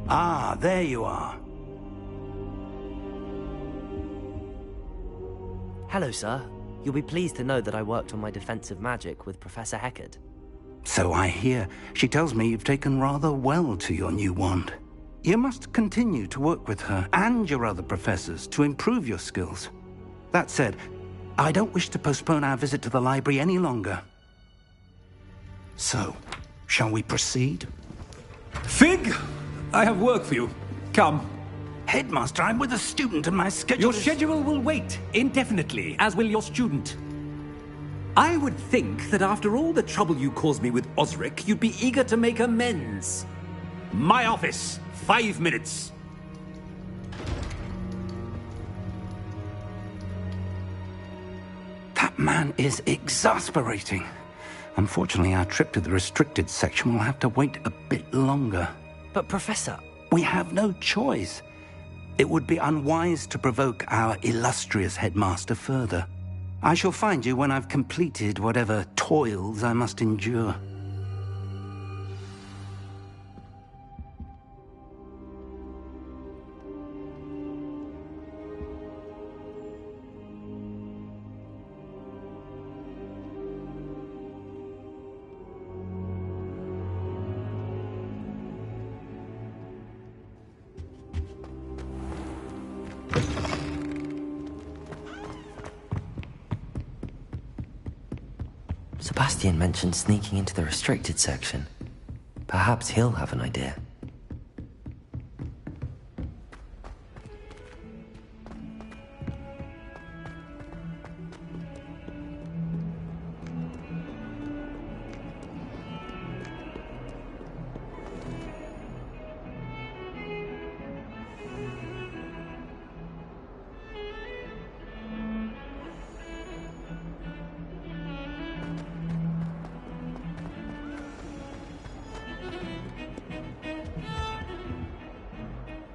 S2: Ah, there you are.
S1: Hello, sir. You'll be pleased to know that I worked on my defensive magic with Professor Hecat.
S2: So I hear. She tells me you've taken rather well to your new wand. You must continue to work with her and your other professors to improve your skills. That said, I don't wish to postpone our visit to the library any longer. So, shall we proceed?
S4: Fig! I have work for you. Come.
S2: Headmaster, I'm with a student and my schedule
S4: Your schedule will wait indefinitely, as will your student. I would think that after all the trouble you caused me with Osric, you'd be eager to make amends. My office, 5 minutes.
S2: That man is exasperating. Unfortunately, our trip to the restricted section will have to wait a bit longer.
S1: But, Professor...
S2: We have no choice. It would be unwise to provoke our illustrious headmaster further. I shall find you when I've completed whatever toils I must endure.
S1: Sebastian mentioned sneaking into the restricted section. Perhaps he'll have an idea.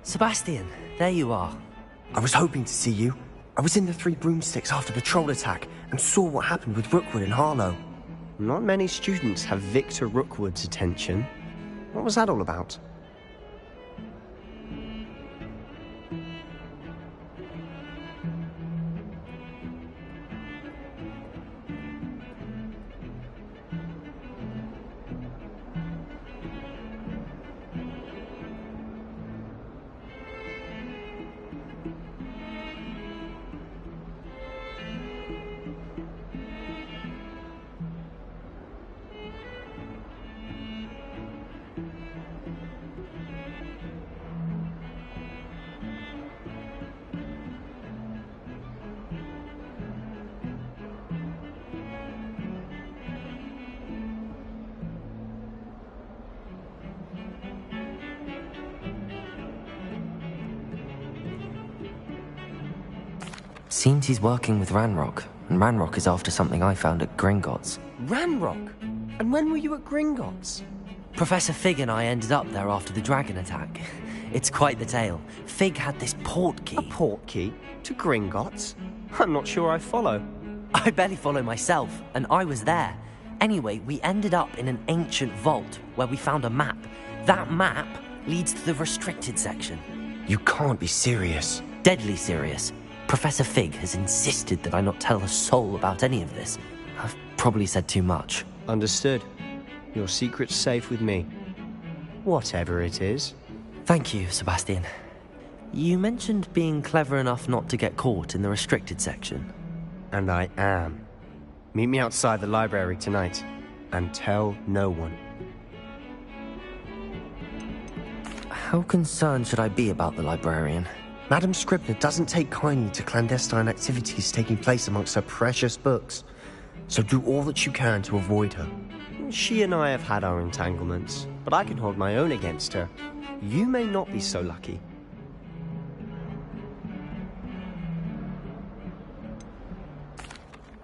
S1: Sebastian, there you are.
S5: I was hoping to see you. I was in the Three Broomsticks after the troll attack and saw what happened with Rookwood and Harlow.
S15: Not many students have Victor Rookwood's attention. What was that all about?
S1: Seems he's working with Ranrock, and Ranrock is after something I found at Gringotts.
S5: Ranrock? And when were you at Gringotts?
S1: Professor Fig and I ended up there after the dragon attack. It's quite the tale. Fig had this port key.
S15: A port key? To Gringotts? I'm not sure I follow.
S1: I barely follow myself, and I was there. Anyway, we ended up in an ancient vault where we found a map. That map leads to the restricted section.
S5: You can't be serious.
S1: Deadly serious. Professor Fig has insisted that I not tell a soul about any of this. I've probably said too much.
S15: Understood. Your secret's safe with me. Whatever it is.
S1: Thank you, Sebastian. You mentioned being clever enough not to get caught in the restricted section.
S15: And I am. Meet me outside the library tonight, and tell no one.
S1: How concerned should I be about the librarian?
S5: Madam Scribner doesn't take kindly to clandestine activities taking place amongst her precious books, so do all that you can to avoid her.
S15: She and I have had our entanglements, but I can hold my own against her. You may not be so lucky.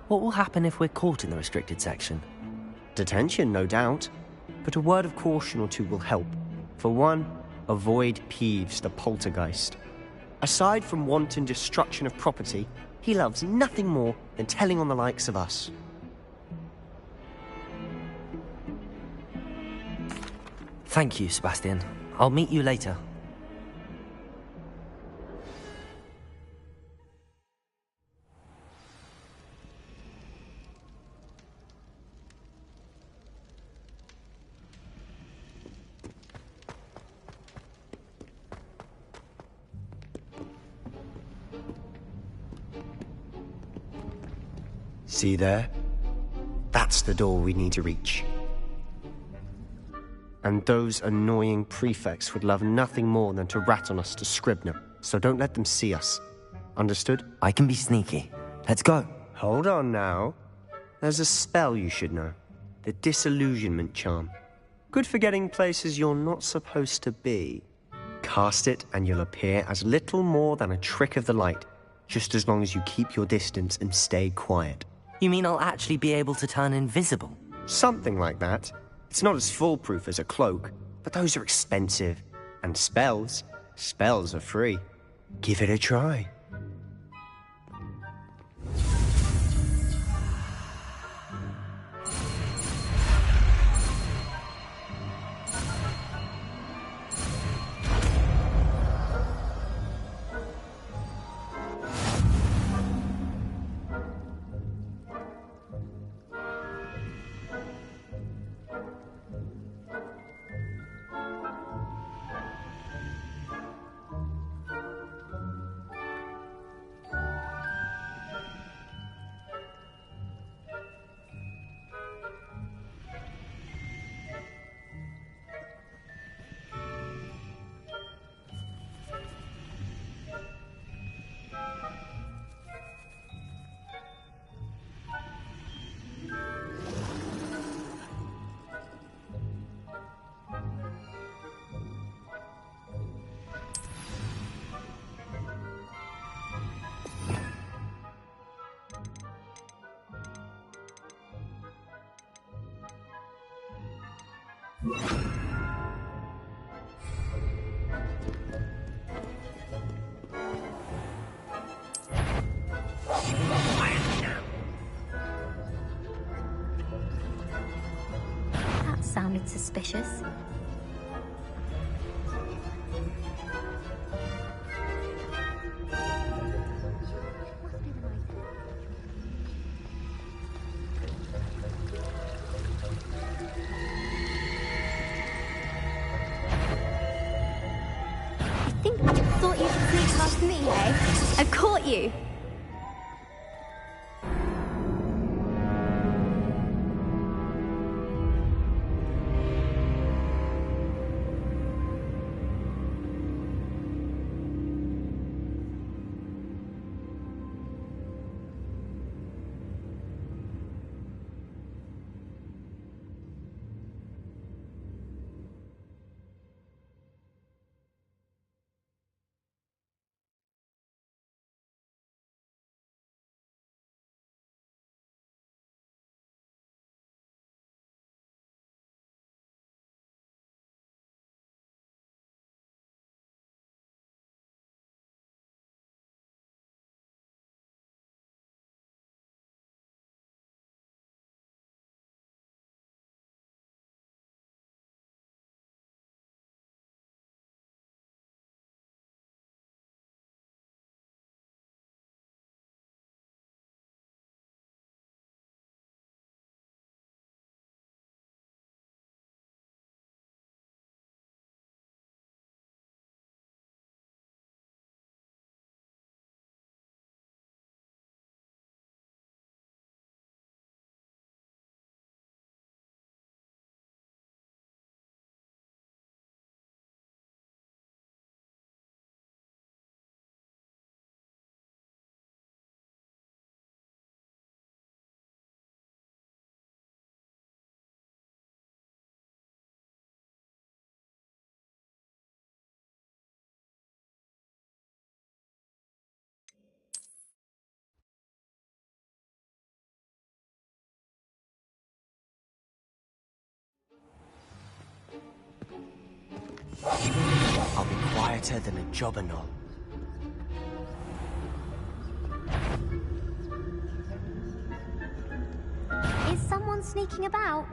S1: What will happen if we're caught in the restricted section?
S15: Detention, no doubt, but a word of caution or two will help. For one, avoid Peeves, the poltergeist. Aside from wanton destruction of property, he loves nothing more than telling on the likes of us.
S1: Thank you, Sebastian. I'll meet you later.
S15: See there? That's the door we need to reach. And those annoying prefects would love nothing more than to rat on us to Scribner, so don't let them see us. Understood?
S1: I can be sneaky. Let's go.
S15: Hold on now. There's a spell you should know. The Disillusionment Charm. Good for getting places you're not supposed to be. Cast it and you'll appear as little more than a trick of the light, just as long as you keep your distance and stay quiet.
S1: You mean I'll actually be able to turn invisible?
S15: Something like that. It's not as foolproof as a cloak, but those are expensive. And spells are free. Give it a try.
S22: That sounded suspicious. Thought you could sneak past me, eh? I caught you!
S15: I'll be quieter than a jobberknoll.
S22: Is someone sneaking about?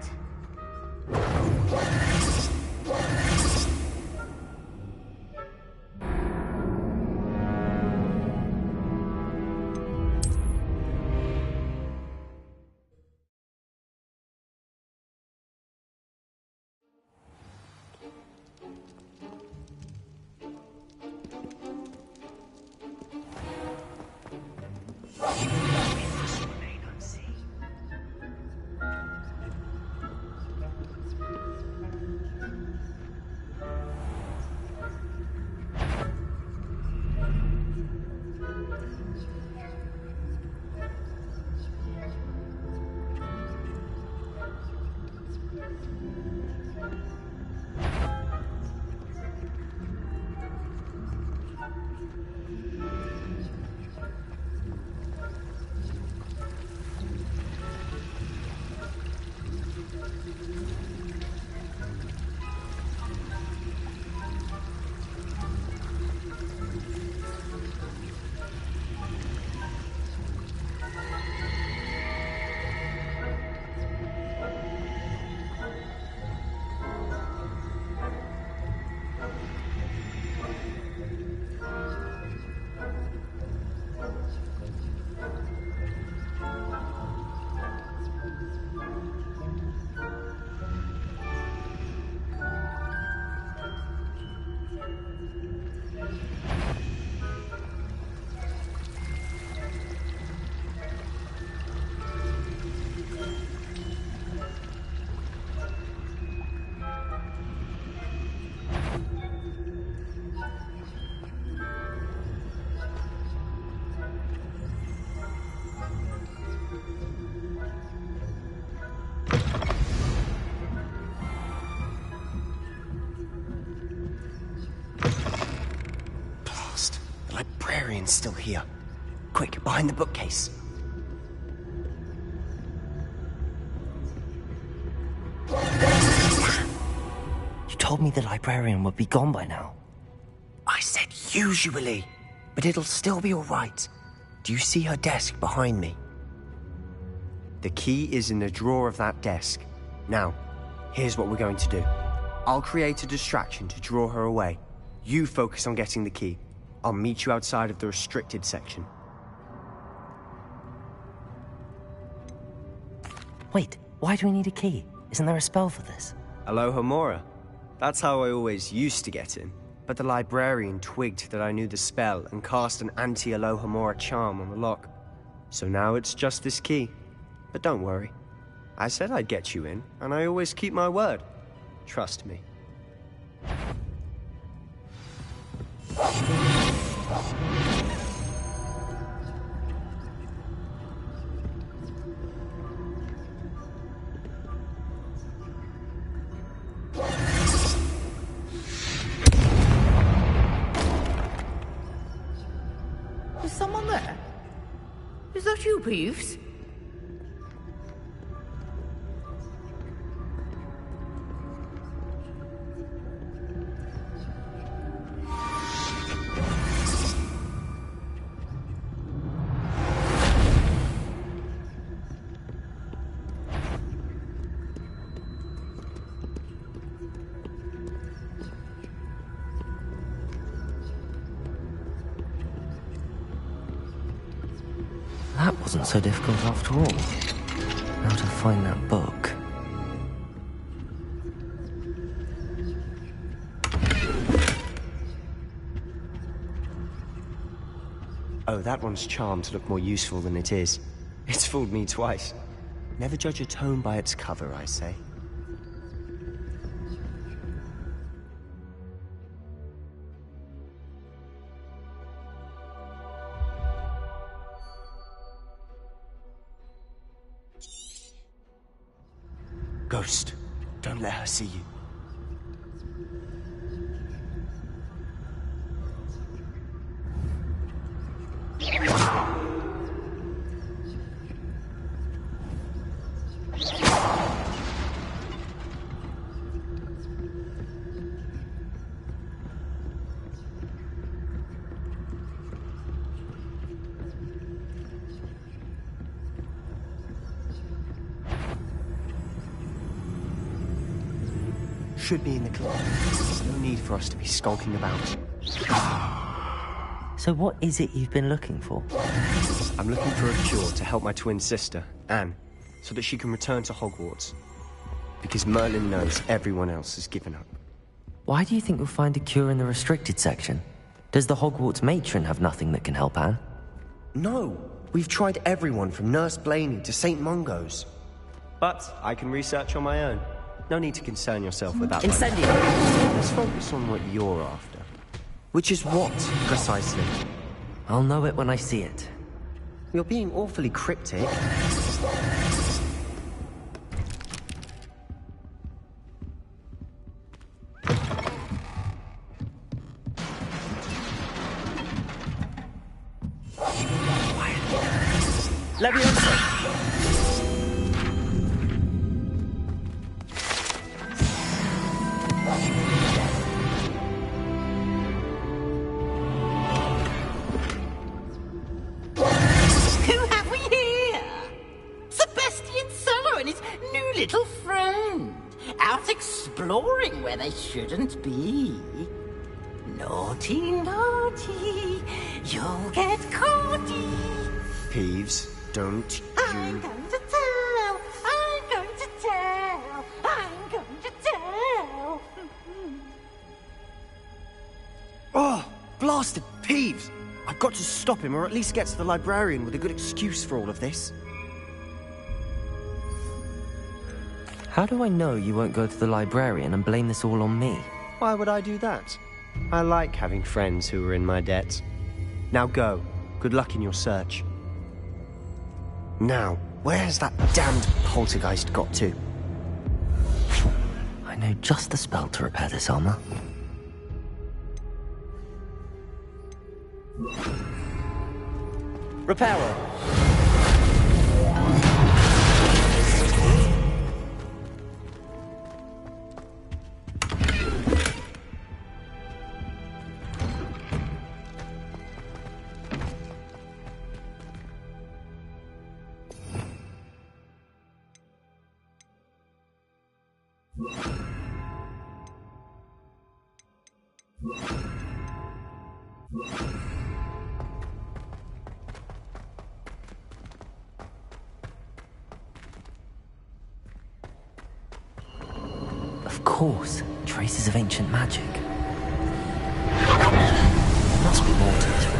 S5: librarian's still here. Quick, behind the bookcase.
S1: You told me the librarian would be gone by now.
S5: I said usually, but it'll still be all right. Do you see her desk behind me? The key is in the drawer of that desk. Now, here's what we're going to do. I'll create a distraction to draw her away. You focus on getting the key. I'll meet you outside of the restricted section.
S1: Wait, why do we need a key? Isn't there a spell for this?
S5: Alohomora. That's how I always used to get in. But the librarian twigged that I knew the spell and cast an anti-Alohomora charm on the lock. So now it's just this key. But don't worry. I said I'd get you in, and I always keep my word. Trust me.
S21: Is someone there? Is that you, Peeves?
S1: That wasn't so difficult after all. How to find that book.
S5: Oh, that one's charmed to look more useful than it is. It's fooled me twice. Never judge a tome by its cover, I say. Ghost, don't let her see you. Should be in the club. No need for us to be skulking about.
S1: So what is it you've been looking for?
S5: I'm looking for a cure to help my twin sister, Anne, so that she can return to Hogwarts. Because Merlin knows everyone else has given up.
S1: Why do you think you'll find a cure in the restricted section? Does the Hogwarts matron have nothing that can help Anne?
S5: No, we've tried everyone from Nurse Blaney to St. Mungo's. But I can research on my own. No need to concern yourself with that.
S1: Incendio!
S5: Let's focus on what you're after. Which is what, precisely?
S1: I'll know it when I see it.
S5: You're being awfully cryptic.
S1: Leviosa!
S21: Little friend, out exploring where they shouldn't be. Naughty, naughty, you'll get caughty.
S5: Peeves, don't you...
S21: I'm going to tell, I'm going to tell, I'm going to tell.
S5: Oh, blasted Peeves! I've got to stop him, or at least get to the librarian with a good excuse for all of this.
S1: How do I know you won't go to the librarian and blame this all on me?
S5: Why would I do that? I like having friends who are in my debt. Now go. Good luck in your search. Now, where's that damned poltergeist got to?
S1: I know just the spell to repair this armor.
S15: Reparo.
S1: Of course, traces of ancient magic. There must be more to this room.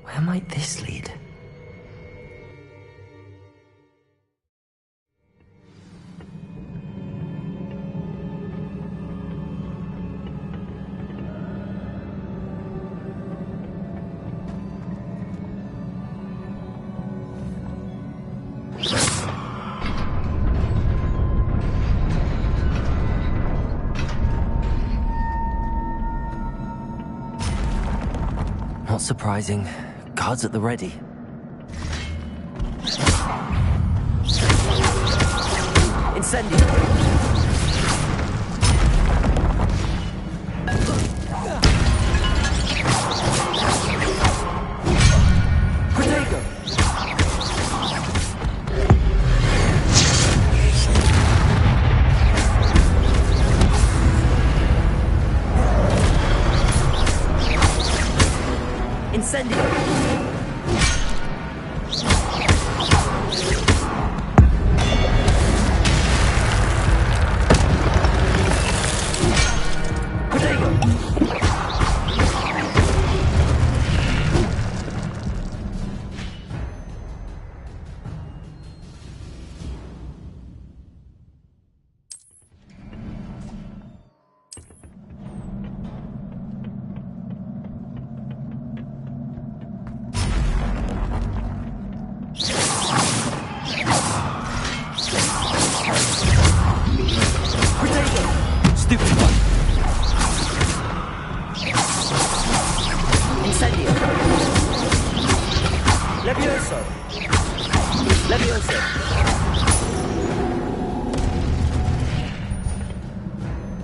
S1: Where might this lead? Not surprising. Guards at the ready.
S15: Incendio.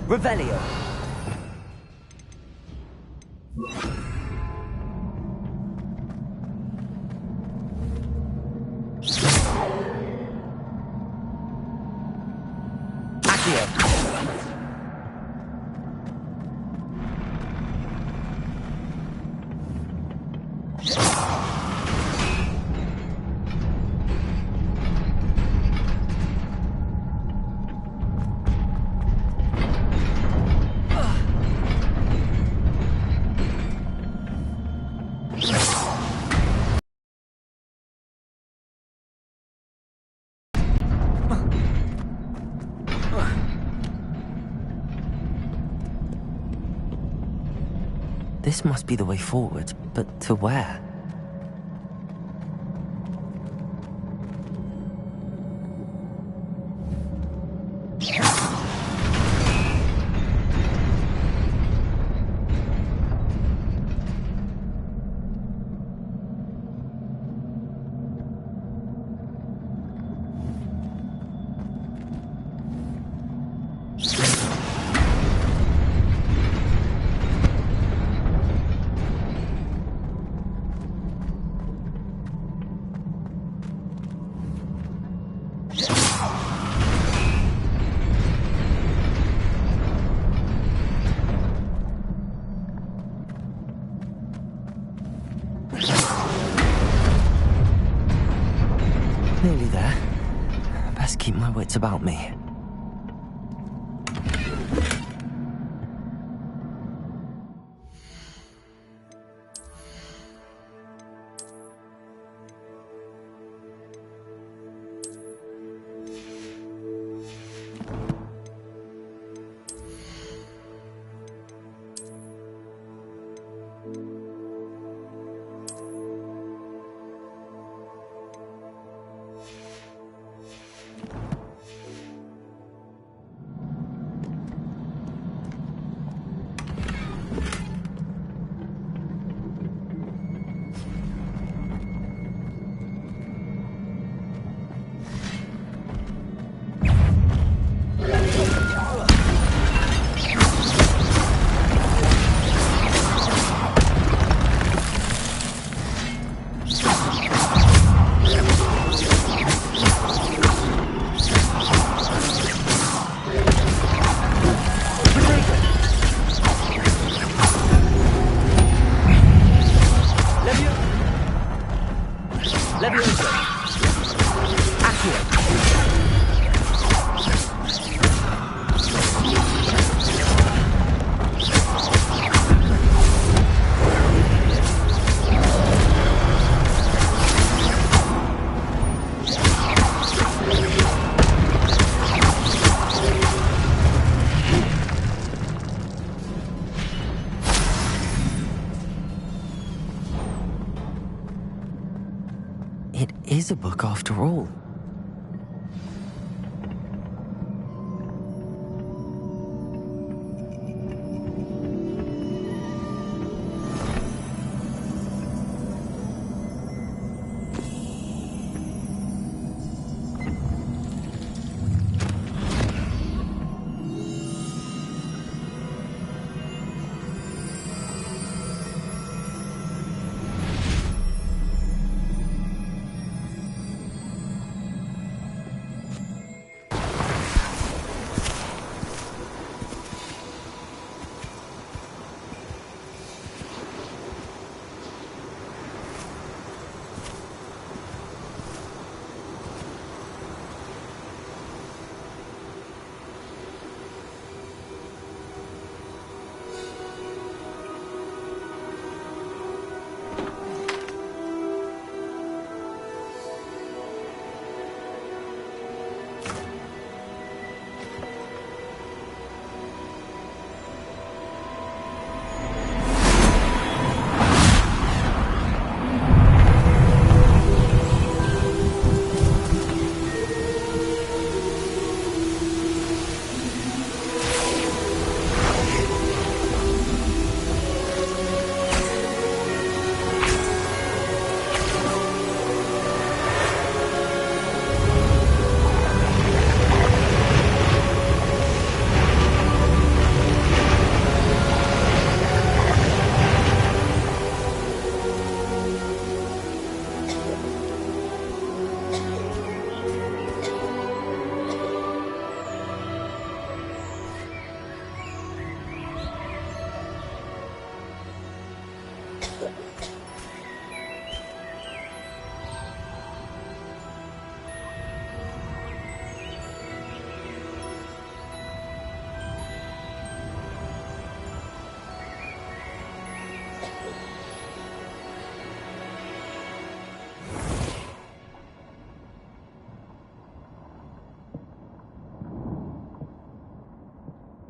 S15: Revelio.
S1: This must be the way forward, but to where? Nearly there. Best keep my wits about me.
S21: Leviosa. Accio.
S1: It is a book after all.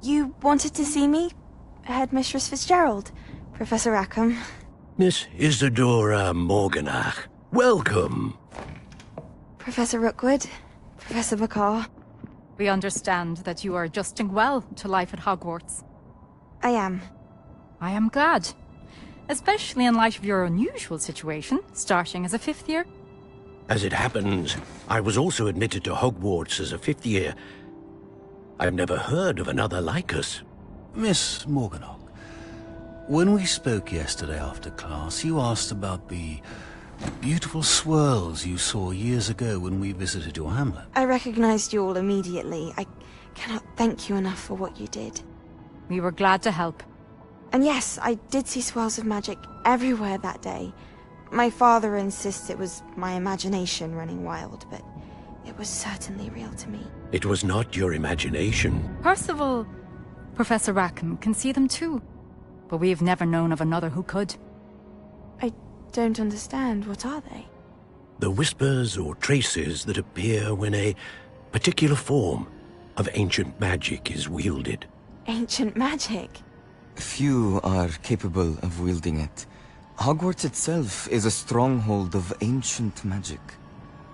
S9: You wanted to see me? Headmistress Fitzgerald? Professor Rackham?
S7: Miss Isadora Morganach, welcome.
S9: Professor Rookwood? Professor Bakar?
S19: We understand that you are adjusting well to life at Hogwarts.
S9: I am.
S19: I am glad. Especially in light of your unusual situation, starting as a 5th year.
S7: As it happens, I was also admitted to Hogwarts as a 5th year. I've never heard of another like us.
S23: Miss Morganach, when we spoke yesterday after class, you asked about the beautiful swirls you saw years ago when we visited your hamlet.
S9: I recognized you all immediately. I cannot thank you enough for what you did.
S19: We were glad to help.
S9: And yes, I did see swirls of magic everywhere that day. My father insists it was my imagination running wild, but it was certainly real to me.
S7: It was not your imagination.
S19: Percival, Professor Rackham can see them too. But we have never known of another who could.
S9: I don't understand. What are they?
S7: The whispers or traces that appear when a particular form of ancient magic is wielded.
S9: Ancient magic?
S1: Few are capable of wielding it. Hogwarts itself is a stronghold of ancient magic.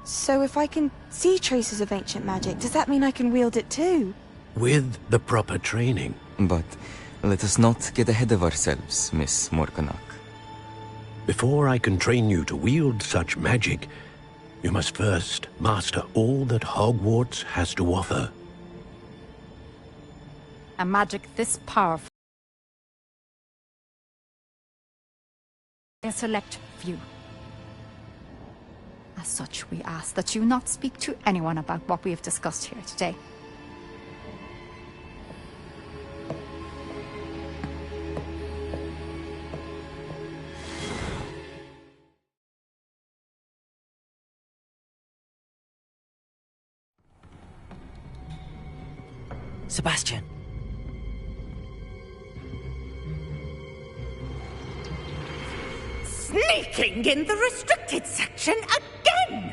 S9: So if I can see traces of ancient magic, does that mean I can wield it too?
S7: With the proper training.
S1: But let us not get ahead of ourselves, Miss Morganach.
S7: Before I can train you to wield such magic, you must first master all that Hogwarts has to offer.
S19: A magic this powerful. A select few. As such, we ask that you not speak to anyone about what we have discussed here today.
S1: Sebastian.
S8: Sneaking in the restricted section again!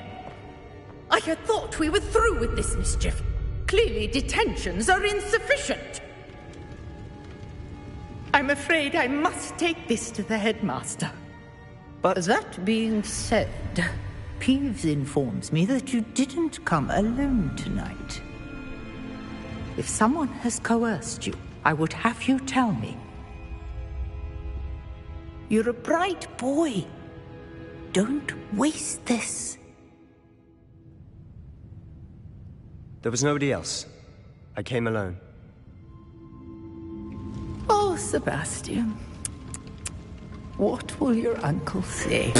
S8: I had thought we were through with this mischief. Clearly detentions are insufficient. I'm afraid I must take this to the headmaster.
S12: But that being said, Peeves informs me that you didn't come alone tonight. If someone has coerced you, I would have you tell me. You're a bright boy. Don't waste this.
S15: There was nobody else. I came alone.
S12: Oh, Sebastian. What will your uncle say?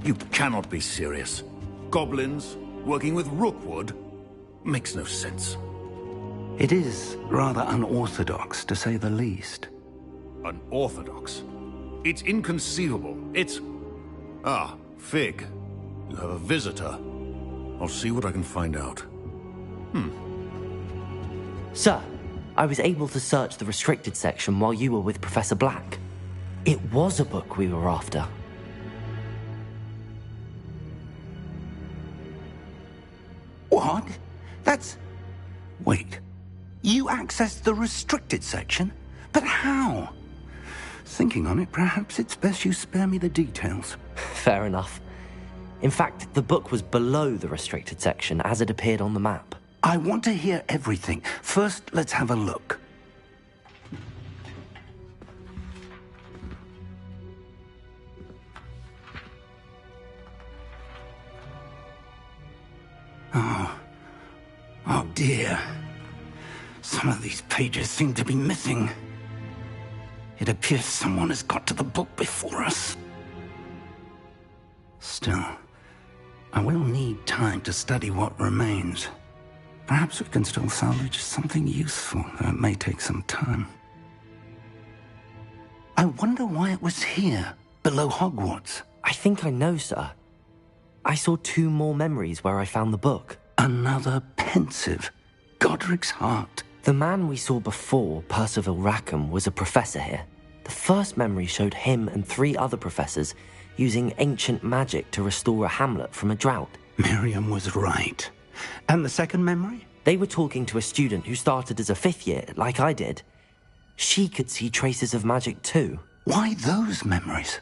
S23: You cannot be serious. Goblins working with Rookwood makes no sense.
S2: It is rather unorthodox, to say the least.
S23: Unorthodox? It's inconceivable. It's... Ah, Fig. You have a visitor. I'll see what I can find out.
S1: Sir, I was able to search the restricted section while you were with Professor Black. It was a book we were after.
S2: What? That's... Wait. You accessed the restricted section? But how? Thinking on it, perhaps it's best you spare me the details.
S1: Fair enough. In fact, the book was below the restricted section as it appeared on the map.
S2: I want to hear everything. First, let's have a look. Oh dear. Some of these pages seem to be missing. It appears someone has got to the book before us. Still, I will need time to study what remains. Perhaps we can still salvage something useful, though it may take some time. I wonder why it was here, below Hogwarts.
S1: I think I know, sir. I saw 2 more memories where I found the book.
S2: Another pensive. Godric's heart.
S1: The man we saw before, Percival Rackham, was a professor here. The first memory showed him and 3 other professors using ancient magic to restore a hamlet from a drought.
S2: Miriam was right. And the second memory?
S1: They were talking to a student who started as a 5th year, like I did. She could see traces of magic too.
S2: Why those memories?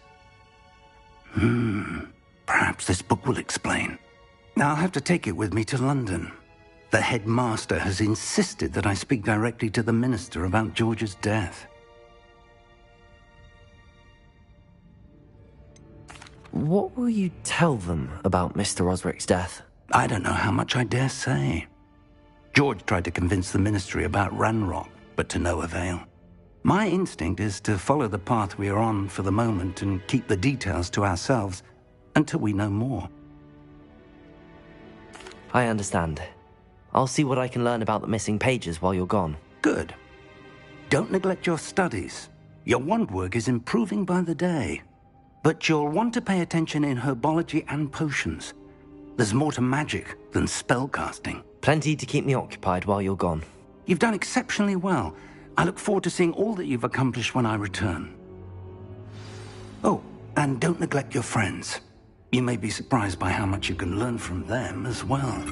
S2: Perhaps this book will explain. I'll have to take it with me to London. The headmaster has insisted that I speak directly to the minister about George's death.
S1: What will you tell them about Mr. Osric's death?
S2: I don't know how much I dare say. George tried to convince the ministry about Ranrock, but to no avail. My instinct is to follow the path we are on for the moment and keep the details to ourselves until we know more.
S1: I understand. I'll see what I can learn about the missing pages while you're gone.
S2: Good. Don't neglect your studies. Your wand work is improving by the day. But you'll want to pay attention in herbology and potions. There's more to magic than spellcasting.
S1: Plenty to keep me occupied while you're gone.
S2: You've done exceptionally well. I look forward to seeing all that you've accomplished when I return. Oh, and don't neglect your friends. You may be surprised by how much you can learn from them as well.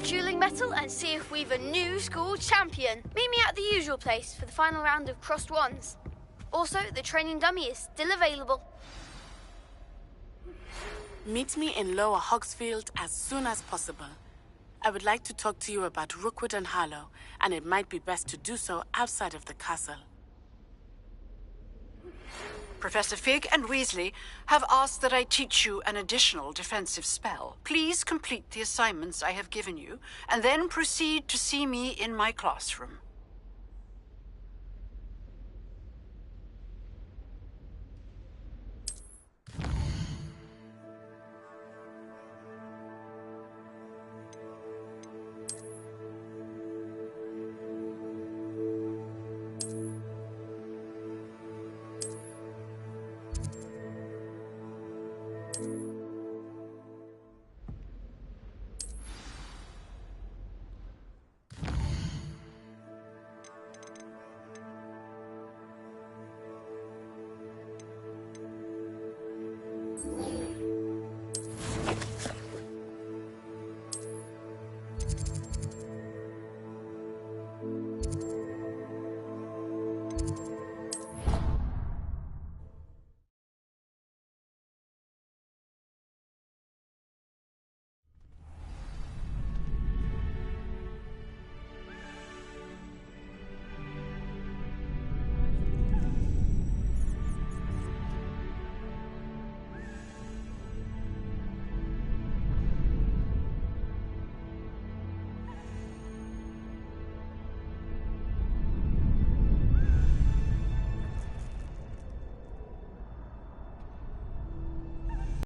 S20: Dueling metal and see if we've a new school champion. Meet me at the usual place for the final round of crossed wands. Also, the training dummy is still available.
S13: Meet me in Lower Hogsfield as soon as possible. I would like to talk to you about Rookwood and Harlow, and it might be best to do so outside of the castle.
S16: Professor Fig and Weasley have asked that I teach you an additional defensive spell. Please complete the assignments I have given you, and then proceed to see me in my classroom.